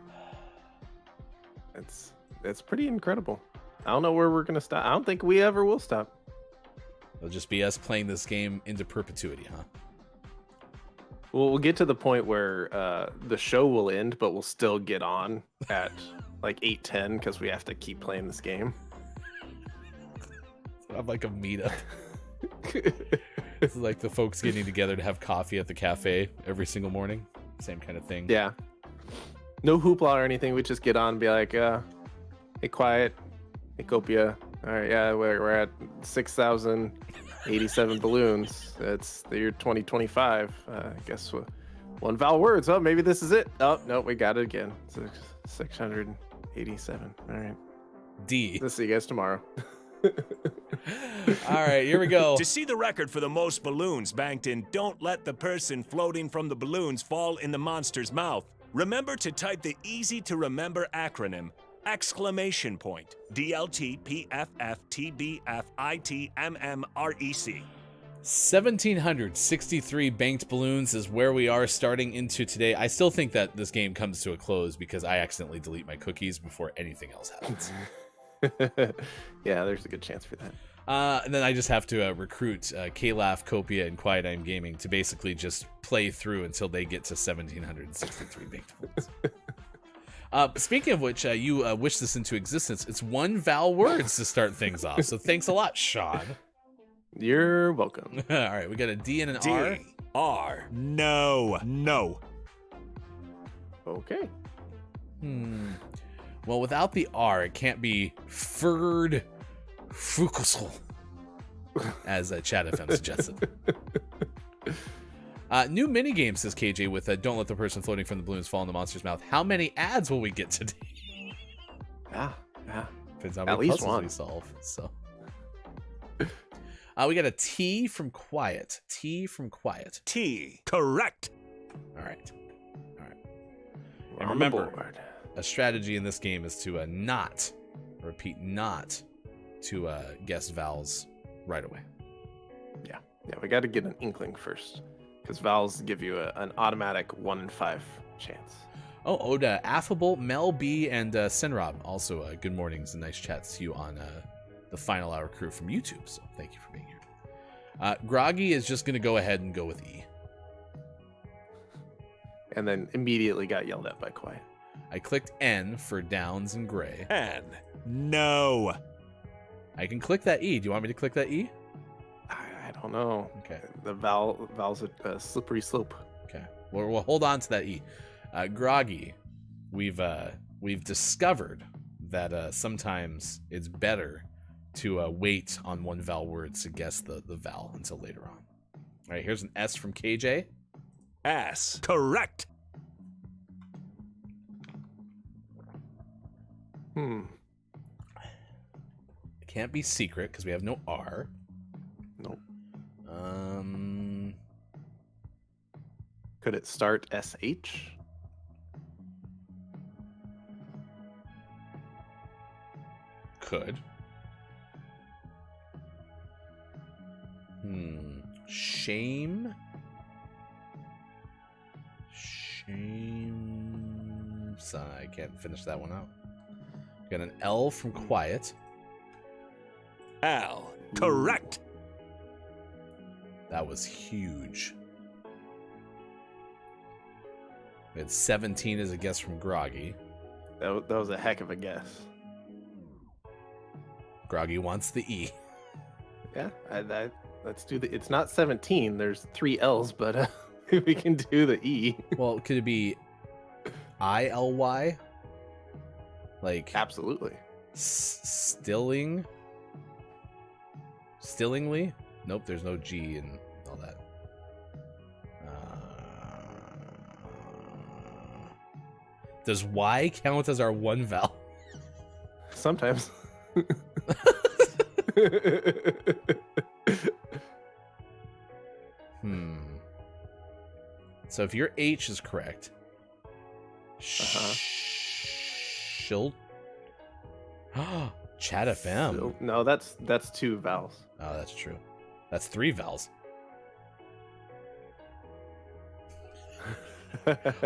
That's pretty incredible. I don't know where we're gonna stop. I don't think we ever will stop. It'll just be us playing this game into perpetuity, huh? Well, we'll get to the point where the show will end, but we'll still get on at like 8:10 because we have to keep playing this game. I'm like a meetup. It's like the folks getting together to have coffee at the cafe every single morning. Same kind of thing. Yeah. No hoopla or anything. We just get on and be like, hey, Quiet. Hey, Copia. All right, yeah, we're at 6,087 balloons. It's the year 2025. I guess one vowel words. Oh, maybe this is it. Oh, no, we got it again. 687. All right. D. I'll see you guys tomorrow. All right, here we go. To see the record for the most balloons banked in Don't Let the Person Floating from the Balloons Fall in the Monster's Mouth, remember to type the easy-to-remember acronym DLTPFFTBFITMMREC. 1,763 banked balloons is where we are starting into today. I still think that this game comes to a close because I accidentally delete my cookies before anything else happens. Yeah, there's a good chance for that. And then I just have to recruit K-Laugh, Copia, and Quiet I Am Gaming to basically just play through until they get to 1,763 banked balloons. Speaking of which, you wish this into existence. It's one vowel words to start things off. So thanks a lot, Sean. You're welcome. All right, we got a D and an D. R. R. No. Okay. Well, without the R, it can't be Ferd Fukusel, as Chat FM suggested. New minigame, says KJ, with Don't Let the Person Floating from the Balloons Fall in the Monster's Mouth. How many ads will we get today? Yeah. Depends on how At many least puzzles one. we solve. So, We got a T from quiet. T from quiet. T. Correct. All right. We're And on the remember, board. a strategy in this game is to not to guess vowels right away. Yeah, we got to get an inkling first, because vowels give you an automatic 1 in 5 chance. Oh, Oda, Affable, Mel B, and Senrob. Also, good mornings and nice chats to you on the Final Hour crew from YouTube. So thank you for being here. Groggy is just going to go ahead and go with E. And then immediately got yelled at by Quiet. I clicked N for Downs and Gray. N. No. I can click that E. Do you want me to click that E? I don't know. Okay. The vowel's a slippery slope. Okay. We'll hold on to that E. Groggy, we've discovered that sometimes it's better to wait on one vowel word to guess the vowel until later on. All right, here's an S from KJ. S. Correct. Hmm. It can't be secret because we have no R. Nope. Could it start SH? Could. Shame. So I can't finish that one out. Got an L from quiet. L. Correct. That was huge. We had 17 as a guess from Groggy. That was a heck of a guess. Groggy wants the E. Yeah, let's do the. It's not 17. There's 3 L's, but we can do the E. Well, could it be ILY? Like Absolutely. Stillingly? Nope, there's no G and all that. Does Y count as our one vowel? Sometimes. So if your H is correct, Chat FM. No, that's 2 vowels. Oh, that's true. That's 3 vowels.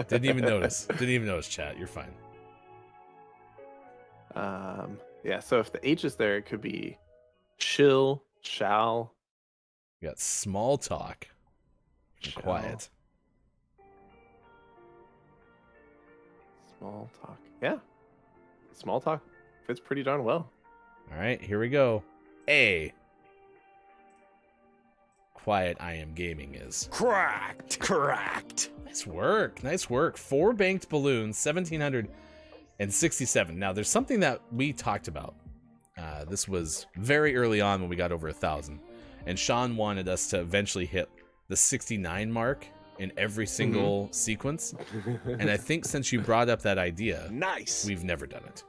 Didn't even notice, chat. You're fine. Yeah, so if the H is there, it could be chill, shall. We got small talk. Shall. Quiet. Small talk. Yeah. Small talk fits pretty darn well. All right, here we go. A. Quiet I am gaming is. Correct. Nice work. 4 banked balloons, 1,767. Now, there's something that we talked about. This was very early on when we got over 1,000. And Sean wanted us to eventually hit the 69 mark in every single sequence. And I think since you brought up that idea, Nice. we've never done it.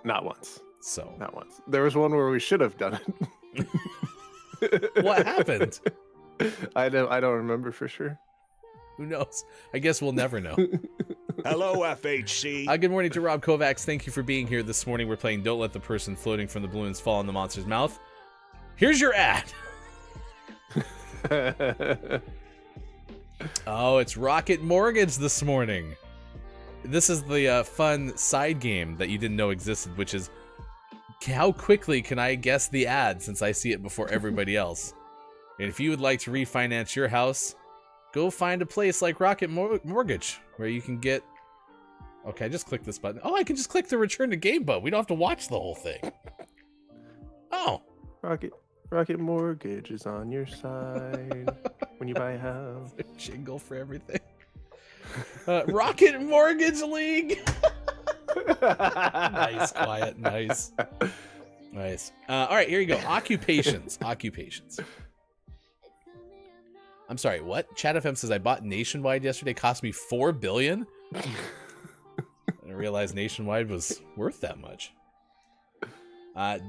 Not once. So Not once. There was one where we should have done it. what happened? I don't remember for sure. Who knows? I guess we'll never know. Hello, FHC. Good morning to Rob Kovacs. Thank you for being here this morning. We're playing Don't Let the Person Floating from the Balloons Fall in the Monster's Mouth. Here's your ad. Oh, it's Rocket Mortgage this morning. This is the fun side game that you didn't know existed, which is how quickly can I guess the ad since I see it before everybody else? And if you would like to refinance your house, go find a place like Rocket Mortgage where you can get... Okay, I just clicked this button. Oh, I can just click the return to game button. We don't have to watch the whole thing. Oh. Rocket Mortgage is on your side when you buy a house. Jingle for everything. Rocket Mortgage League. Nice, quiet, nice. All right, here you go. Occupations. I'm sorry, what? Chat FM says I bought Nationwide yesterday. Cost me $4 billion. I didn't realize Nationwide was worth that much.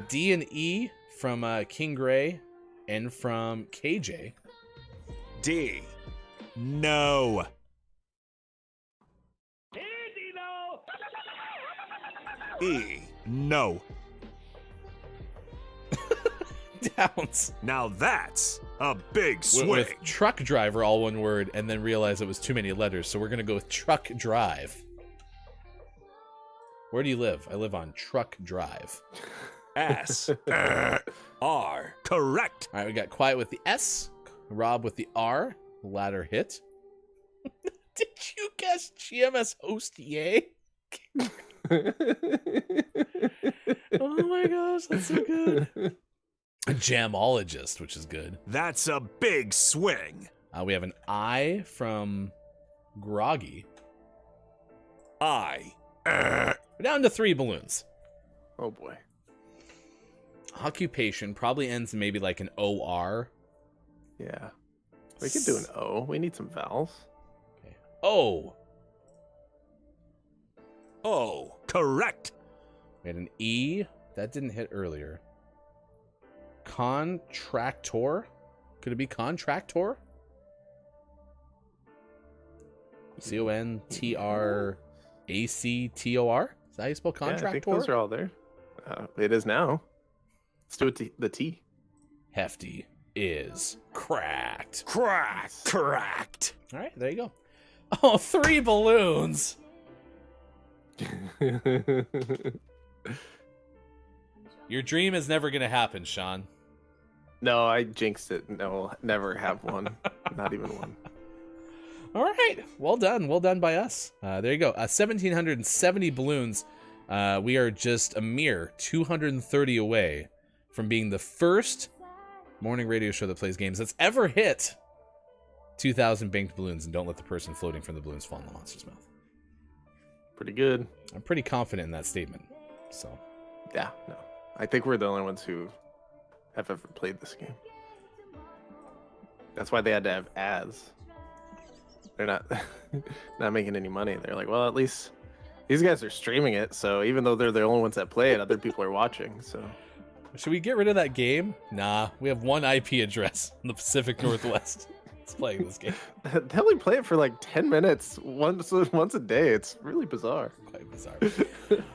D and E from King Gray. And from KJ. D. No. E. No. Downs. Now that's a big swing. With truck driver, all one word, and then realize it was too many letters, so we're going to go with truck drive. Where do you live? I live on Truck Drive. S. R. Correct. All right, we got Quiet with the S, Rob with the R, latter hit. Did you guess GMS host yay? Oh my gosh, that's so good. A jamologist, which is good. That's a big swing. We have an I from Groggy. I. We're down to 3 balloons. Oh boy. Occupation probably ends in maybe like an OR. Yeah. We could do an O. We need some vowels. Okay. O. Oh, correct. We had an E. That didn't hit earlier. Contractor. Could it be contractor? CONTRACTOR? Is that how you spell contractor? Yeah, I think those are all there. It is now. Let's do it the T. Hefty is cracked. Cracked. All right, there you go. Oh, 3 balloons. Your dream is never going to happen, Sean. No, I jinxed it. No, never have one. Not even one. All right. Well done. Well done by us. There you go. 1,770 balloons. We are just a mere 230 away from being the first morning radio show that plays games that's ever hit 2,000 banked balloons. And don't let the person floating from the balloons fall in the monster's mouth. Pretty good. I'm pretty confident in that statement. So, yeah, no. I think we're the only ones who have ever played this game. That's why they had to have ads. They're not making any money. They're like, well, at least these guys are streaming it, so even though they're the only ones that play it, other people are watching. So should we get rid of that game? Nah, we have one IP address in the Pacific Northwest. It's playing this game. They only play it for like 10 minutes once a day. It's really bizarre. Quite bizarre.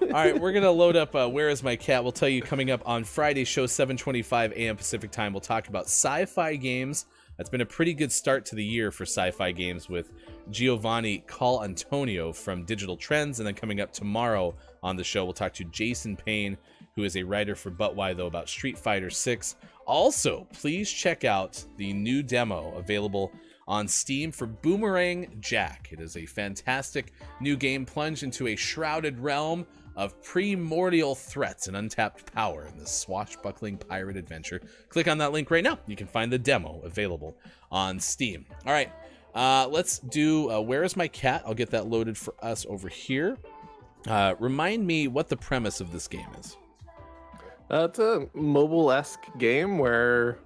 All right, we're going to load up Where Is My Cat? We'll tell you coming up on Friday show, 7:25 a.m. Pacific time. We'll talk about sci-fi games. That's been a pretty good start to the year for sci-fi games with Giovanni Call Antonio from Digital Trends. And then coming up tomorrow on the show, we'll talk to Jason Payne, who is a writer for But Why Though about Street Fighter 6. Also, please check out the new demo available on Steam for Boomerang Jack. It is a fantastic new game plunged into a shrouded realm of primordial threats and untapped power in this swashbuckling pirate adventure. Click on that link right now. You can find the demo available on Steam. All right, let's do Where Is My Cat? I'll get that loaded for us over here. Remind me what the premise of this game is. It's a mobile-esque game where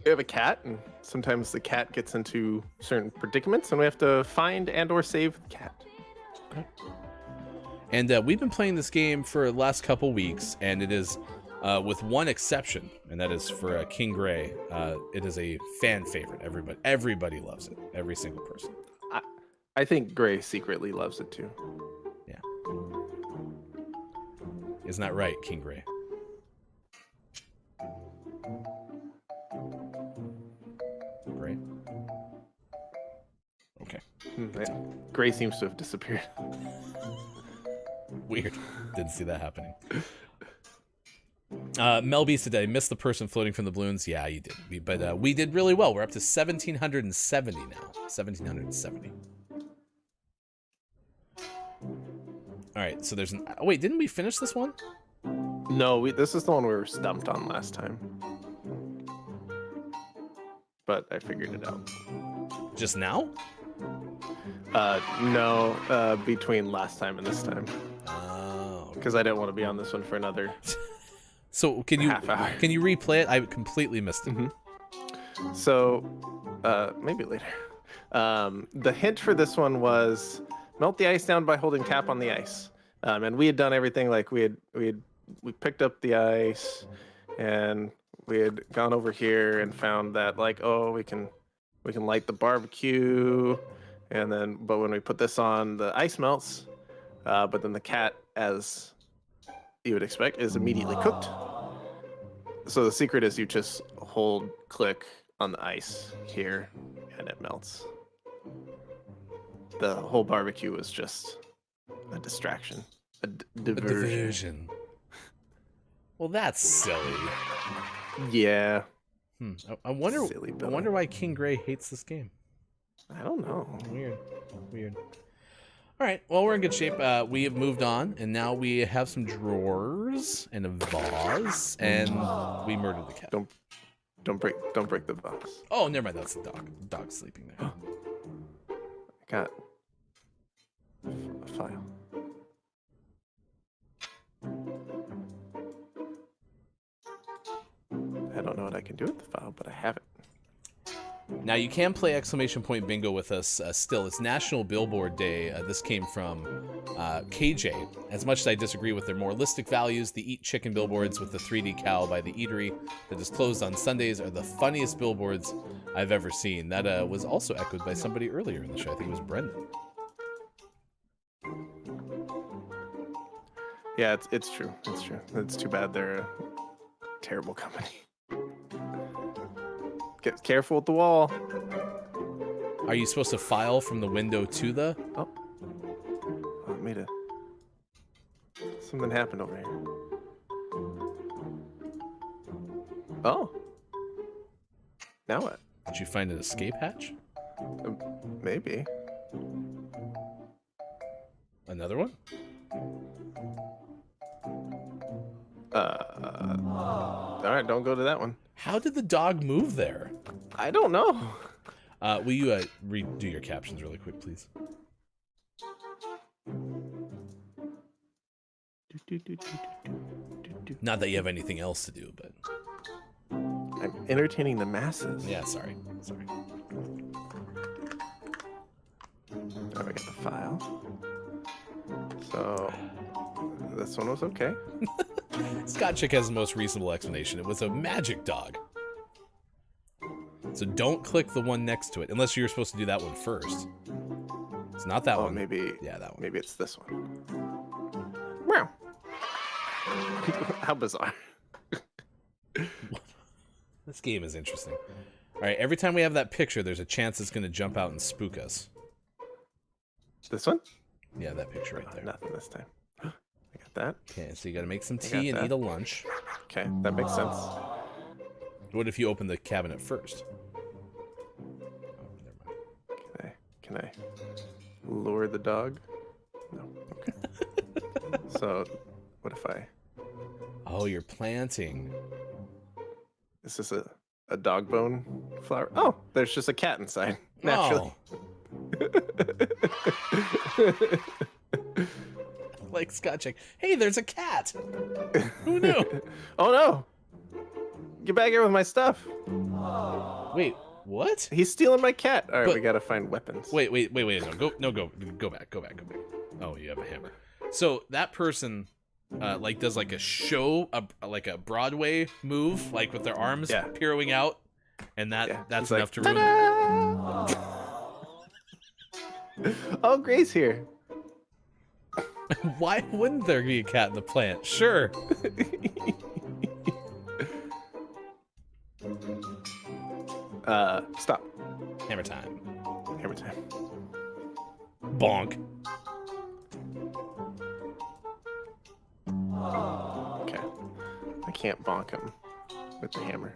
we have a cat, and sometimes the cat gets into certain predicaments, and we have to find and or save the cat. Okay. And we've been playing this game for the last couple weeks, and it is with one exception, and that is for King Gray. It is a fan favorite. Everybody loves it. Every single person. I think Gray secretly loves it too. Yeah. Isn't that right, King Gray? Gray? Okay. Gray seems to have disappeared. Weird. Didn't see that happening. Mel B said, I missed the person floating from the balloons. Yeah, you did. But we did really well. We're up to 1,770 now. 1,770. All right, so there's an... Wait, didn't we finish this one? No, this is the one we were stumped on last time. But I figured it out. Just now? No, between last time and this time. Oh. Because I didn't want to be on this one for another So can you half hour. Can you replay it? I completely missed it. Mm-hmm. So, maybe later. The hint for this one was melt the ice down by holding tap on the ice. And we had done everything, like we picked up the ice and we had gone over here and found that like, oh, we can light the barbecue, and then but when we put this on, the ice melts. But then the cat, as you would expect, is immediately cooked. So the secret is you just click on the ice here, and it melts. The whole barbecue was just a distraction, a diversion. Well, that's silly. Yeah. I wonder. Silly I Billy. wonder why King Gray hates this game. I don't know. Weird. All right. Well, we're in good shape. We have moved on, and now we have some drawers and a vase, and we murdered the cat. Don't break the vase. Oh, never mind. That's the dog. The dog's sleeping there. I got a file. I don't know what I can do with the file, but I have it. Now, you can play exclamation point bingo with us still. It's National Billboard Day. This came from KJ. As much as I disagree with their moralistic values, the Eat Chicken billboards with the 3D cow by the eatery that is closed on Sundays are the funniest billboards I've ever seen. That was also echoed by somebody earlier in the show. I think it was Brendan. Yeah, it's true. It's true. It's too bad they're a terrible company. Get careful with the wall. Are you supposed to file from the window to the... Oh, it made something happened over here. Oh. Now what? Did you find an escape hatch? Maybe. Another one? All right, don't go to that one. How did the dog move there? I don't know. Will you redo your captions really quick, please? Not that you have anything else to do, but... I'm entertaining the masses. Yeah, sorry. Now we got the file. So, this one was okay. Scott Chick has the most reasonable explanation. It was a magic dog. So don't click the one next to it, unless you're supposed to do that one first. It's not that one. Maybe. Yeah, that one. Maybe it's this one. Meow. How bizarre. This game is interesting. All right, every time we have that picture, there's a chance it's going to jump out and spook us. This one? Yeah, that picture right there. Nothing this time. I got that. Okay, so you got to make some tea and eat a lunch. Okay, that makes sense. What if you open the cabinet first? Oh, never mind. Can I lure the dog? No. Okay. So, what if I... Oh, you're planting. Is this a dog bone flower? Oh, there's just a cat inside. Naturally. Oh. Like Scott Chick. Hey, there's a cat. Who knew? Oh no! Get back here with my stuff. Wait, what? He's stealing my cat. All right, But- we gotta find weapons. Wait. Go back. Oh, you have a hammer. So that person, does like a show, like a Broadway move, like with their arms Yeah. pirouing out, and that's It's enough like, to ruin. Oh, Gray's here. Why wouldn't there be a cat in the plant? Sure. Stop. Hammer time. Hammer time. Bonk. Okay. I can't bonk him with the hammer.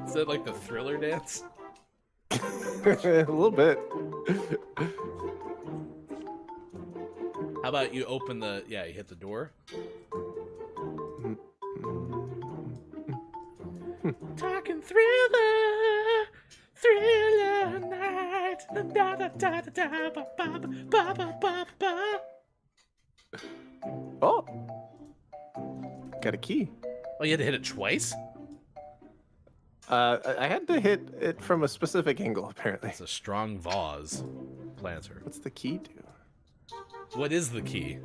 Is that like the Thriller dance? A little bit. How about you open the... Yeah, you hit the door. Talking Thriller, Thriller night. Da, da, da, da, da, ba, ba, ba, ba, ba, ba. Oh! Got a key. Oh, you had to hit it twice? I had to hit it from a specific angle, apparently. It's a strong vase planter. What's the key do? What is the key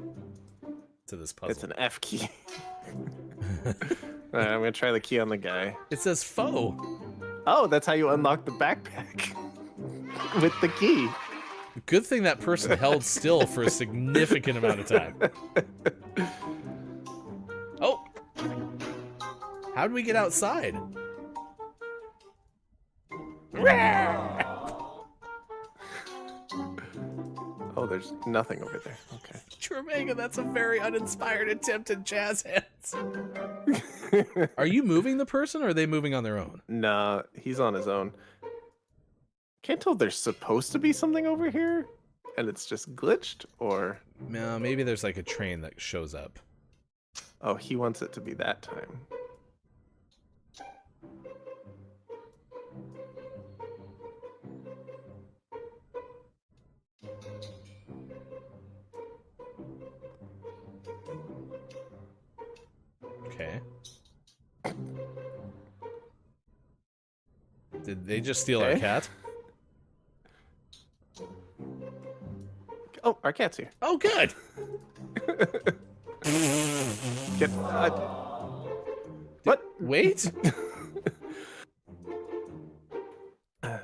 to this puzzle? It's an F key. All right, I'm gonna try the key on the guy. It says foe. Oh, that's how you unlock the backpack with the key. Good thing that person held still for a significant amount of time. Oh! How did we get outside? Oh, there's nothing over there. Okay. Tremega, that's a very uninspired attempt at jazz hands. Are you moving the person, or are they moving on their own? Nah, he's on his own. Can't tell if there's supposed to be something over here, and it's just glitched, or... No, maybe there's like a train that shows up. Oh, he wants it to be that time. Okay. Did they just steal our cat? Oh, our cat's here. Oh, good. Get... What? Wait.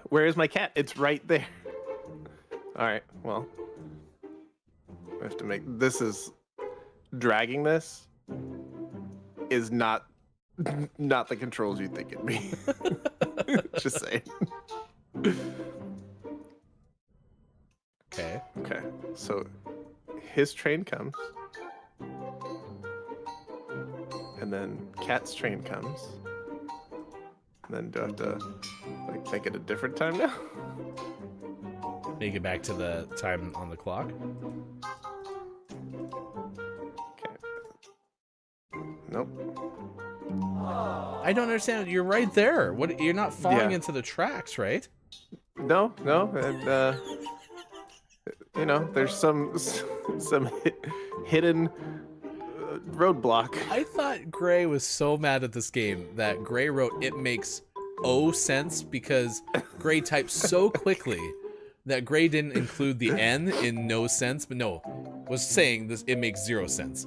Where is my cat? It's right there. All right, well. We have to make... This is... Dragging this is not the controls you think it'd be. Just saying. Okay. Okay, so his train comes. And then Cat's train comes. And then do I have to like make it a different time now? Make it back to the time on the clock. Okay. Nope. I don't understand. You're right there. What? You're not falling Yeah. into the tracks, right? No, and you know, there's some hidden roadblock. I thought Gray was so mad at this game that Gray wrote "it makes sense" because Gray typed so quickly that Gray didn't include the N in "no sense," but no, was saying this it makes 0 sense.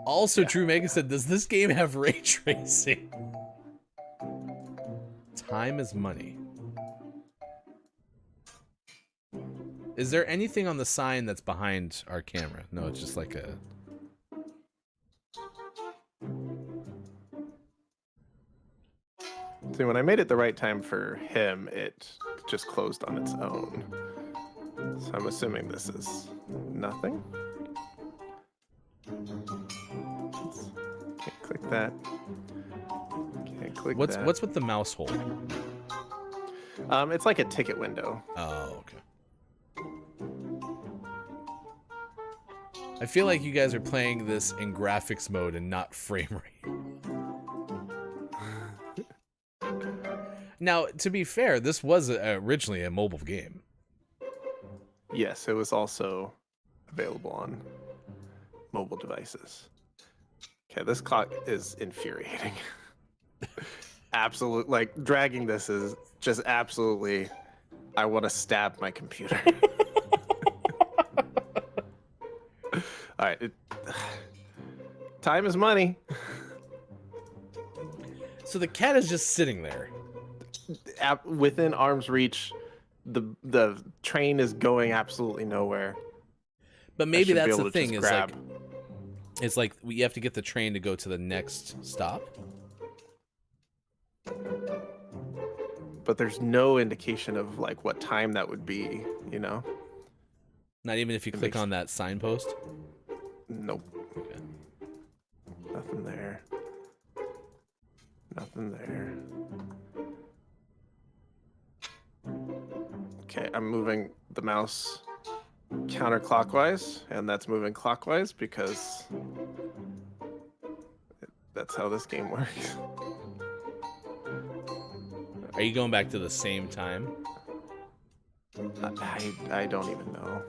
Also, True Mega said, "Does this game have ray tracing?" Time is money. Is there anything on the sign that's behind our camera? No, it's just like a... See, when I made it the right time for him, it just closed on its own. So I'm assuming this is nothing. Can't click that. Can't click that. What's with the mouse hole? It's like a ticket window. Oh, okay. I feel like you guys are playing this in graphics mode and not frame rate. Now, to be fair, this was originally a mobile game. Yes, it was also available on mobile devices. Okay, this clock is infuriating. Absolute, like, dragging this is just absolutely, I want to stab my computer. All right, time is money. So the cat is just sitting there. Within arm's reach, the train is going absolutely nowhere. But maybe should be that's able the to thing, just is grab. like, it's like we have to get the train to go to the next stop. But there's no indication of like what time that would be, you know? Not even if you click on that signpost. Nope. Okay. Nothing there. Nothing there. Okay, I'm moving the mouse counterclockwise, and that's moving clockwise because that's how this game works. Are you going back to the same time? I don't even know.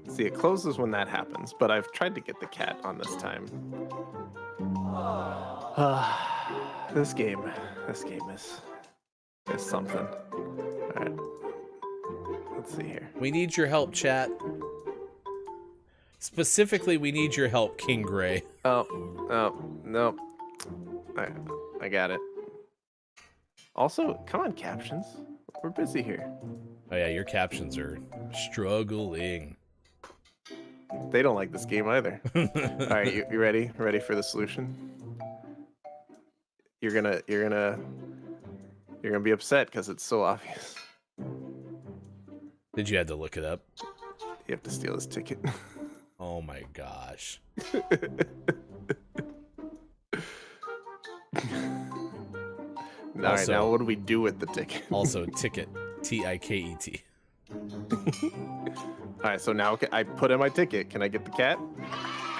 See, it closes when that happens, but I've tried to get the cat on this time. This game is something. All right, Let's see here. We need your help, chat. Specifically, we need your help, King Gray. Oh, no. I got it. Also, come on, captions. We're busy here. Oh yeah, your captions are struggling. They don't like this game either. All right, you ready? Ready for the solution? You're gonna be upset because it's so obvious. Did you have to look it up? You have to steal his ticket. Oh my gosh. All right, now what do we do with the ticket? Also, ticket. T-I-K-E-T. All right, so now I put in my ticket. Can I get the cat?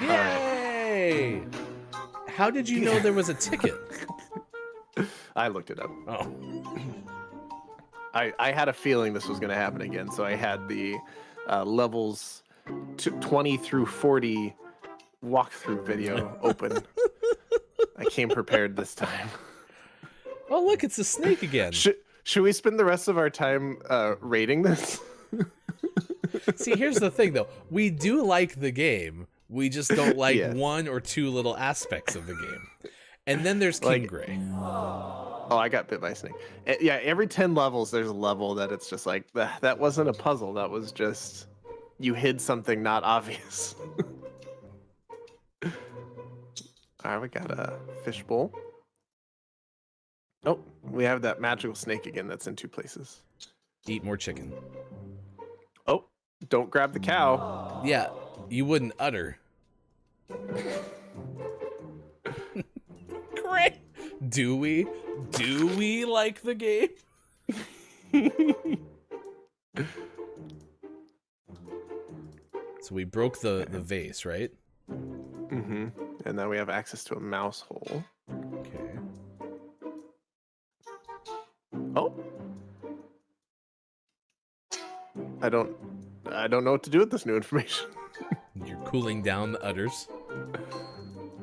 Yay! How did you know there was a ticket? I looked it up. Oh. I had a feeling this was going to happen again, so I had the levels 20 through 40 walkthrough video open. I came prepared this time. Oh, look, it's a snake again. Should we spend the rest of our time rating this? See, here's the thing, though. We do like the game. We just don't like one or two little aspects of the game. And then there's King Gray. Oh, I got bit by a snake. Yeah, every 10 levels, there's a level that it's just like, that wasn't a puzzle. That was just, you hid something not obvious. All right, we got a fishbowl. Oh, we have that magical snake again that's in 2 places. Eat more chicken. Oh, don't grab the cow. Yeah, you wouldn't utter. Great. Do we like the game? So we broke the vase, right? Mm-hmm. And now we have access to a mouse hole. Okay. Oh. I don't know what to do with this new information. You're cooling down the udders.